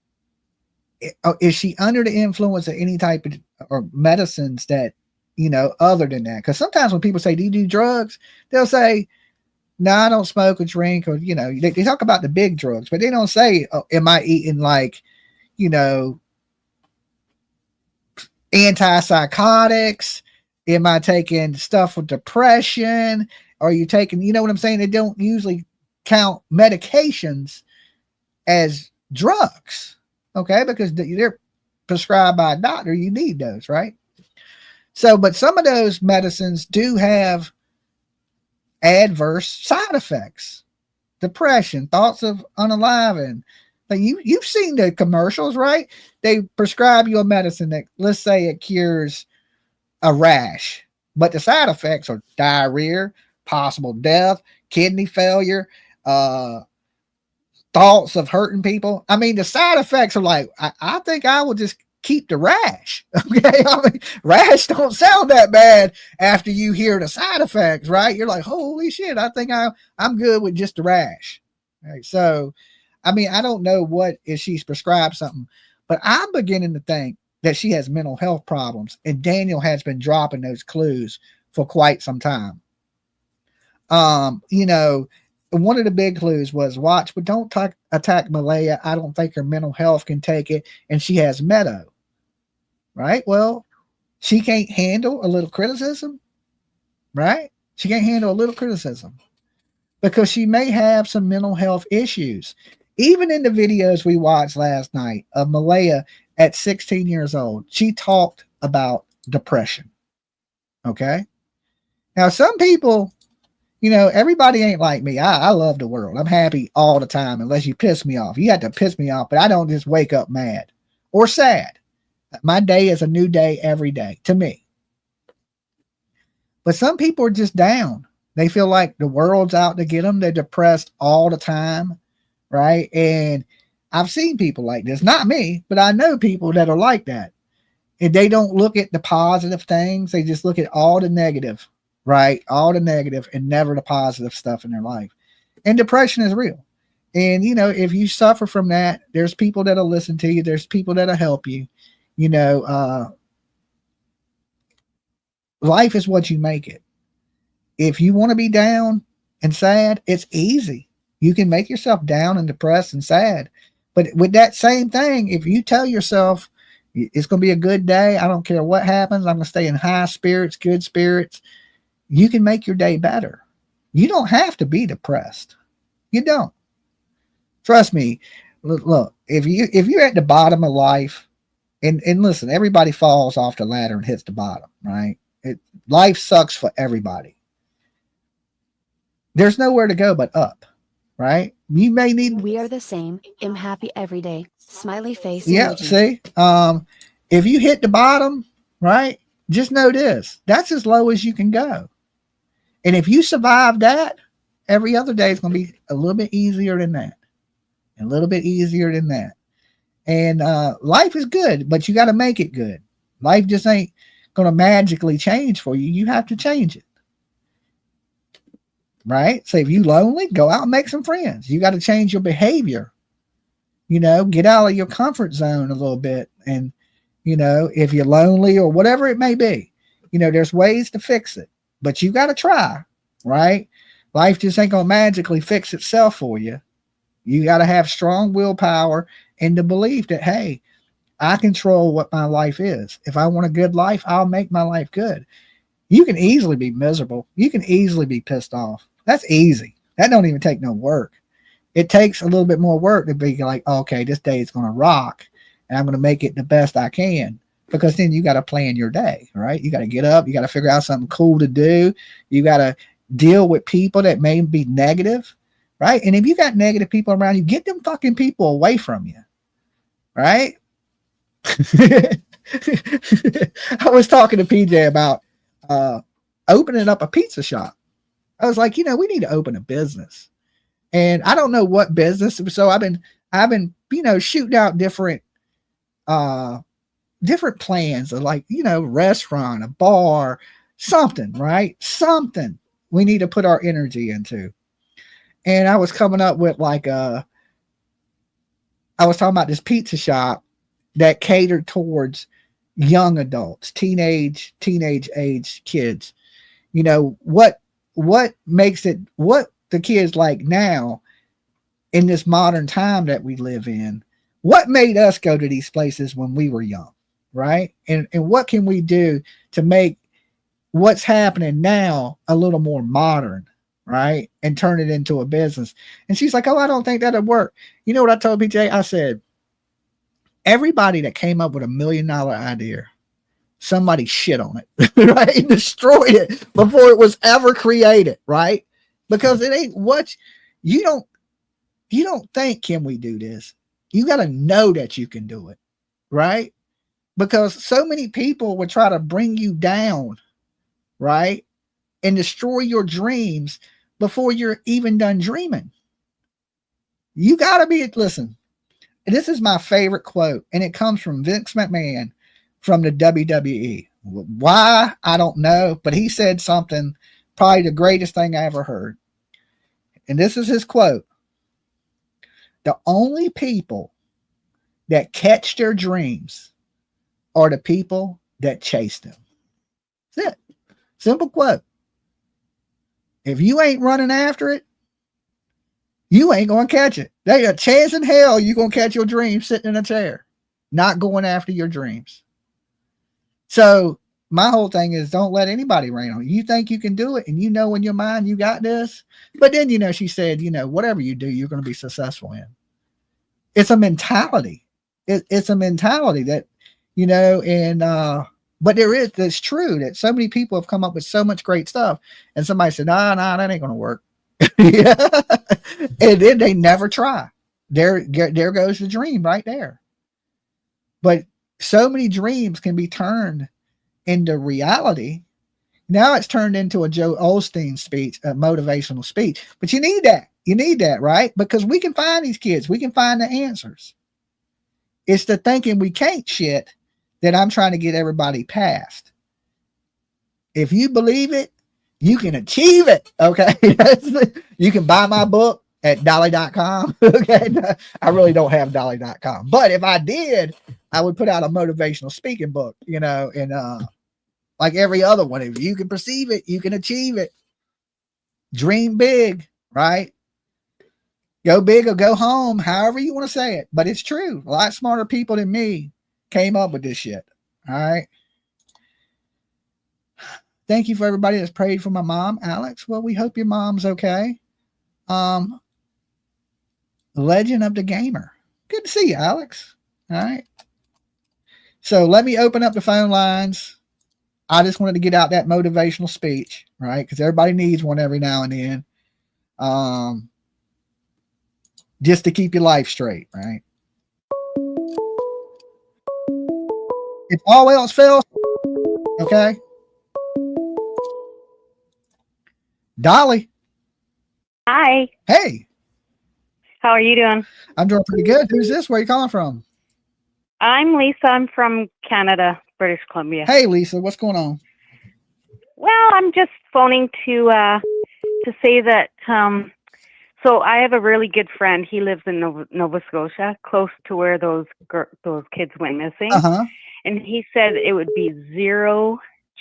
is she under the influence of any type of or medicines that, other than that? Because sometimes when people say, "Do you do drugs?" they'll say, "No, I don't smoke or drink," or, they talk about the big drugs, but they don't say, "Oh, am I eating like, antipsychotics? Am I taking stuff for depression? Are you taking," you know what I'm saying? They don't usually count medications as drugs. Okay, because they're prescribed by a doctor. You need those, right? So, but some of those medicines do have adverse side effects, depression, thoughts of unaliving. But you've seen the commercials, right? They prescribe you a medicine that, let's say, it cures a rash, but the side effects are diarrhea, possible death, kidney failure, thoughts of hurting people. I mean, the side effects are like, I think I will just keep the rash. Okay. I mean, rash don't sound that bad after you hear the side effects, right? You're like, holy shit, I think I'm good with just the rash. Right. So, I mean, I don't know what if she's prescribed something, but I'm beginning to think that she has mental health problems, and Daniel has been dropping those clues for quite some time. One of the big clues was watch, but don't attack Malaya. I don't think her mental health can take it. And she has Meadow, right? Well, she can't handle a little criticism, right? She can't handle a little criticism because she may have some mental health issues. Even in the videos we watched last night of Malaya at 16 years old, she talked about depression. Okay. Now, some people, everybody ain't like me. I love the world. I'm happy all the time unless you piss me off. You have to piss me off, but I don't just wake up mad or sad. My day is a new day every day to me. But some people are just down. They feel like the world's out to get them. They're depressed all the time, right? And I've seen people like this. Not me, but I know people that are like that. And they don't look at the positive things. They just look at all the negative. Right? All the negative and never the positive stuff in their life. And depression is real. And, if you suffer from that, there's people that'll listen to you. There's people that'll help you. Life is what you make it. If you want to be down and sad, it's easy. You can make yourself down and depressed and sad. But with that same thing, if you tell yourself it's going to be a good day, I don't care what happens, I'm going to stay in high spirits, good spirits, you can make your day better. You don't have to be depressed. You don't. Trust me. Look, if you're at the bottom of life, and listen, everybody falls off the ladder and hits the bottom, right? Life sucks for everybody. There's nowhere to go but up, right? You may need. We are the same. I'm happy every day. Smiley face. Yeah. Emoji. See, if you hit the bottom, right? Just know this: that's as low as you can go. And if you survive that, every other day is going to be a little bit easier than that. A little bit easier than that. And life is good, but you got to make it good. Life just ain't going to magically change for you. You have to change it. Right? So if you're lonely, go out and make some friends. You got to change your behavior. Get out of your comfort zone a little bit. And, if you're lonely or whatever it may be, there's ways to fix it. But you got to try, right? Life just ain't going to magically fix itself for you. You got to have strong willpower and the belief that, hey, I control what my life is. If I want a good life, I'll make my life good. You can easily be miserable. You can easily be pissed off. That's easy. That don't even take no work. It takes a little bit more work to be like, okay, this day is going to rock and I'm going to make it the best I can, because then you got to plan your day, right? You got to get up. You got to figure out something cool to do. You got to deal with people that may be negative, right? And if you got negative people around you, get them fucking people away from you, right? I was talking to PJ about opening up a pizza shop. I was like, we need to open a business. And I don't know what business. So I've been, shooting out different plans of like, restaurant, a bar, something, right? Something we need to put our energy into. And I was coming up with like I was talking about this pizza shop that catered towards young adults, teenage age kids. What makes it, what the kids like now in this modern time that we live in, what made us go to these places when we were young, right? And what can we do to make what's happening now a little more modern, right? And turn it into a business. And she's like, oh, I don't think that'll work. You know what I told PJ? I said, everybody that came up with $1 million idea, somebody shit on it, right? And destroyed it before it was ever created, right? Because it ain't what you don't think, can we do this? You got to know that you can do it, right? Because so many people would try to bring you down, right? And destroy your dreams before you're even done dreaming. You got to be, listen, this is my favorite quote, and it comes from Vince McMahon from the WWE. Why? I don't know, but he said something, probably the greatest thing I ever heard. And this is his quote. The only people that catch their dreams are the people that chase them. That's it. Simple quote. If you ain't running after it, you ain't going to catch it. There's a chance in hell you're going to catch your dreams sitting in a chair, not going after your dreams. So my whole thing is, don't let anybody rain on you. You think you can do it, and in your mind you got this. But then, she said, whatever you do, you're going to be successful in. It's a mentality. It's a mentality that, but it's true that so many people have come up with so much great stuff, and somebody said, nah, that ain't going to work. Yeah. And then they never try. There goes the dream right there. But so many dreams can be turned into reality. Now it's turned into a Joe Osteen speech, a motivational speech. But you need that. You need that, right? Because we can find these kids. We can find the answers. It's the thinking we can't shit that I'm trying to get everybody past. If you believe it, you can achieve it. Okay. You can buy my book at dolly.com. Okay. I really don't have dolly.com, but if I did, I would put out a motivational speaking book, and like every other one. If you can perceive it, you can achieve it. Dream big, right? Go big or go home, however you want to say it. But it's true. A lot smarter people than me came up with this shit. All right. Thank you for everybody that's prayed for my mom, Alex. Well, we hope your mom's okay. Legend of the Gamer. Good to see you, Alex. All right. So let me open up the phone lines. I just wanted to get out that motivational speech, right? Because everybody needs one every now and then. Just to keep your life straight, right? If all else fails, okay. Dolly. Hi. Hey. How are you doing? I'm doing pretty good. Who's this? Where are you calling from? I'm Lisa. I'm from Canada, British Columbia. Hey, Lisa. What's going on? Well, I'm just phoning to say that so I have a really good friend. He lives in Nova Scotia, close to where those kids went missing. Uh-huh. And he said it would be zero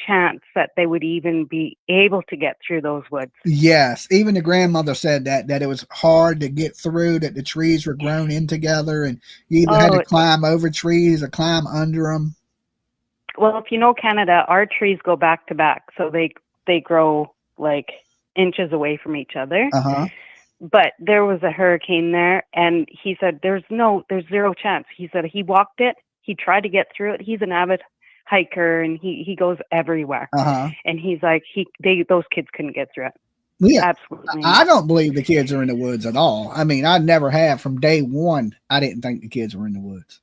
chance that they would even be able to get through those woods. Yes, even the grandmother said that it was hard to get through, that the trees were grown in together, and you either had to climb over trees or climb under them. well, if you know Canada, our trees go back to back, so they grow like inches away from each other. But there was a hurricane there, and he said there's zero chance. He said he walked it. He tried to get through it. He's an avid hiker, and he goes everywhere. And he's like, those kids couldn't get through it. Yeah, absolutely. I don't believe the kids are in the woods at all. I mean, I never have. From day one, I didn't think the kids were in the woods.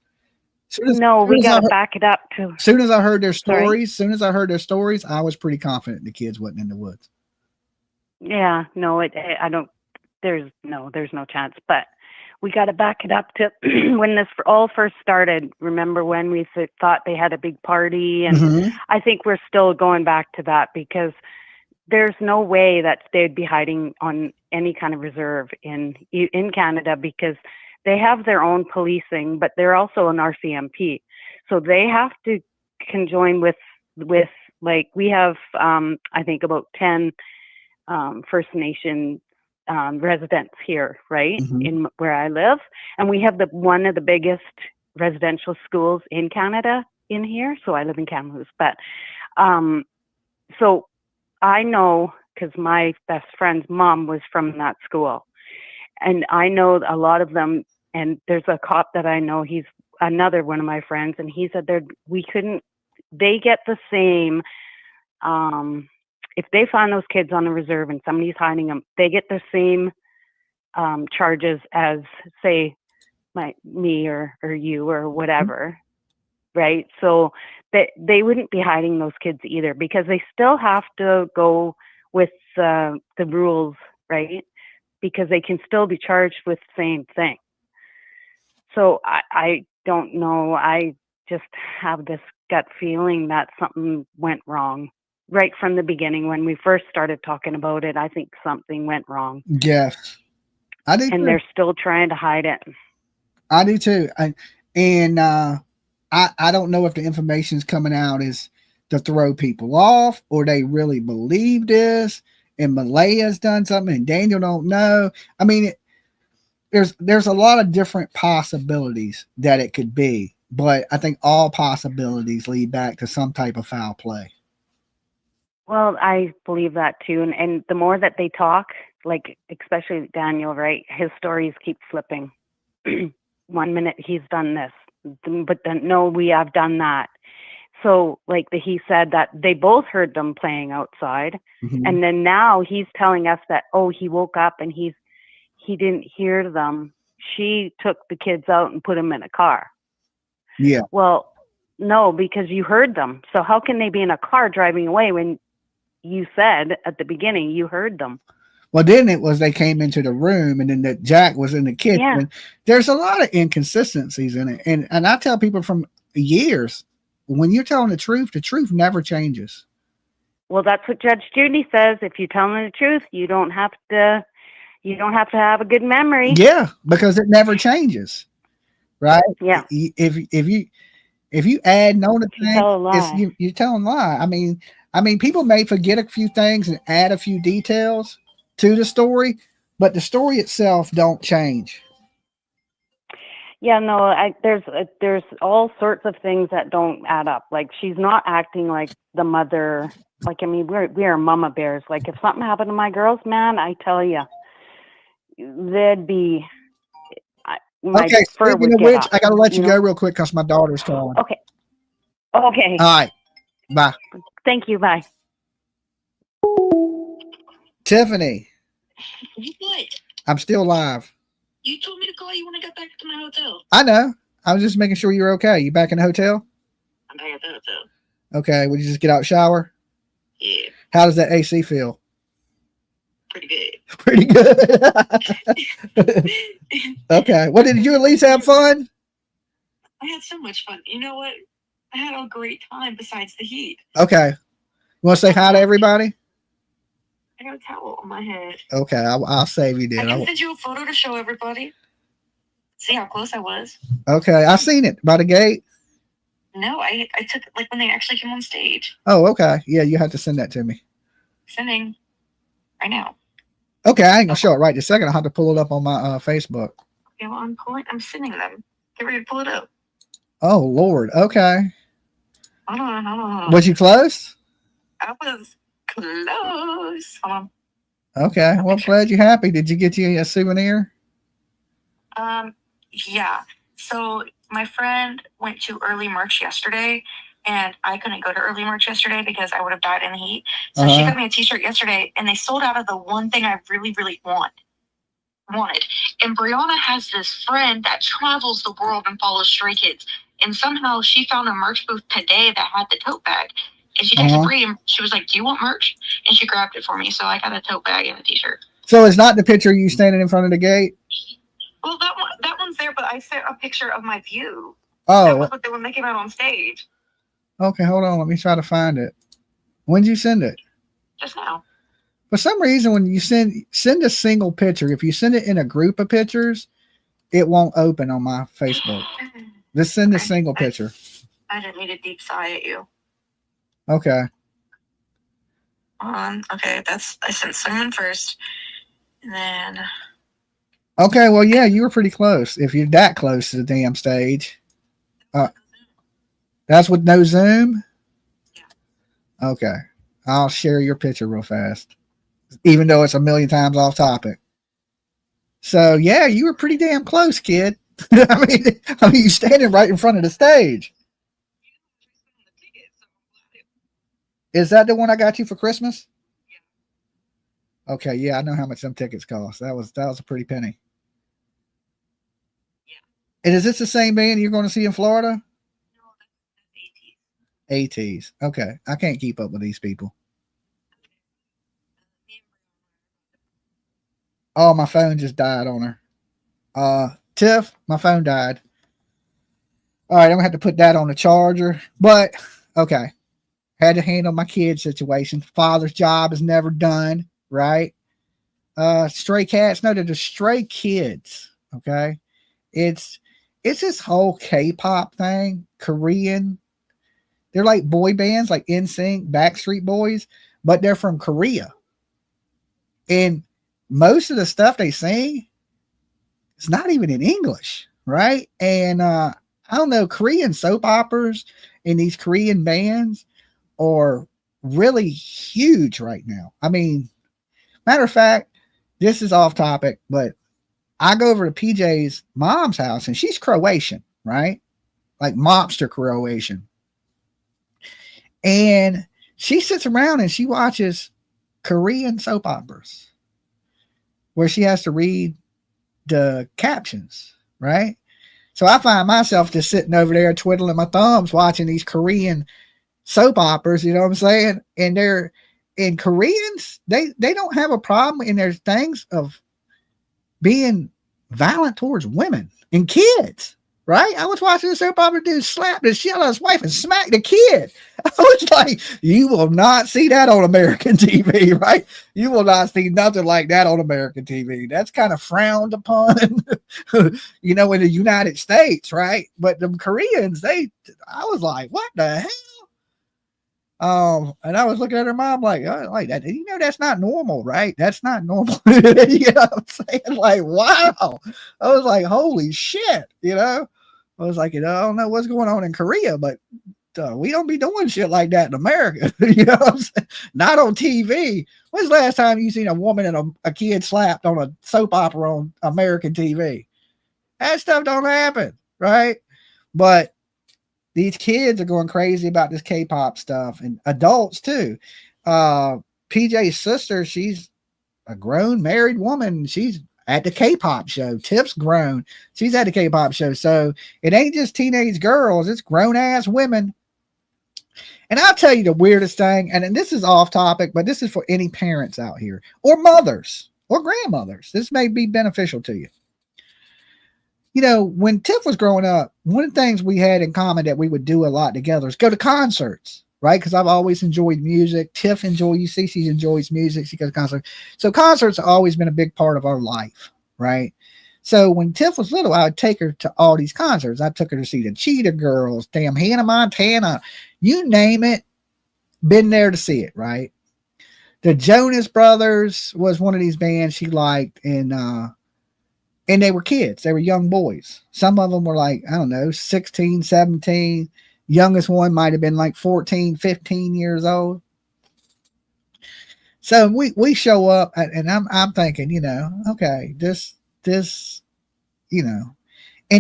No, we got to back it up to. As soon as I heard their stories, I was pretty confident the kids wasn't in the woods. Yeah, no, I don't. There's no chance. But we got to back it up to when this all first started. Remember when we thought they had a big party, and I think we're still going back to that, because there's no way that they'd be hiding on any kind of reserve in Canada, because they have their own policing, but they're also an RCMP. So they have to conjoin with like, we have, I think about 10 First Nation residents here, right? In where I live. And we have one of the biggest residential schools in Canada in here. So I live in Kamloops, but, so I know, because my best friend's mom was from that school, and I know a lot of them. And there's a cop that I know, he's another one of my friends, and he said they get the same, if they find those kids on the reserve and somebody's hiding them, they get the same charges as, say, me or you or whatever, right? So they wouldn't be hiding those kids either, because they still have to go with the rules, right? Because they can still be charged with the same thing. So I don't know. I just have this gut feeling that something went wrong right from the beginning. When we first started talking about it, I think something went wrong. Yes. I do. And they're still trying to hide it. I do too. I don't know if the information is coming out is to throw people off, or they really believe this, and Malaya's done something and Daniel don't know. I mean, there's a lot of different possibilities that it could be, but I think all possibilities lead back to some type of foul play. Well, I believe that too. And the more that they talk, like especially Daniel, right? His stories keep flipping. 1 minute he's done this, but then no, we have done that. So like he said that they both heard them playing outside. And then now he's telling us that, he woke up and he didn't hear them. She took the kids out and put them in a car. Yeah. Well, no, because you heard them. So how can they be in a car driving away when you said at the beginning you heard them? Well, then it was they came into the room, and then that Jack was in the kitchen. Yeah. There's a lot of inconsistencies in it. And I tell people from years, when you're telling the truth never changes. Well, that's what Judge Judy says. If you're telling the truth, you don't have to have a good memory. Yeah, because it never changes, right? Yeah. If you add on to things, you're telling a lie. I mean, people may forget a few things and add a few details to the story, but the story itself don't change. Yeah, no, there's all sorts of things that don't add up. Like, she's not acting like the mother. Like, I mean, we are mama bears. Like, if something happened to my girls, man, I tell you, they'd be. Okay, speaking of which, I got to let you go real quick because my daughter's calling. Okay. Okay. All right. Bye. Thank you. Bye. Tiffany. What? I'm still live. You told me to call you when I got back to my hotel. I know. I was just making sure you're okay. You back in the hotel? I'm back at the hotel. Okay. Would you just get out, shower? Yeah. How does that AC feel? Pretty good. Pretty good. Okay. Well, did you at least have fun? I had so much fun. You know what? I had a great time besides the heat. Okay. You want to say hi to everybody? I got a towel on my head. Okay. I'll save you I then. can send you a photo to show everybody. See how close I was. Okay. I seen it by the gate. No, I took it like when they actually came on stage. Oh, okay. Yeah, you have to send that to me. Sending right now. Okay, I ain't gonna show it right this second. I'll have to pull it up on my Facebook. Okay, well, I'm sending them. Get ready to pull it up. Oh Lord. Okay. Was you close? I was close. Hold on. Okay. Well, I'm glad you're happy. Did you get you a souvenir? Yeah. So my friend went to early March yesterday, and I couldn't go to early March yesterday because I would have died in the heat. So she got me a T-shirt yesterday, and they sold out of the one thing I really, really wanted. And Brianna has this friend that travels the world and follows Stray Kids, and somehow she found a merch booth today that had the tote bag. And she texted Bri, and she was like, "Do you want merch?" And she grabbed it for me, so I got a tote bag and a T-shirt. So it's not the picture of you standing in front of the gate? Well, that one's there, but I sent a picture of my view. Oh. That was what when they came out on stage. Okay, hold on. Let me try to find it. When did you send it? Just now. For some reason, when you send a single picture, if you send it in a group of pictures, it won't open on my Facebook. Just send a single picture. I didn't mean a deep sigh at you. Okay. Okay, I sent Simon first, and then. Okay, well, yeah, you were pretty close. If you're that close to the damn stage. That's with no Zoom? Yeah. Okay. I'll share your picture real fast. Even though it's a million times off topic. So, yeah, you were pretty damn close, kid. I mean, you're standing right in front of the stage. Is that the one I got you for Christmas? Yeah. Okay, yeah, I know how much them tickets cost. That was a pretty penny. Yeah. And is this the same band you're going to see in Florida? No, that's ATs. Okay, I can't keep up with these people. Oh, my phone just died on her. Tiff, my phone died. All right, I'm gonna have to put that on the charger. But okay. Had to handle my kid situation. Father's job is never done, right? Stray cats. No, they're just stray kids. Okay. It's this whole K-pop thing, Korean. They're like boy bands, like NSYNC, Backstreet Boys, but they're from Korea. And most of the stuff they sing is not even in English, right? And I don't know, Korean soap operas and these Korean bands are really huge right now. I mean, matter of fact, this is off topic, but I go over to PJ's mom's house and she's Croatian, right? Like mobster Croatian. And she sits around and she watches Korean soap operas where she has to read the captions, right? So I find myself just sitting over there twiddling my thumbs watching these Korean soap operas, you know what I'm saying? And they're in Koreans, they don't have a problem in their things of being violent towards women and kids, right? I was watching the soap opera dude slap the shit out of his wife and smack the kid. I was like, you will not see that on American TV, right? You will not see nothing like that on American TV. That's kind of frowned upon, you know, in the United States, right? But the Koreans, I was like, what the hell? And I was looking at her mom like that. You know, that's not normal, right? That's not normal. You know what I'm saying? Like, wow. I was like, holy shit, you know? I was like, you know, I don't know what's going on in Korea, but we don't be doing shit like that in America. You know what I'm saying? Not on TV. When's the last time you seen a woman and a kid slapped on a soap opera on American TV? That stuff don't happen, right? But these kids are going crazy about this K-pop stuff, and adults too. PJ's sister, she's a grown married woman. She's at the K-pop show. Tiff's grown. She's at the K-pop show. So it ain't just teenage girls. It's grown ass women. And I'll tell you the weirdest thing, and this is off topic, but this is for any parents out here or mothers or grandmothers. This may be beneficial to you. You know, when Tiff was growing up, one of the things we had in common that we would do a lot together is go to concerts, right? Because I've always enjoyed music. Tiff enjoys, she enjoys music. She goes to concerts. So concerts have always been a big part of our life, right? So when Tiff was little, I would take her to all these concerts. I took her to see the Cheetah Girls, damn Hannah Montana, you name it, been there to see it, right? The Jonas Brothers was one of these bands she liked, and they were kids. They were young boys. Some of them were like, I don't know, 16, 17, Youngest one might have been like 14, 15 years old. So we show up, and I'm thinking, okay, this, and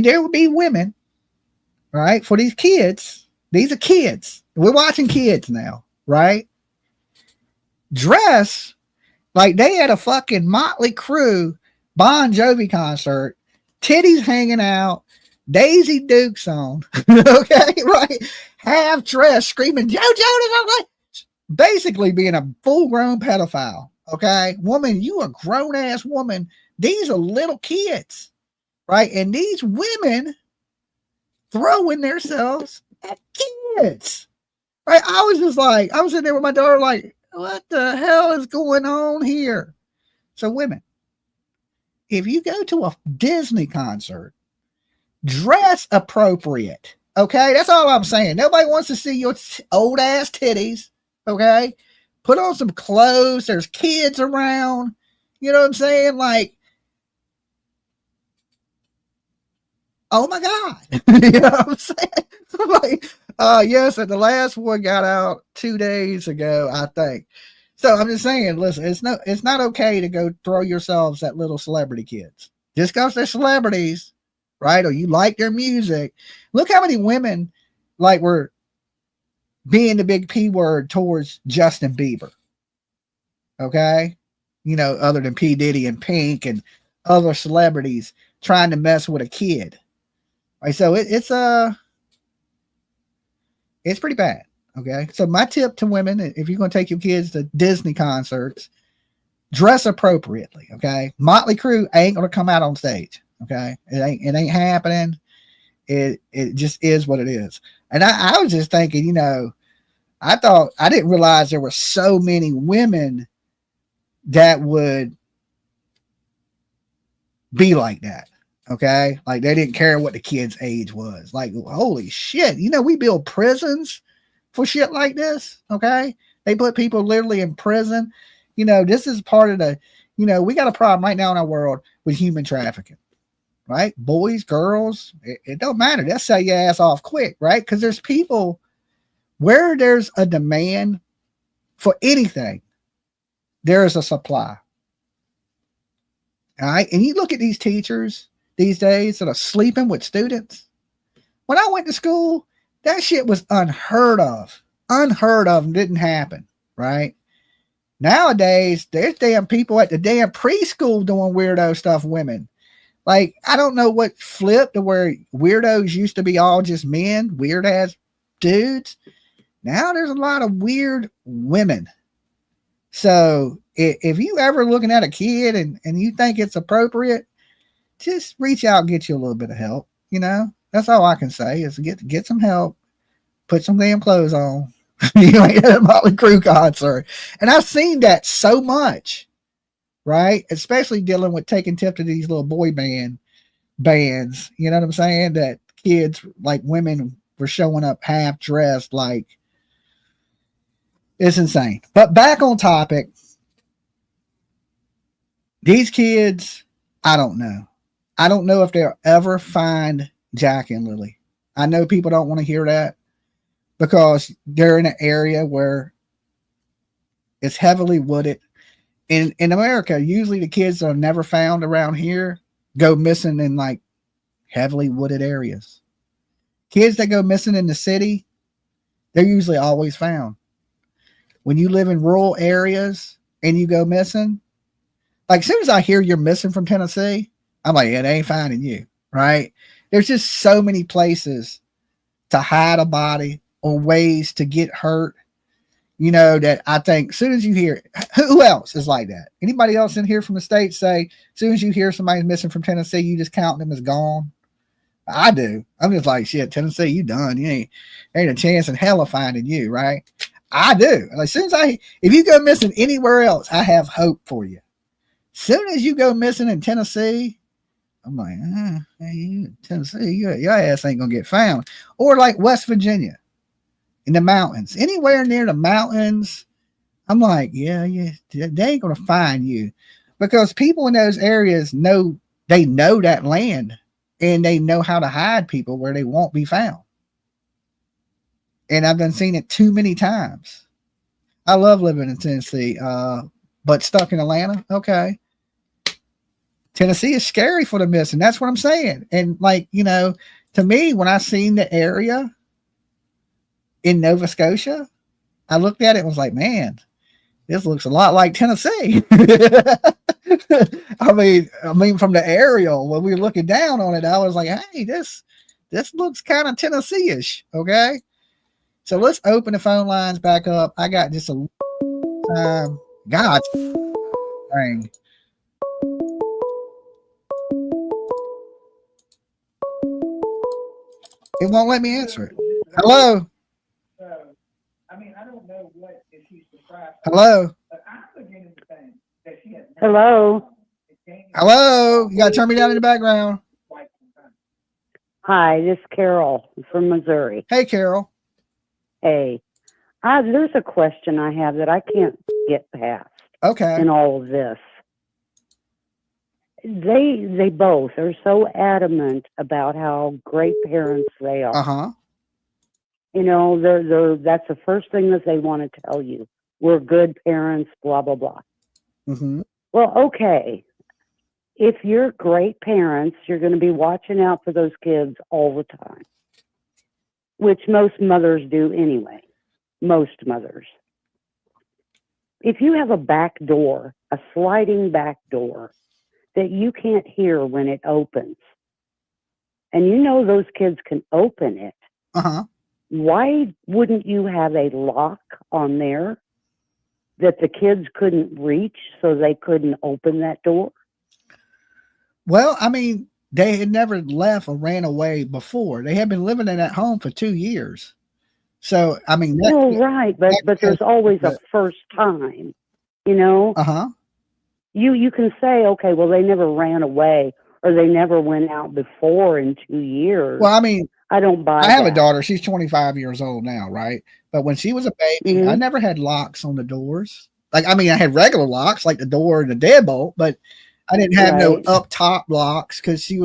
there would be women, right? For these kids, these are kids. We're watching kids now, right? Dress like they had a fucking Motley Crue Bon Jovi concert, titties hanging out, Daisy Dukes on, okay, right? Half dressed, screaming, JoJo, basically being a full-grown pedophile, okay? Woman, you a grown-ass woman. These are little kids, right? And these women throwing themselves at kids, right? I was in there with my daughter like, what the hell is going on here? So women, if you go to a Disney concert, dress appropriate, okay? That's all I'm saying. Nobody wants to see your old ass titties, okay? Put on some clothes. There's kids around. You know what I'm saying? Like, oh my God. You know what I'm saying? Like, yes, and the last one got out 2 days ago, I think. So I'm just saying, listen, it's not okay to go throw yourselves at little celebrity kids. Just because they're celebrities, right? Or you like their music. Look how many women like were being the big P word towards Justin Bieber. Okay? Other than P. Diddy and Pink and other celebrities trying to mess with a kid. Right? So it's pretty bad. Okay. So my tip to women, if you're going to take your kids to Disney concerts, dress appropriately. Okay. Motley Crue ain't going to come out on stage. Okay. It ain't happening. It just is what it is. And I was just thinking, I didn't realize there were so many women that would be like that. Okay. Like they didn't care what the kid's age was. Like, holy shit. We build prisons for shit like this. Okay. They put people literally in prison. This is part of the, we got a problem right now in our world with human trafficking, right? Boys, girls, it don't matter. They'll sell your ass off quick, right? Because there's people where there's a demand for anything, there is a supply. All right. And you look at these teachers these days that are sleeping with students. When I went to school, that shit was unheard of. Unheard of and didn't happen, right? Nowadays, there's damn people at the damn preschool doing weirdo stuff, women. Like, I don't know what flipped to where weirdos used to be all just men, weird ass dudes. Now there's a lot of weird women. So if you ever looking at a kid and you think it's appropriate, just reach out and get you a little bit of help. That's all I can say is get some help, put some damn clothes on. You ain't at a Motley Crue concert. And I've seen that so much, right? Especially dealing with taking tip to these little boy bands. You know what I'm saying? That kids, like women, were showing up half dressed. Like, it's insane. But back on topic, these kids, I don't know. I don't know if they'll ever find Jack and Lily. I know people don't want to hear that because they're in an area where it's heavily wooded. In America, usually the kids that are never found around here go missing in like heavily wooded areas. Kids that go missing in the city, they're usually always found. When you live in rural areas and you go missing, like as soon as I hear you're missing from Tennessee, I'm like, yeah, they ain't finding you, right? There's just so many places to hide a body or ways to get hurt, that I think as soon as you hear, who else is like that? Anybody else in here from the States say, as soon as you hear somebody's missing from Tennessee, you just count them as gone? I do. I'm just like, shit, Tennessee, you done. You ain't a chance in hell of finding you, right? I do. Like, as soon as if you go missing anywhere else, I have hope for you. As soon as you go missing in Tennessee, I'm like, Tennessee, your ass ain't gonna get found. Or like West Virginia, in the mountains, anywhere near the mountains, I'm like, yeah, they ain't gonna find you, because people in those areas know that land and they know how to hide people where they won't be found. and I've been seeing it too many times. I love living in Tennessee, but stuck in Atlanta. Okay. Tennessee is scary for the missing. That's what I'm saying. And like, you know, to me, when I seen the area in Nova Scotia, I looked at it and was like, man, this looks a lot like Tennessee. I mean, from the aerial, when we were looking down on it, I was like, hey, this looks kind of Tennessee-ish. Okay. So let's open the phone lines back up. I got just a time. God dang. It won't let me answer it. Hello. Hello. Hello. Hello. You gotta turn me down in the background. Hi, this is Carol from Missouri. Hey, Carol. Hey. There's a question I have that I can't get past. Okay. In all of this. They both are so adamant about how great parents they are. Uh-huh. You know, that's the first thing that they want to tell you. We're good parents, blah, blah, blah. Mm-hmm. Well, okay. If you're great parents, you're going to be watching out for those kids all the time, which most mothers do anyway. Most mothers. If you have a back door, a sliding back door that you can't hear when it opens, and you know those kids can open it, uh-huh, why wouldn't you have a lock on there that the kids couldn't reach so they couldn't open that door? Well, I mean, they had never left or ran away before. They had been living in that home for 2 years. So, I mean, well, right, but there's always a first time, you know? Uh-huh. You can say, okay, well, they never ran away or they never went out before in 2 years. Well, I mean, I don't buy I have that. a daughter. She's 25 years old now, right? But when she was a baby, I never had locks on the doors. Like, I mean, I had regular locks, like the door and the deadbolt, but I didn't have no up top locks because she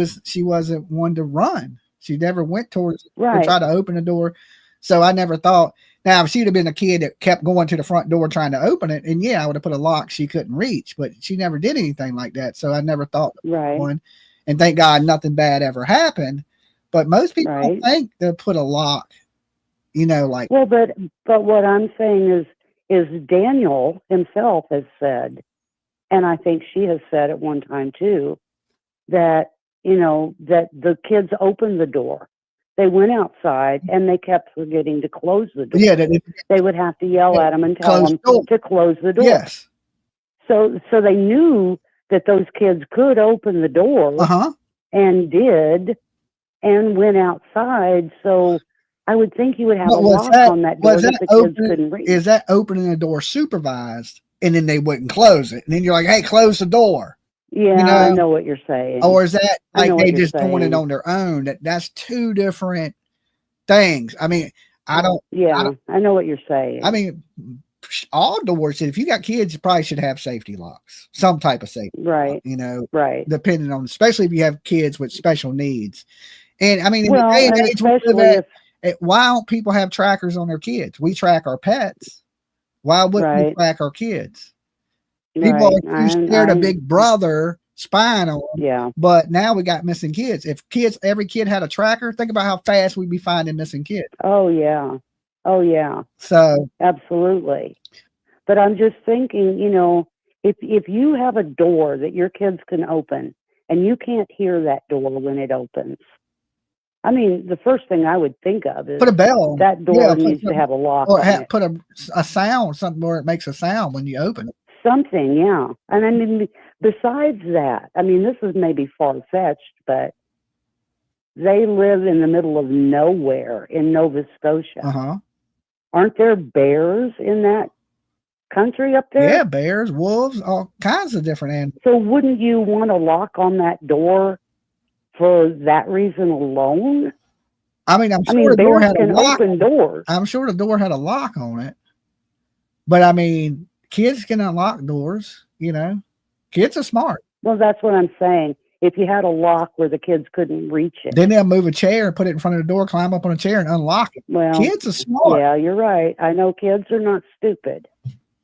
wasn't one to run. She never went towards to try to open the door. So I never thought. Now, if she'd have been a kid that kept going to the front door trying to open it, and yeah, I would have put a lock she couldn't reach, but she never did anything like that. So I never thought one. And thank God nothing bad ever happened. But most people don't think they'll put a lock, you know, like. Well, but what I'm saying is Daniel himself has said, and I think she has said at one time too, that, you know, that the kids opened the door. They went outside and they kept forgetting to close the door. Yeah, they would have to yell at them and tell them to close the door. Yes. So they knew that those kids could open the door and did and went outside. So I would think you would have a lock on that door that the kids couldn't reach. Is that opening the door supervised and then they wouldn't close it? And then you're like, hey, close the door. Yeah, you know? I know what you're saying. Or is that like they just saying. doing it on their own? That's two different things. I mean, I know what you're saying. I mean, all doors, if you got kids, you probably should have safety locks, some type of safety lock, you know, depending on, especially if you have kids with special needs. And I mean, in the day and age we live at, why don't people have trackers on their kids? We track our pets. Why wouldn't we track our kids? People are too scared of Big Brother spying on them. Yeah. But now we got missing kids. If every kid had a tracker, think about how fast we'd be finding missing kids. Oh yeah. Oh yeah. So absolutely. But I'm just thinking, you know, if you have a door that your kids can open and you can't hear that door when it opens, I mean, the first thing I would think of is put a bell. That door needs to have a lock. Or on it. Put a sound, something where it makes a sound when you open it. Something, yeah. And I mean, besides that, I mean, this is maybe far-fetched, but they live in the middle of nowhere in Nova Scotia. Aren't there bears in that country up there? Yeah, bears, wolves, all kinds of different animals. So wouldn't you want a lock on that door for that reason alone? I mean, I'm sure the door had a lock. Open doors. I'm sure the door had a lock on it. But I mean, kids can unlock doors, you know. Kids are smart. Well, that's what I'm saying. if you had a lock where the kids couldn't reach it. Then they'll move a chair and put it in front of the door, climb up on a chair and unlock it. Well, Kids are smart. Yeah, you're right. I know kids are not stupid.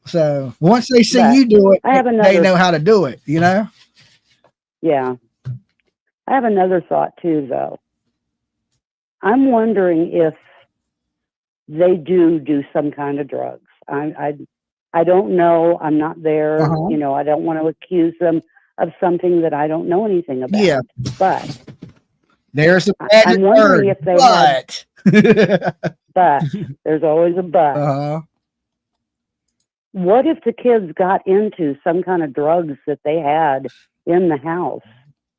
So once they see But you do it, I have they another- know how to do it, you know? Yeah. I have another thought too, though. I'm wondering if they do some kind of drugs. I don't know. I'm not there. Uh-huh. You know, I don't want to accuse them of something that I don't know anything about. Yeah. But There's a I'm wondering if they had. But there's always a but. Uh-huh. What if the kids got into some kind of drugs that they had in the house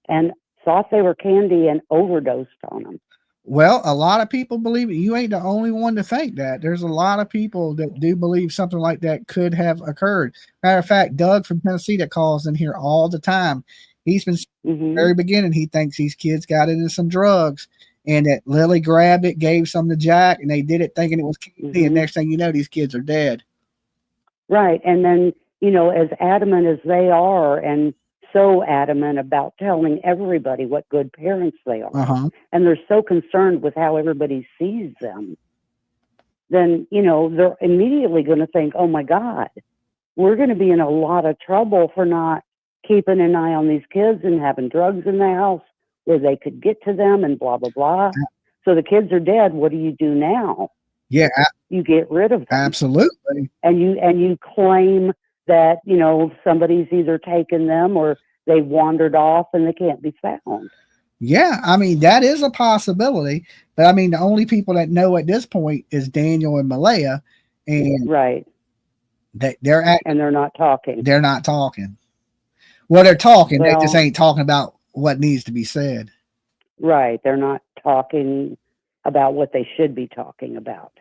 and thought they were candy and overdosed on them? Well, a lot of people believe it. You ain't the only one to think that. There's a lot of people that do believe something like that could have occurred. Matter of fact, Doug from Tennessee that calls in here all the time, he's been from the very beginning. He thinks these kids got into some drugs and that Lily grabbed it, gave some to Jack, and they did it thinking it was candy. And next thing you know, these kids are dead. Right. And then, you know, as adamant as they are and so adamant about telling everybody what good parents they are, Uh-huh. and they're so concerned with how everybody sees them, then, you know, they're immediately going to think, oh my God, we're going to be in a lot of trouble for not keeping an eye on these kids and having drugs in the house where they could get to them and blah, blah, blah. So the kids are dead. What do you do now? Yeah. You get rid of them. Absolutely. And you claim that, you know, somebody's either taken them or they wandered off and they can't be found. Yeah, I mean, that is a possibility. But I mean, the only people that know at this point is Daniel and Malaya. And right. They're not talking. They're not talking. Well, they're talking. Well, they just ain't talking about what needs to be said. Right. They're not talking about what they should be talking about.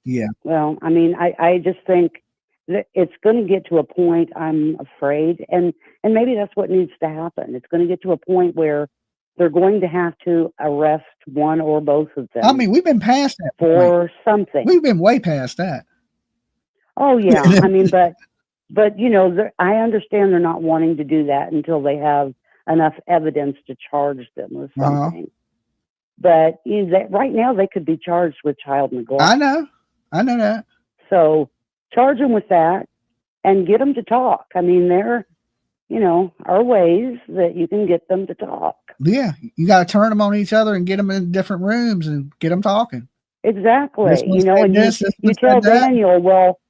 Yeah. Well, I mean, I just think that it's going to get to a point, I'm afraid, and maybe that's what needs to happen. It's going to get to a point where they're going to have to arrest one or both of them. I mean, we've been past that for something. We've been way past that. Oh yeah, I mean, but you know, I understand they're not wanting to do that until they have enough evidence to charge them with something. But you know, right now they could be charged with child neglect. I know that. So charge them with that and get them to talk. I mean, there, you know, are ways that you can get them to talk. Yeah, you got to turn them on each other and get them in different rooms and get them talking. Exactly. You know, and you tell Daniel, well,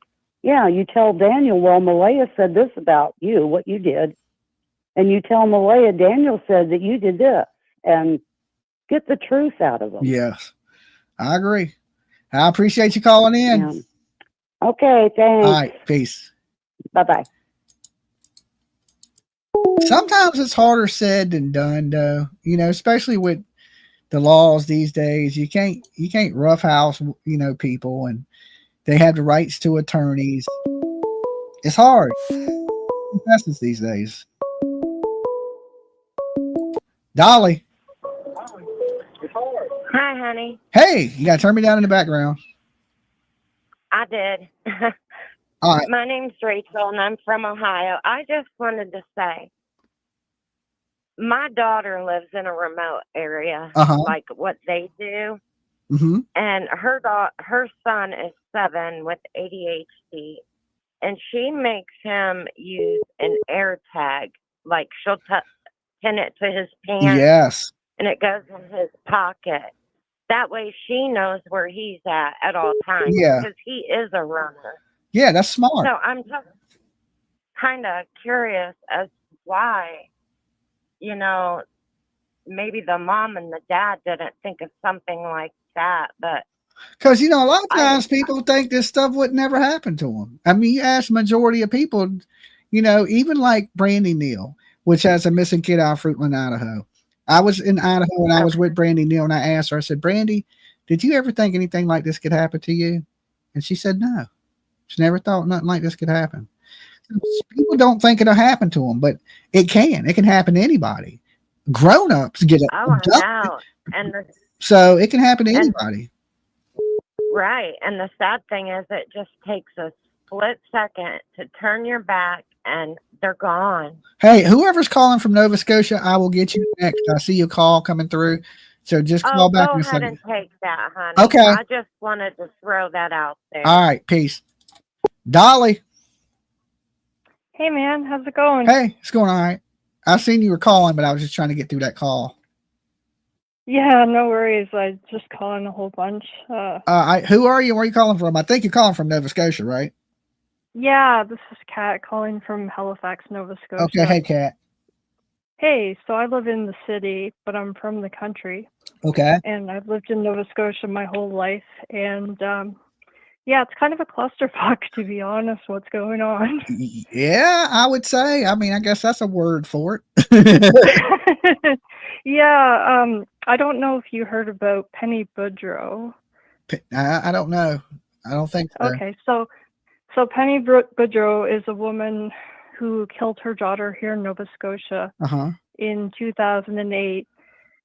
yeah, you tell Daniel, well, Malaya said this about you, what you did. And you tell Malaya, Daniel said that you did this. And get the truth out of them. Yes, I agree. I appreciate you calling in. Yeah. Okay, thanks. All right, peace. Bye-bye. Sometimes it's harder said than done, though. You know, especially with the laws these days. You can't roughhouse, you know, people, and they have the rights to attorneys. It's hard. Contestants these days. Dolly. Hi, honey. Hey, you gotta turn me down in the background. I did. All right. My name's Rachel, and I'm from Ohio. I just wanted to say, my daughter lives in a remote area, like what they do, and her son is 7 with ADHD, and she makes him use an air tag, like she'll pin it to his pants. Yes. And it goes in his pocket. That way she knows where he's at all times. Yeah. Because he is a runner. Yeah, that's smart. So I'm just kind of curious as to why, you know, maybe the mom and the dad didn't think of something like that. But because, you know, a lot of times people think this stuff would never happen to them. I mean, you ask the majority of people, you know, even like Brandy Neal, which has a missing kid out of Fruitland, Idaho. I was in Idaho and I was with Brandy Neal, and I asked her, I said, Brandy, did you ever think anything like this could happen to you? And she said, no. She never thought nothing like this could happen. People don't think it'll happen to them, but it can. It can happen to anybody. Grown-ups get it. I know. And so it can happen to anybody. Right. And the sad thing is it just takes a split second to turn your back and they're gone. Hey, whoever's calling from Nova Scotia, I will get you next. I see your call coming through. So just call back Go in a ahead second. and take that, honey. Okay. I just wanted to throw that out there. All right. Peace. Dolly. Hey, man. How's it going? Hey, it's going all right. I seen you were calling, but I was just trying to get through that call. Yeah, no worries. I just calling a whole bunch. Who are you? Where are you calling from? I think you're calling from Nova Scotia, right? Yeah, this is Kat calling from Halifax, Nova Scotia. Okay. Hey, Kat. Hey, so I live in the city, but I'm from the country. Okay. And I've lived in Nova Scotia my whole life. And yeah, it's kind of a clusterfuck, to be honest, what's going on. Yeah, I would say. I mean, I guess that's a word for it. Yeah, I don't know if you heard about Penny Boudreau. I don't know. I don't think so. Okay, so Penny Boudreau is a woman who killed her daughter here in Nova Scotia in 2008.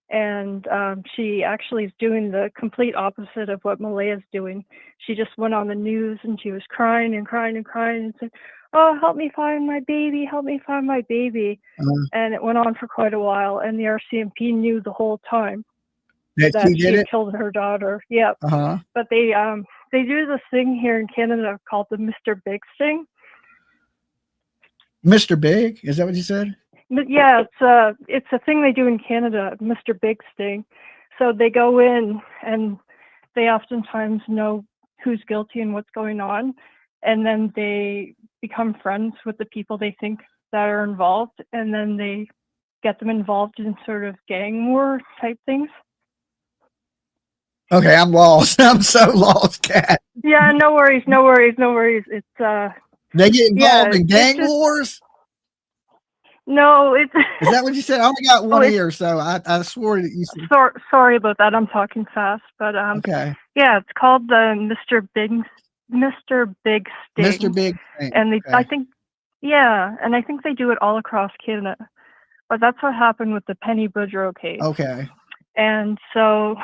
And she actually is doing the complete opposite of what Malaya's doing. She just went on the news and she was crying and crying and crying and said, "Oh, help me find my baby, help me find my baby." And it went on for quite a while. And the RCMP knew the whole time that she had killed her daughter. Yep. But they do this thing here in Canada called the Mr. Big sting. Mr. Big? Is that what you said? Yeah, it's a thing they do in Canada, Mr. Big sting. So they go in and they oftentimes know who's guilty and what's going on, and then they become friends with the people they think that are involved, and then they get them involved in sort of gang war type things. Okay, I'm lost. I'm so lost, Kat. Yeah, no worries. It's they get involved in gang wars? No, it's. Is that what you said? I only got one ear, so I swore that you said. Sorry about that. I'm talking fast, but okay. Yeah, it's called the Mr. Big Sting. Mr. Big Sting. And I think they do it all across Canada. But that's what happened with the Penny Boudreau case. Okay. And so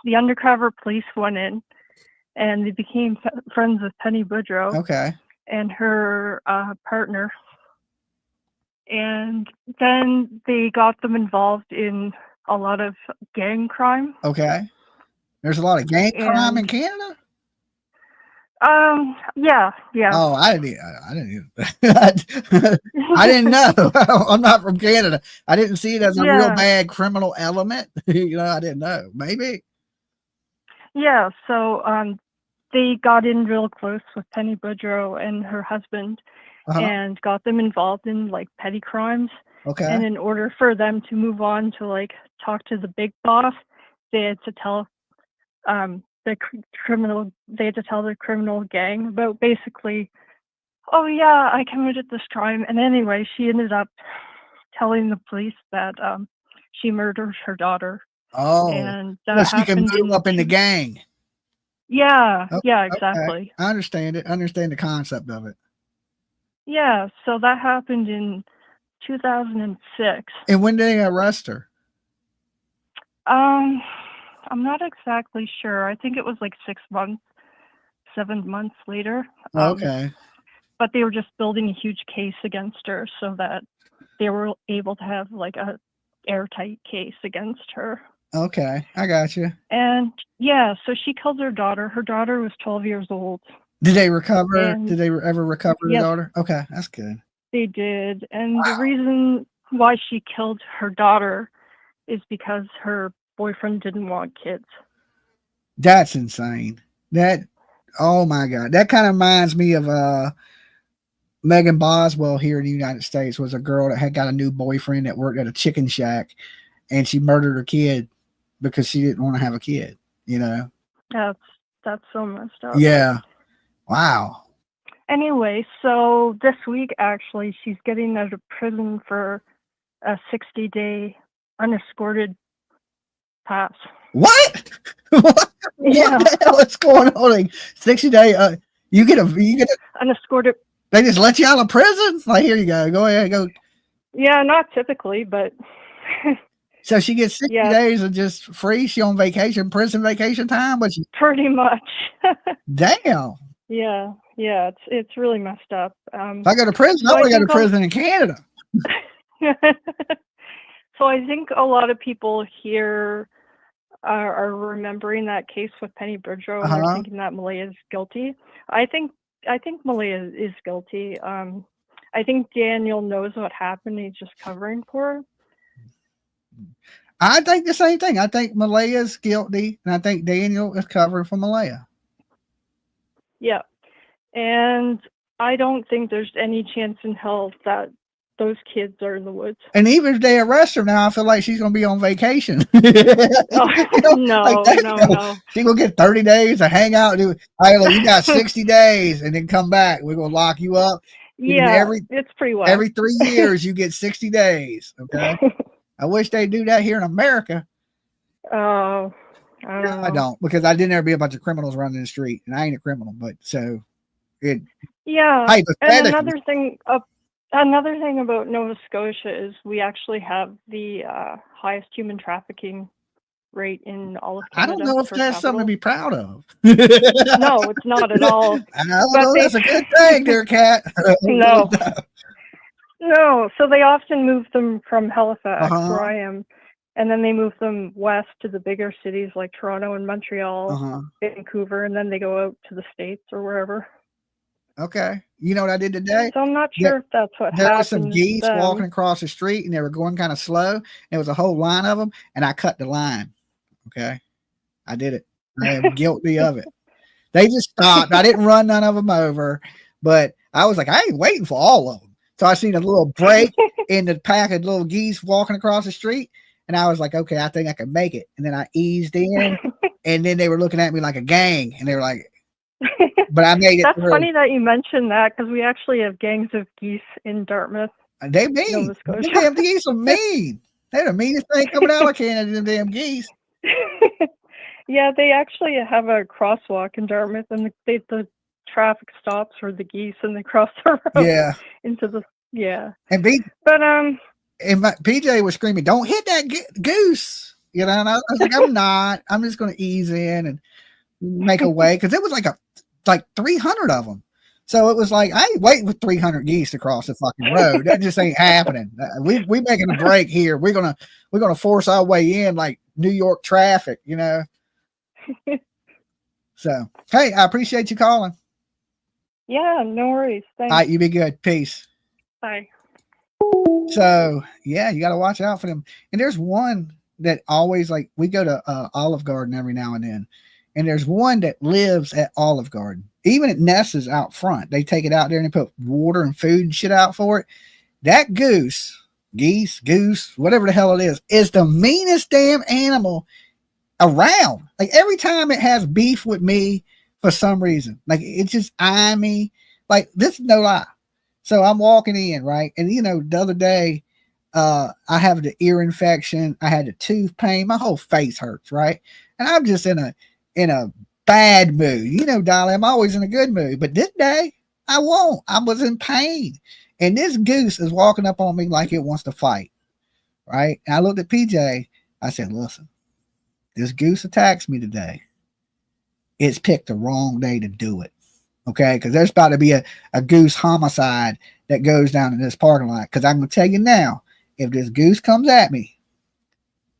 the undercover police went in, and they became friends with Penny Boudreau. Okay. And her partner. And then they got them involved in a lot of gang crime. Okay. There's a lot of gang crime in Canada? Yeah. Oh, I didn't I didn't know. I'm not from Canada. I didn't see it as a real bad criminal element. I didn't know. Maybe. Yeah, so they got in real close with Penny Boudreau and her husband. And got them involved in like petty crimes. Okay. And in order for them to move on to like talk to the big boss, they had to tell the criminal gang about basically, oh yeah, I committed this crime. And anyway, she ended up telling the police that she murdered her daughter. Oh. And that so she can move up in the gang. Yeah, exactly. Okay. I understand it. I understand the concept of it. Yeah, so that happened in 2006. And when did they arrest her? I'm not exactly sure. I think it was like 7 months later. Okay. But they were just building a huge case against her so that they were able to have like a airtight case against her. Okay, I got you. And yeah, so she killed her daughter. Her daughter was 12 years old. Did they recover? Did they ever recover the daughter? Okay, that's good. They did. And the reason why she killed her daughter is because her boyfriend didn't want kids. That's insane. Oh my God. That kind of reminds me of Megan Boswell here in the United States. Was a girl that had got a new boyfriend that worked at a chicken shack, and she murdered her kid because she didn't want to have a kid, That's so messed up. Yeah. Wow. Anyway, so this week, actually, she's getting out of prison for a 60-day unescorted pass. What? What the hell is going on? 60-day, you get a unescorted. They just let you out of prison? Like, here you go. Go ahead, go. Yeah, not typically, but. So she gets 60 days of just free. She on vacation, prison vacation time, but she. Pretty much. Damn. Yeah, it's really messed up. If I go to prison, so I want to go to prison in Canada. So I think a lot of people here are remembering that case with Penny Boudreau, and they're thinking that Malaya is guilty. I think Malaya is guilty. I think Daniel knows what happened. He's just covering for her. I think the same thing. I think Malaya is guilty, and I think Daniel is covering for Malaya. Yeah. And I don't think there's any chance in hell that those kids are in the woods. And even if they arrest her now, I feel like she's going to be on vacation. No. She's going to get 30 days to hang out. All right, look, you got 60 days and then come back. We're going to lock you up. Yeah, it's pretty wild. Every 3 years, you get 60 days. Okay. I wish they'd do that here in America. Oh, I don't know. I don't, because I didn't ever be a bunch of criminals running the street, and I ain't a criminal, but so it. Yeah. And another thing about Nova Scotia is we actually have the highest human trafficking rate in all of Canada. I don't know if that's something to be proud of. No, it's not at all. I don't know, that's a good thing, dear Kat. No, so they often move them from Halifax, where I am, and then they move them west to the bigger cities like Toronto and Montreal, Vancouver, and then they go out to the States or wherever. Okay. You know what I did today? So I'm not sure if that's what happened. There were some geese walking across the street, and they were going kind of slow. There was a whole line of them, and I cut the line. Okay. I did it. I am guilty of it. They just stopped. I didn't run none of them over, but I was like, I ain't waiting for all of them. So I seen a little break in the pack of little geese walking across the street, and I was like, okay, I think I can make it. And then I eased in, and then they were looking at me like a gang, and they were like, but I made it. That's funny that you mentioned that, because we actually have gangs of geese in Dartmouth. They mean. The damn geese are mean. They're the meanest thing coming out of Canada, them damn geese. Yeah, they actually have a crosswalk in Dartmouth, and the traffic stops for the geese, and they cross the road into the And PJ was screaming, "Don't hit that goose!" You know, and I was like, "I'm not. I'm just going to ease in and make a way," because it was like 300 of them. So it was like, I ain't waiting for 300 geese to cross the fucking road. That just ain't happening. We making a break here. We're gonna force our way in like New York traffic, you know. So hey, I appreciate you calling. Yeah, no worries. Thanks. All right, you be good. Peace. Bye. So yeah, you got to watch out for them. And there's one that always, like, we go to Olive Garden every now and then, and there's one that lives at Olive Garden. Even it nests out front. They take it out there and they put water and food and shit out for it. That goose, whatever the hell it is the meanest damn animal around. Like, every time it has beef with me for some reason, like, it's just eyeing me. Like, this is no lie. So I'm walking in, right? And you know, the other day, I have the ear infection. I had the tooth pain. My whole face hurts, right? And I'm just in a bad mood. You know, Dolly, I'm always in a good mood. But this day, I won't. I was in pain. And this goose is walking up on me like it wants to fight, right? And I looked at PJ. I said, listen, this goose attacks me today. It's picked the wrong day to do it. Okay, because there's about to be a goose homicide that goes down in this parking lot. Because I'm going to tell you now, if this goose comes at me,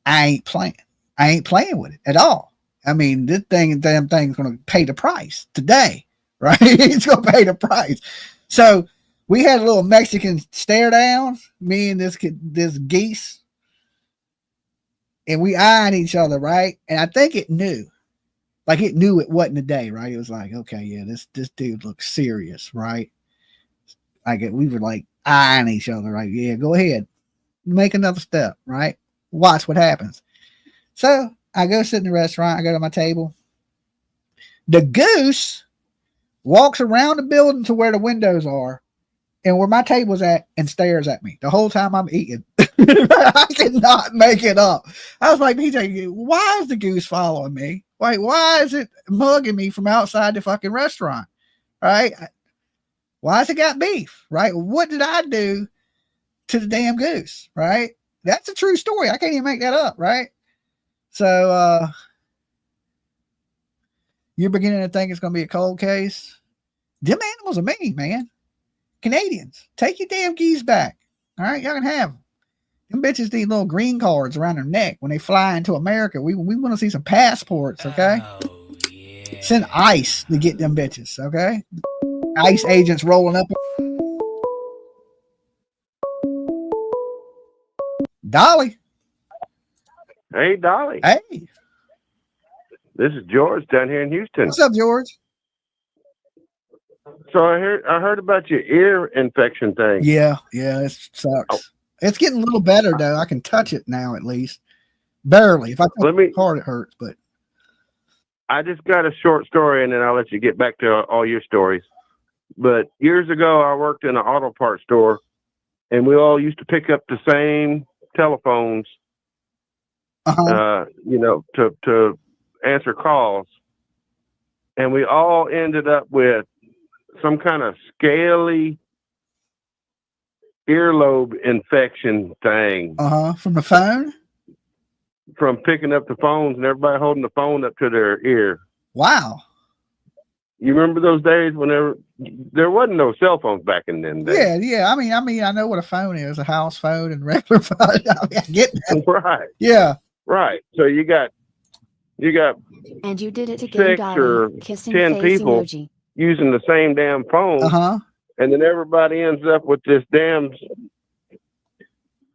I ain't playing. I ain't playing with it at all. I mean, this damn thing's going to pay the price today, right? It's going to pay the price. So we had a little Mexican stare down, me and this geese, and we eyed each other, right? And I think it knew. Like, it knew it wasn't a day, right? It was like, okay, yeah, this dude looks serious, right? Like, we were like eyeing each other, right? Yeah, go ahead, make another step, right? Watch what happens. So I go sit in the restaurant. I go to my table. The goose walks around the building to where the windows are and where my table's at and stares at me the whole time I'm eating. I cannot make it up. I was like, PJ, why is the goose following me? Like, why is it mugging me from outside the fucking restaurant? Right? Why has it got beef? Right? What did I do to the damn goose? Right? That's a true story. I can't even make that up. Right? So you're beginning to think it's going to be a cold case. Them animals are mean, man. Canadians, take your damn geese back. All right, y'all can have them. Them bitches need little green cards around their neck when they fly into America. We want to see some passports, okay? Oh, yeah. Send ICE to get them bitches, okay? ICE agents rolling up. Dolly. Hey, Dolly. Hey. This is George down here in Houston. What's up, George? So I heard about your ear infection thing. Yeah, it sucks. Oh. It's getting a little better though. I can touch it now at least. Barely. If I touch it hard, it hurts, but I just got a short story and then I'll let you get back to all your stories. But years ago I worked in an auto parts store and we all used to pick up the same telephones to answer calls. And we all ended up with some kind of scaly earlobe infection thing. From the phone? From picking up the phones and everybody holding the phone up to their ear. Wow. You remember those days when there wasn't no cell phones back in them days? Yeah. I mean, I know what a phone is, a house phone and regular phone. I get that. Right. Yeah. Right. So you got and you did it again, 6 or 10 people emoji. Using the same damn phone. And then everybody ends up with this damn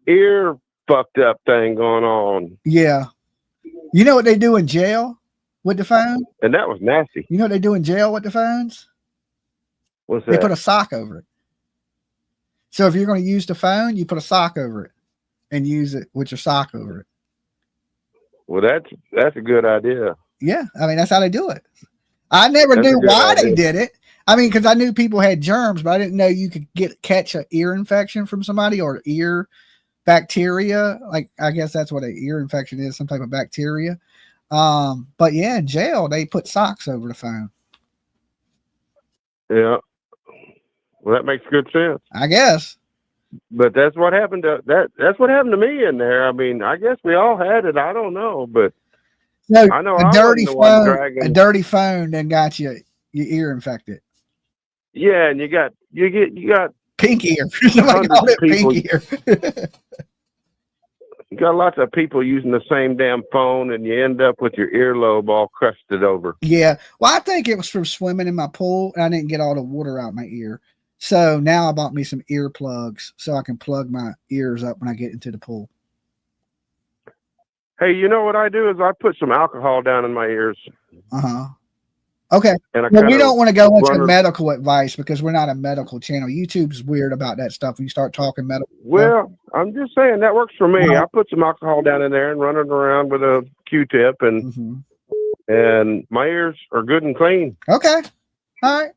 ear fucked up thing going on. Yeah. You know what they do in jail with the phone? And that was nasty. You know what they do in jail with the phones? What's that? They put a sock over it. So if you're going to use the phone, you put a sock over it and use it with your sock over it. Well, that's a good idea. Yeah. I mean, that's how they do it. I never knew why they did it. I mean, because I knew people had germs, but I didn't know you could catch an ear infection from somebody or ear bacteria. Like, I guess that's what an ear infection is, some type of bacteria. But yeah, in jail, they put socks over the phone. Yeah. Well, that makes good sense. I guess. But that's what happened that's what happened to me in there. I mean, I guess we all had it. I don't know, but no, I know a dirty phone then got your ear infected. Yeah, and you got pink ear. Somebody called it pink ear. You got lots of people using the same damn phone, and you end up with your earlobe all crusted over. Yeah. Well, I think it was from swimming in my pool, and I didn't get all the water out my ear. So now I bought me some earplugs so I can plug my ears up when I get into the pool. Hey, you know what I do is I put some alcohol down in my ears. Okay. And well, we don't want to go into medical advice because we're not a medical channel. YouTube's weird about that stuff when you start talking medical. Well, I'm just saying that works for me. I put some alcohol down in there and run it around with a Q-tip, and my ears are good and clean. Okay. All right.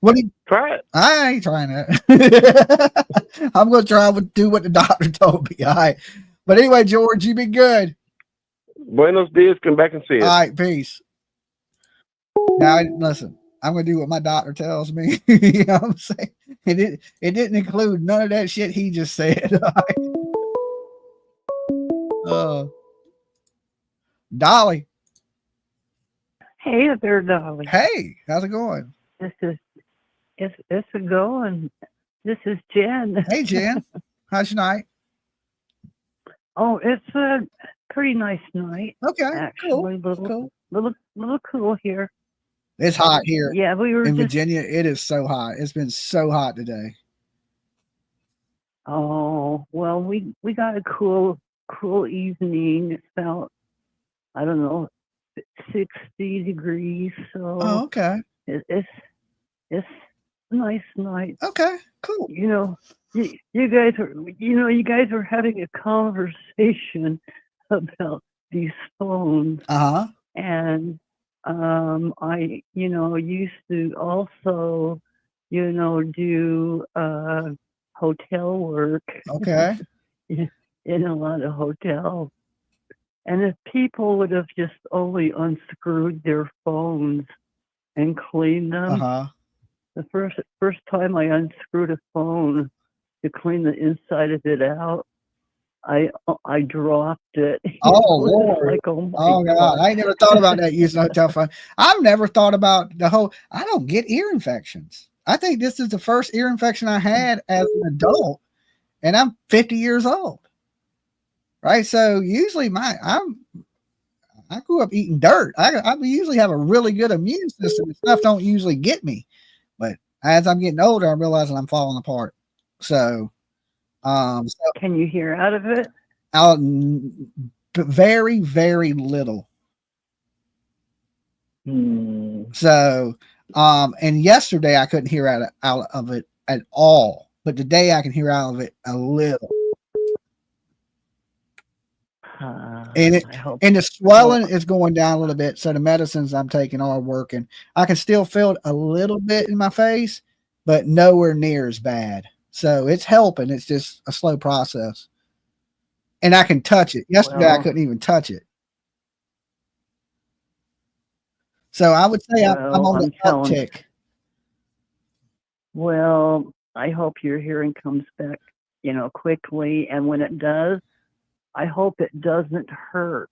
What do you try it? I ain't trying that. I'm going to do what the doctor told me. All right. But anyway, George, you be good. Buenos dias. Come back and see us. All right. Peace. Now, listen, I'm going to do what my doctor tells me. You know what I'm saying? It didn't include none of that shit he just said. Dolly. Hey there, Dolly. Hey, how's it going? It's a going. This is Jen. Hey, Jen. How's your night? Oh, it's a pretty nice night. Okay, actually, cool. Little cool here. It's hot here. Yeah, we were in Virginia. It is so hot. It's been so hot today. Oh well, we got a cool evening. It's about, I don't know, 60 degrees. So okay. It's a nice night. Okay, cool. You know, you guys are having a conversation about these phones. And I used to also do hotel work. Okay. In a lot of hotels. And if people would have just only unscrewed their phones and cleaned them, the first time I unscrewed a phone to clean the inside of it out, I dropped it. Oh Lord! Lord! Like, oh my Oh God! I ain't never thought about that using a hotel phone. I've never thought about the whole. I don't get ear infections. I think this is the first ear infection I had as an adult, and I'm 50 years old. Right, so usually I grew up eating dirt. I usually have a really good immune system, and stuff don't usually get me. But as I'm getting older, I'm realizing I'm falling apart. So, can you hear out of it? Out very, very little. So, and yesterday I couldn't hear out of it at all, but today I can hear out of it a little. And the swelling is going down a little bit, so the medicines I'm taking are working. I can still feel it a little bit in my face, but nowhere near as bad. So it's helping. It's just a slow process, and I can touch it. Yesterday I couldn't even touch it. So I would say I'm on the uptick. Well, I hope your hearing comes back, quickly, and when it does, I hope it doesn't hurt.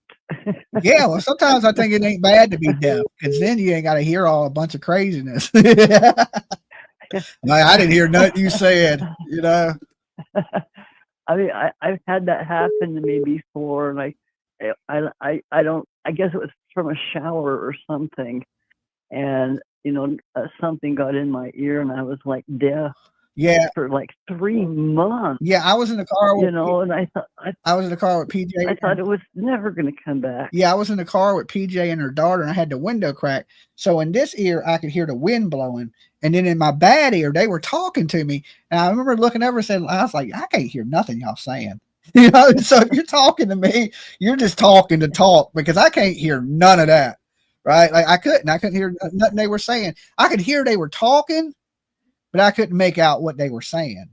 Yeah, well, sometimes I think it ain't bad to be deaf, because then you ain't got to hear a bunch of craziness. I didn't hear nothing you said, I mean, I've had that happen to me before, and I don't. I guess it was from a shower or something, and something got in my ear, and I was like deaf. Yeah, for like 3 months. Yeah, I was in the car with and I thought I was in the car with PJ. I thought it was never going to come back. Yeah, I was in the car with PJ and her daughter, and I had the window cracked. So in this ear, I could hear the wind blowing, and then in my bad ear, they were talking to me. And I remember looking over and saying, I was like, I can't hear nothing y'all saying. So if you're talking to me, you're just talking to talk, because I can't hear none of that. Right? Like I couldn't hear nothing they were saying. I could hear they were talking, but I couldn't make out what they were saying.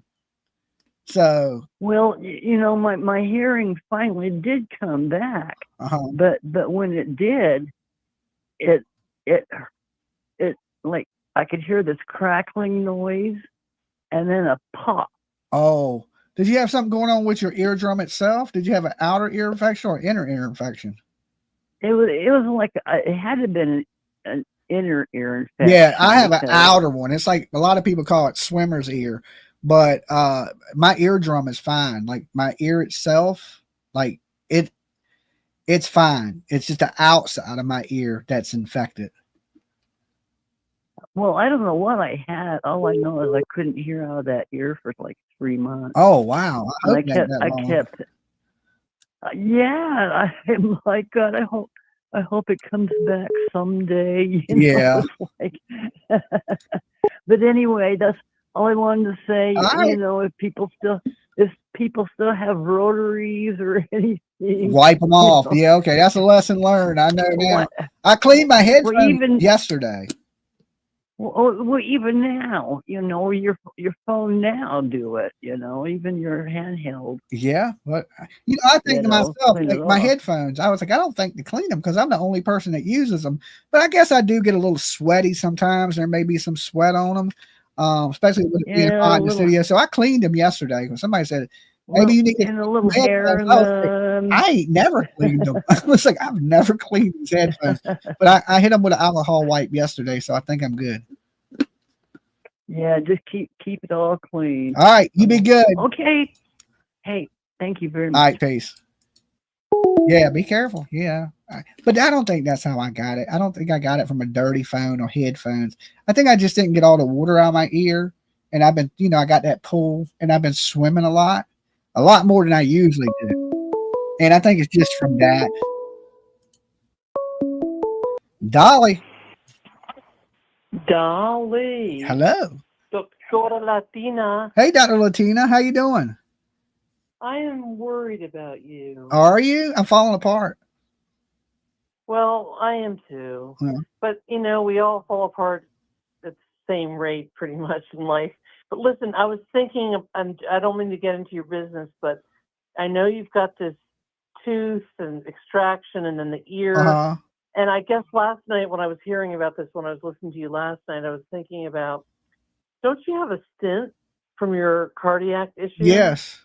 So, well, my hearing finally did come back, but when it did, it like I could hear this crackling noise, and then a pop. Oh, did you have something going on with your eardrum itself? Did you have an outer ear infection or inner ear infection? It was like it had to have been an inner ear infection. Yeah, I have an outer one. It's like a lot of people call it swimmer's ear, but my eardrum is fine. Like my ear itself, like it's fine. It's just the outside of my ear that's infected. Well, I don't know what I had. All I know is I couldn't hear out of that ear for like 3 months. Oh wow! I kept. Yeah, I'm like, God, I hope it comes back someday. Yeah. But anyway, that's all I wanted to say. If people still have rotaries or anything, wipe them off. Yeah, okay, that's a lesson learned. I know now. I cleaned my headphones yesterday. Well, even now, your phone now do it. Even your handheld. Yeah, but I think to myself, like my headphones, I was like, I don't think to clean them because I'm the only person that uses them. But I guess I do get a little sweaty sometimes. There may be some sweat on them, especially with it being hot in the studio. So I cleaned them yesterday because somebody said maybe you need to a little hair. I ain't never cleaned them. I was like, I've never cleaned these headphones, but I hit them with an alcohol wipe yesterday, so I think I'm good. Yeah, just keep it all clean. All right, you be good. Okay. Hey, thank you very much. All right, peace. Yeah, be careful. Yeah, but I don't think that's how I got it. I don't think I got it from a dirty phone or headphones. I think I just didn't get all the water out of my ear, and I've been, I got that pool, and I've been swimming a lot more than I usually do, and I think it's just from that. Dolly. Hello. Doctora Latina. Hey, Dr. Latina. How you doing? I am worried about you. Are you? I'm falling apart. Well, I am too. Yeah. But, we all fall apart at the same rate pretty much in life. But listen, I was thinking, I don't mean to get into your business, but I know you've got this tooth and extraction and then the ear. Uh-huh. And I guess last night when I was hearing about this, when I was listening to you last night, I was thinking about, don't you have a stent from your cardiac issue? Yes.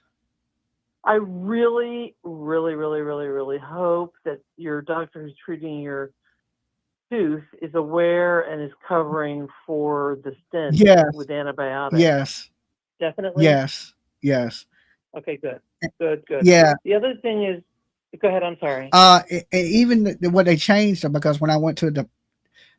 I really, really, really, really, really hope that your doctor who's treating your tooth is aware and is covering for the stent with antibiotics. Yes. Definitely? Yes. Yes. Okay, good. Good, good. Yeah. The other thing is, go ahead, I'm sorry. Even what they changed them, because when I went to the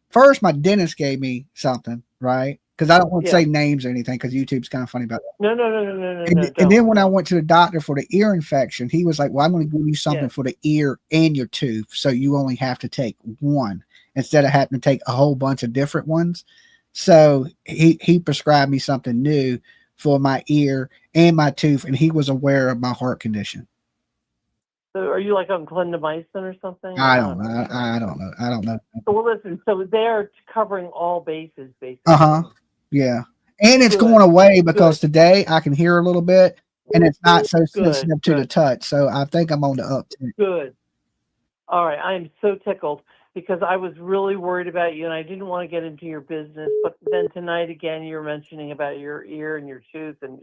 first, my dentist gave me something, right? Because I don't want to say names or anything, because YouTube's kind of funny about that. No. And then when I went to the doctor for the ear infection, he was like, well, I'm going to give you something for the ear and your tooth. So you only have to take one instead of having to take a whole bunch of different ones. So he prescribed me something new for my ear and my tooth. And he was aware of my heart condition. So are you like on clindamycin or something? I don't know. I don't know. I don't know. So, well, listen, so they're covering all bases, basically. Yeah. And it's going away because today I can hear a little bit and it's not so sensitive to the touch. So I think I'm on the uptick. Good. All right. I am so tickled because I was really worried about you and I didn't want to get into your business. But then tonight again, you were mentioning about your ear and your tooth. And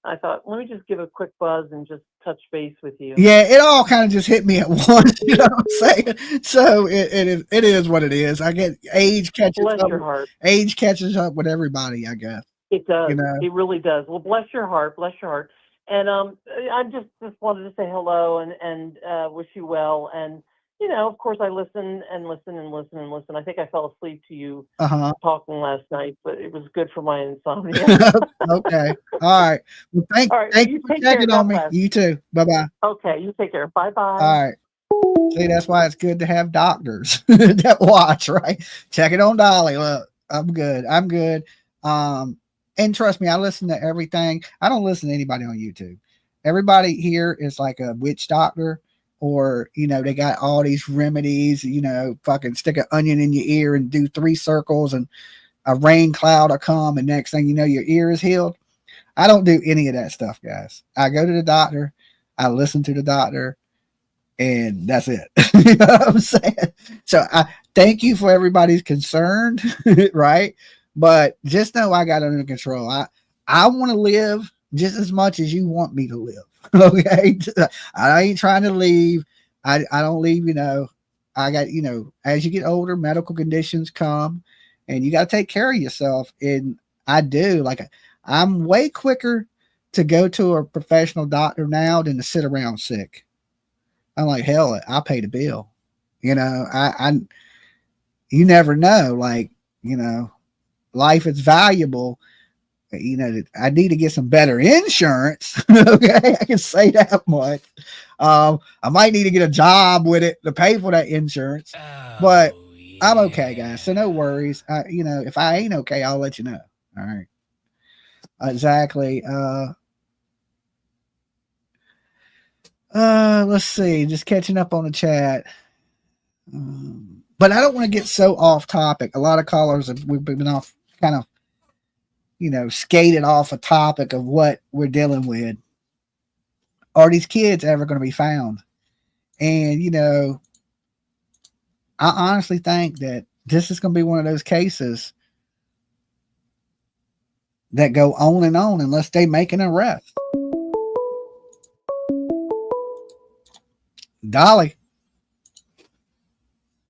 I thought, let me just give a quick buzz and just touch base with you. Yeah, it all kind of just hit me at once, you know what I'm saying? So it is what it is. I get age catches bless up. Your heart. Age catches up with everybody, I guess. It does. You know? It really does. Well, bless your heart. Bless your heart. And I just wanted to say hello and wish you well. And you know, of course, I listen and listen and listen and listen. I think I fell asleep to you talking last night, but it was good for my insomnia. Okay. All right. Well, thank you for checking on me. You too. Bye-bye. Okay. You take care. Bye-bye. All right. See, that's why it's good to have doctors that watch, right? Check it on Dolly. Look, I'm good. I'm good. And trust me, I listen to everything. I don't listen to anybody on YouTube. Everybody here is like a witch doctor. Or, you know, they got all these remedies, you know, fucking stick an onion in your ear and do 3 circles and a rain cloud will come and next thing you know, your ear is healed. I don't do any of that stuff, guys. I go to the doctor, I listen to the doctor, and that's it. You know what I'm saying? So I thank you for everybody's concerned, right? But just know I got it under control. I want to live just as much as you want me to live. Okay, I ain't trying to leave. I don't leave. You know, I got, you know, as you get older, medical conditions come, and you got to take care of yourself. And I do. Like, I'm way quicker to go to a professional doctor now than to sit around sick. I'm like, hell, I'll pay the bill. You know, you never know. Like, you know, life is valuable. You know, I need to get some better insurance. Okay, I can say that much. I might need to get a job with it to pay for that insurance, but I'm okay, guys. So no worries. You know, if I ain't okay, I'll let you know. All right. Exactly. Let's see. Just catching up on the chat. But I don't want to get so off topic. A lot of callers we've been off kind of, you know, skated off a topic of what we're dealing with. Are these kids ever going to be found? And, you know, I honestly think that this is going to be one of those cases that go on and on unless they make an arrest. Dolly.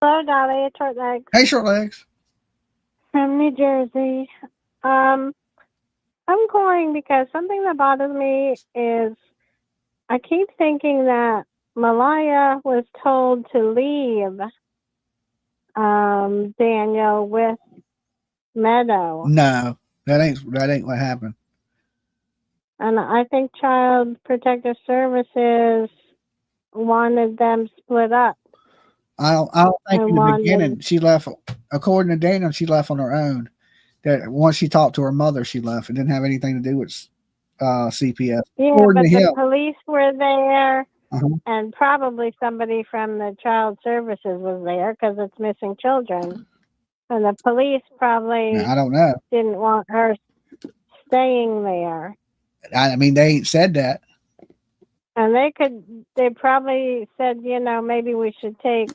Hello, Dolly. It's Short Legs. Hey, Short Legs. From New Jersey. I'm calling because something that bothers me is I keep thinking that Malaya was told to leave Daniel with Meadow. No, that ain't what happened. And I think Child Protective Services wanted them split up. I don't think in the beginning she left. According to Daniel, she left on her own. That once she talked to her mother, she left. It didn't have anything to do with CPS. Yeah, but the police were there, and probably somebody from the child services was there because it's missing children. And the police probably I don't know. Didn't want her staying there. I mean, they ain't said that. And they probably said, you know, maybe we should take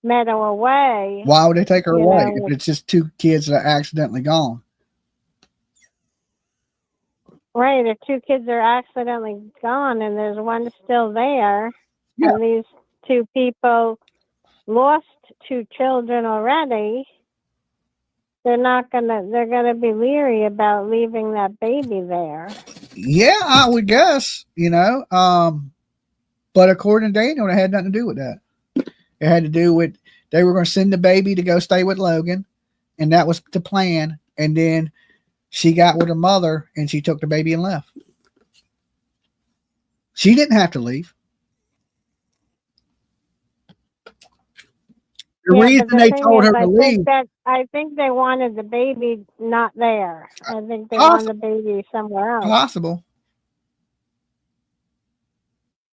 Meadow away. Why would they take her away if it's just 2 kids that are accidentally gone? Right, if two kids are accidentally gone and there's one still there, and these two people lost two children already, they're gonna be leery about leaving that baby there. Yeah, I would guess, but according to Daniel, it had nothing to do with that. It had to do with they were going to send the baby to go stay with Logan, and that was the plan. And then she got with her mother, and she took the baby and left. She didn't have to leave. The reason they told her to leave. I think they wanted the baby not there. I think they wanted the baby somewhere else. Possible.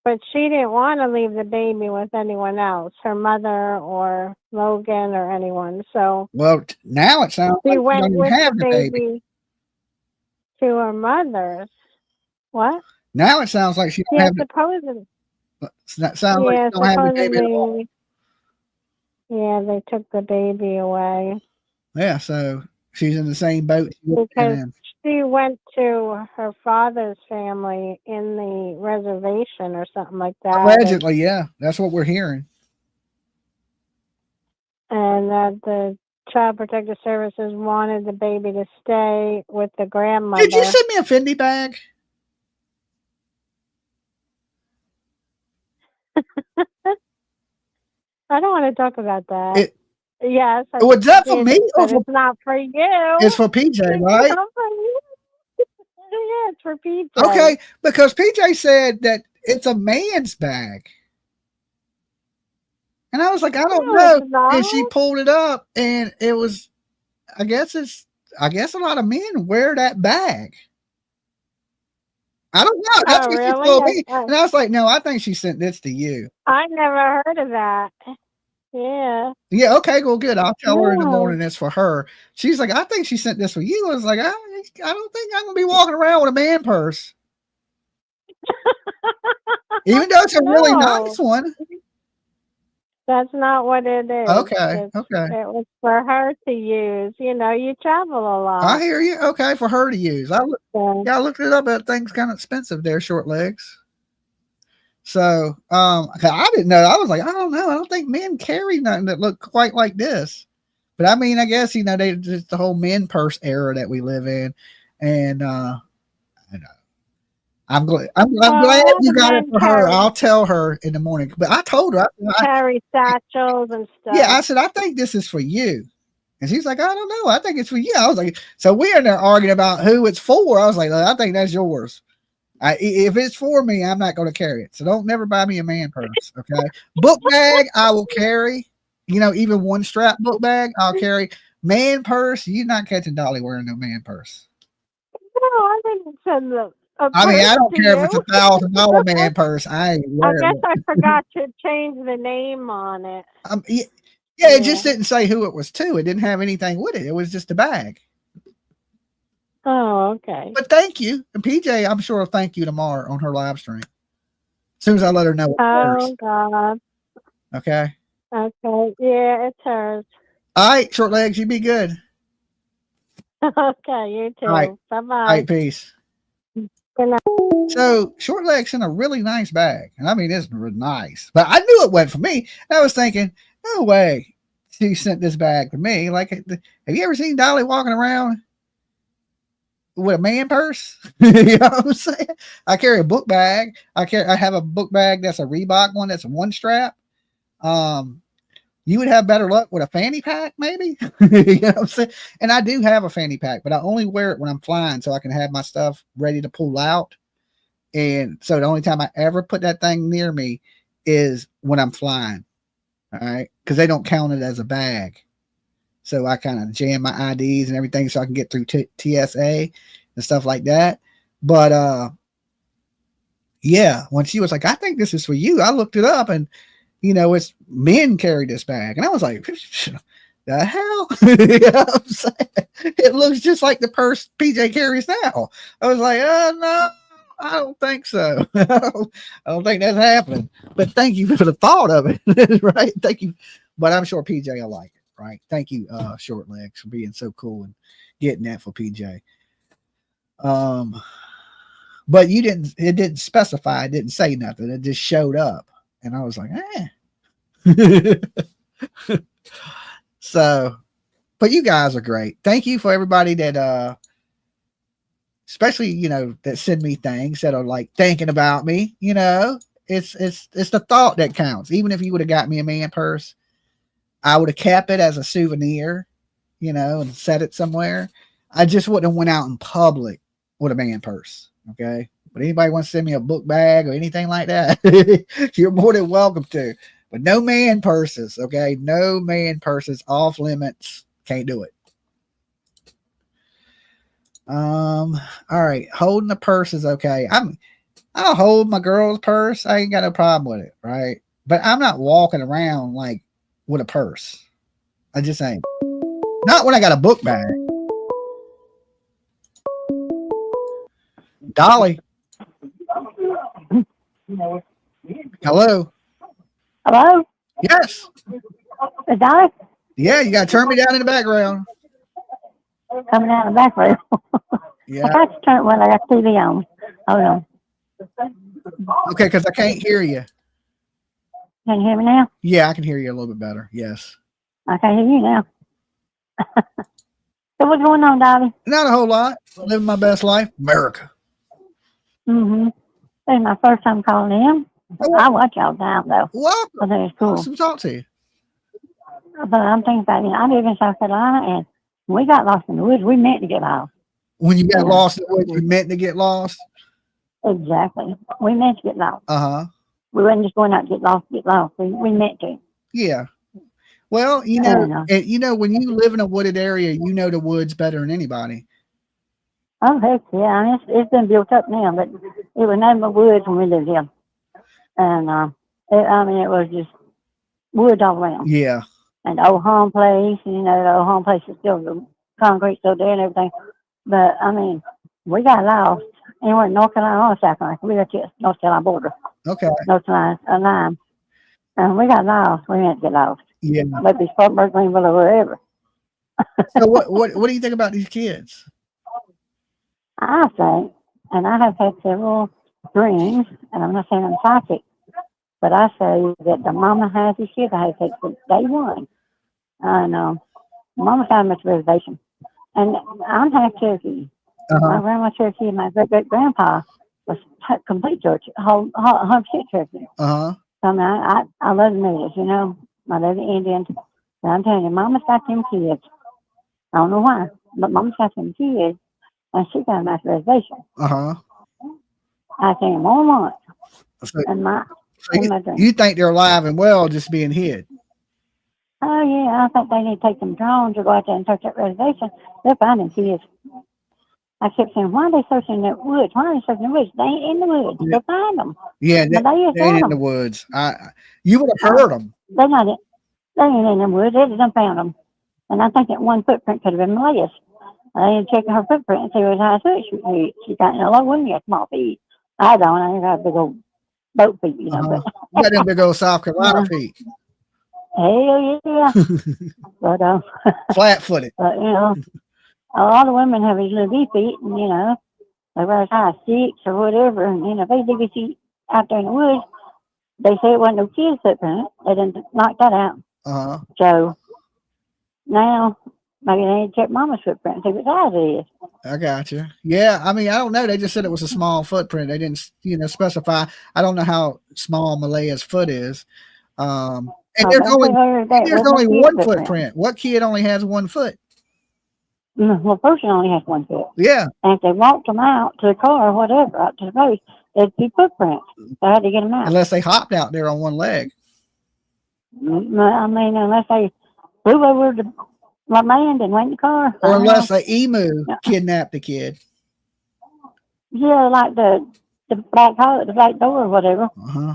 But she didn't want to leave the baby with anyone else, her mother or Logan or anyone. So now it sounds like she went with have the baby to her mother's. What? Now it sounds like she don't have supposedly. That sounds like she don't have the baby at all. Yeah, they took the baby away. Yeah, so she's in the same boat. Because she went to her father's family in the reservation or something like that. Allegedly, yeah. That's what we're hearing. And that the Child Protective Services wanted the baby to stay with the grandmother. Did you send me a Fendi bag? I don't want to talk about that. Yes. Was that for me? But it's not for you. It's for PJ, right? It's not for you. Yeah, it's for PJ. Okay, because PJ said that it's a man's bag. And I was like, I don't know. And she pulled it up, and it was, I guess a lot of men wear that bag. I don't know. That's what she told me. And I was like, no, I think she sent this to you. I never heard of that. Yeah. Yeah, okay, well, good. I'll tell her in the morning it's for her. She's like, I think she sent this for you. I was like, I don't think I'm going to be walking around with a man purse. Even though it's a really nice one. That's not what it is. Okay, okay. It was for her to use. You travel a lot. I hear you. Okay, for her to use. I looked it up. That thing's kind of expensive there, short legs. So, I didn't know. I was like, I don't know. I don't think men carry nothing that look quite like this. But I mean, I guess, they just the whole men purse era that we live in. And, I'm glad you got it for her. I'll tell her in the morning. But I told her. Carry satchels and stuff. Yeah, I said, I think this is for you. And she's like, I don't know. I think it's for you. I was like, so we're in there arguing about who it's for. I was like, I think that's yours. If it's for me, I'm not going to carry it. So don't never buy me a man purse. Okay. Book bag, I will carry. Even one strap book bag, I'll carry. Man purse, you're not catching Dolly wearing no man purse. No, I didn't send them. I don't care if it's $1,000 man purse. I guess I forgot to change the name on it. It just didn't say who it was to. It didn't have anything with it. It was just a bag. Oh, okay. But thank you. And PJ, I'm sure will thank you tomorrow on her live stream. As soon as I let her know. Oh, God. Okay. Okay. Yeah, it's hers. All right, short legs, you be good. Okay, you too. Right. Bye-bye. All right, peace. Good night. So short legs in a really nice bag. And I mean, it's nice. But I knew it went for me. And I was thinking, no way she sent this bag to me. Like, have you ever seen Dolly walking around with a man purse? You know what I'm saying? I carry a book bag. I have a book bag that's a Reebok one that's a one strap. You would have better luck with a fanny pack, maybe. You know what I'm saying? And I do have a fanny pack, but I only wear it when I'm flying so I can have my stuff ready to pull out. And so the only time I ever put that thing near me is when I'm flying. All right. Because they don't count it as a bag. So I kind of jam my IDs and everything so I can get through TSA and stuff like that. But yeah, when she was like, I think this is for you, I looked it up and, it's men carry this bag. And I was like, the hell? You know what I'm saying? It looks just like the purse PJ carries now. I was like, no, I don't think so. I don't think that's happening. But thank you for the thought of it. Right? Thank you. But I'm sure PJ will like it. Right? Thank you, Short Legs, for being so cool and getting that for PJ. But it didn't specify, it didn't say nothing. It just showed up. And I was like, So, but you guys are great. Thank you for everybody that, especially, you know, that send me things that are like thinking about me, you know, it's the thought that counts. Even if you would have got me a man purse, I would have kept it as a souvenir, you know, and set it somewhere. I just wouldn't have went out in public with a man purse. Okay. But anybody wants to send me a book bag or anything like that, you're more than welcome to. But no man purses. Okay. No man purses, off limits. Can't do it. All right. Holding the purse is okay. I'll hold my girl's purse. I ain't got no problem with it. Right. But I'm not walking around like with a purse. I just ain't. Not when I got a book bag. Dolly. Hello. Hello? Yes. Is Dolly? Yeah, you gotta turn me down in the background. Coming out of the background. Yeah. I got to turn it when I got TV on. Hold on. Okay, because I can't hear you. Can you hear me now? Yeah, I can hear you a little bit better. Yes. I can hear you now. So what's going on, Dolly? Not a whole lot. Living my best life. America. Mm-hmm. This is my first time calling in. I watch y'all down though. What? I think it's cool. Awesome to talk to you. But I'm thinking about it. I live in South Carolina, and we got lost in the woods. We meant to get lost. When you got lost in the woods, you meant to get lost? Exactly. We meant to get lost. Uh-huh. We wasn't just going out to get lost, We meant to. Yeah. Well, you know, when you live in a wooded area, you know the woods better than anybody. Oh, heck yeah. I mean, it's been built up now, but it was nothing but woods when we lived here. And, it was just woods all around. Yeah. And the old home place, you know, the old home place is still, the concrete still there and everything. But, I mean, we got lost. And we're in North Carolina or South Carolina. We got to North Carolina border. Okay. North Carolina, and we got lost. We had to get lost. Yeah. Maybe Spartanburg, Greenville, or wherever. So what do you think about these kids? I think, and I have had several dreams, and I'm not saying I'm psychic, but I say that the mama has these kids. I have had since day one. And mama found much reservation. And I'm half Cherokee. My grandma Cherokee and my great-great-grandpa was complete Cherokee, 100% Cherokee. Uh-huh. So, I mean, I love the natives, you know. I love the Indians. But I'm telling you, Mama's got them kids. I don't know why, but Mama's got them kids, and she got a nice reservation. Uh-huh. I came more once. So, You think they're alive and well just being hid? Oh, yeah. I think they need to take some drones or go out there and search that reservation. They'll find them kids. I kept saying, why are they searching the woods? Why are they searching the woods? They ain't in the woods. Yeah. They'll find them. Yeah, they ain't in the woods. You would have heard them. They're not in. They ain't in the woods. They just done found them. And I think that one footprint could have been Malaya's. I didn't check her footprint and see what high foot she got in a low one, small feet. I don't. I got big old boat feet, you know. But you got them big old South Carolina feet. Hell yeah. But flat-footed. But you know, a lot of women have these little bitty feet, and you know, they wear size 6 or whatever, and you know, if they dig their feet out there in the woods, they say it wasn't no kids' footprint. They didn't knock that out. Uh-huh. So now maybe they need to check Mama's footprint and see what size it is. I got you. Yeah, I mean, I don't know. They just said it was a small footprint. They didn't, specify. I don't know how small Malaya's foot is. And there's only one footprint. What kid only has 1 foot? Well, person only has 1 foot. Yeah. And if they walked them out to the car or whatever, out to the road, there'd be footprints. So I had to get them out. Unless they hopped out there on 1 leg. I mean, unless they flew over to my man and went in the car. Or unless an emu kidnapped the kid. Yeah, like the black door or whatever. Uh-huh.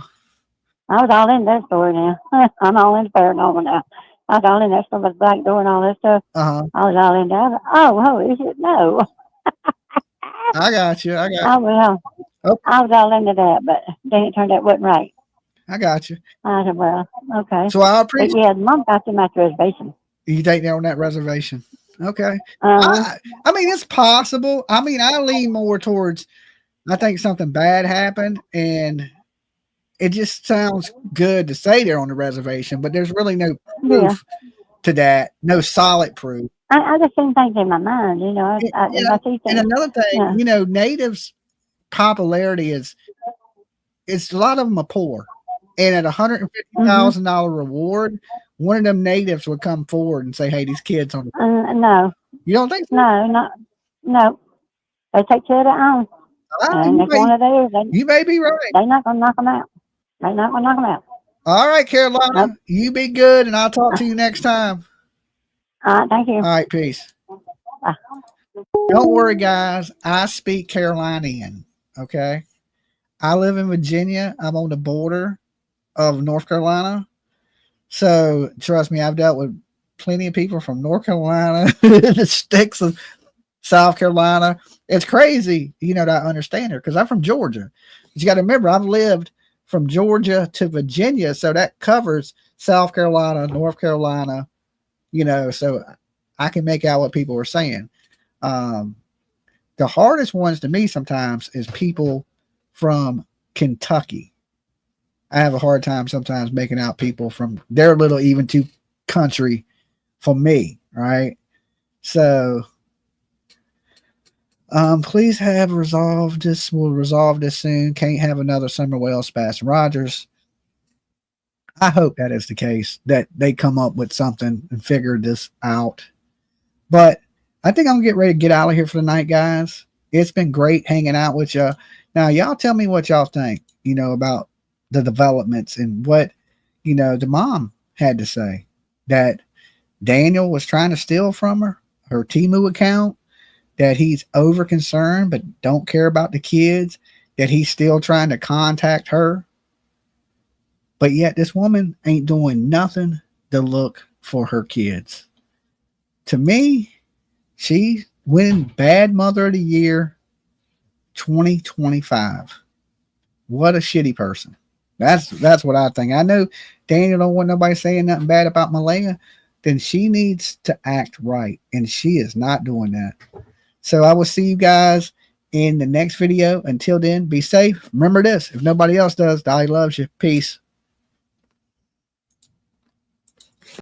I was all in that story now. I'm all into paranormal now. I was all in that stuff with the black door and all that stuff. Uh-huh. I was all in that. Oh, is it? No. I got you. I was all into that, but then it turned out it wasn't right. I got you. I said, well, okay. So I appreciate. But yeah, the mom got them at the reservation. You take them on that reservation. Okay. I mean, it's possible. I mean, I lean more towards, I think something bad happened, and it just sounds good to say they're on the reservation, but there's really no proof to that, no solid proof. I just didn't think in my mind, you know. And another thing, you know, natives' popularity it's a lot of them are poor, and at $150,000 reward, one of them natives would come forward and say, "Hey, these kids on." No. You don't think so? No. They take care of their own. And if one of theirs, you may be right. They're not going to knock them out. They're not going to knock them out. All right, Carolina, you be good, and I'll talk to you next time. All right, thank you. All right, peace. Don't worry, guys. I speak Carolinian, okay? I live in Virginia. I'm on the border of North Carolina. So, trust me, I've dealt with plenty of people from North Carolina, the sticks of South Carolina. It's crazy, you know, that I understand her because I'm from Georgia. But you got to remember, I've lived from Georgia to Virginia, so that covers South Carolina, North Carolina, you know, so I can make out what people are saying. The hardest ones to me sometimes is people from Kentucky. I have a hard time sometimes making out people from their little even too country for me, right? So please have resolved this. We'll resolve this soon. Can't have another Summer Wells Bass and Rogers. I hope that is the case, that they come up with something and figure this out. But I think I'm gonna get ready to get out of here for the night, guys. It's been great hanging out with you. Now, y'all tell me what y'all think, you know, about the developments and what, you know, the mom had to say, that Daniel was trying to steal from her Temu account, that he's over concerned but don't care about the kids, that he's still trying to contact her. But yet this woman ain't doing nothing to look for her kids. To me, she's winning Bad Mother of the Year 2025. What a shitty person. That's what I think. I know Daniel don't want nobody saying nothing bad about Malaya. Then she needs to act right, and she is not doing that. So I will see you guys in the next video. Until then, be safe. Remember this: if nobody else does, Dolly loves you. Peace.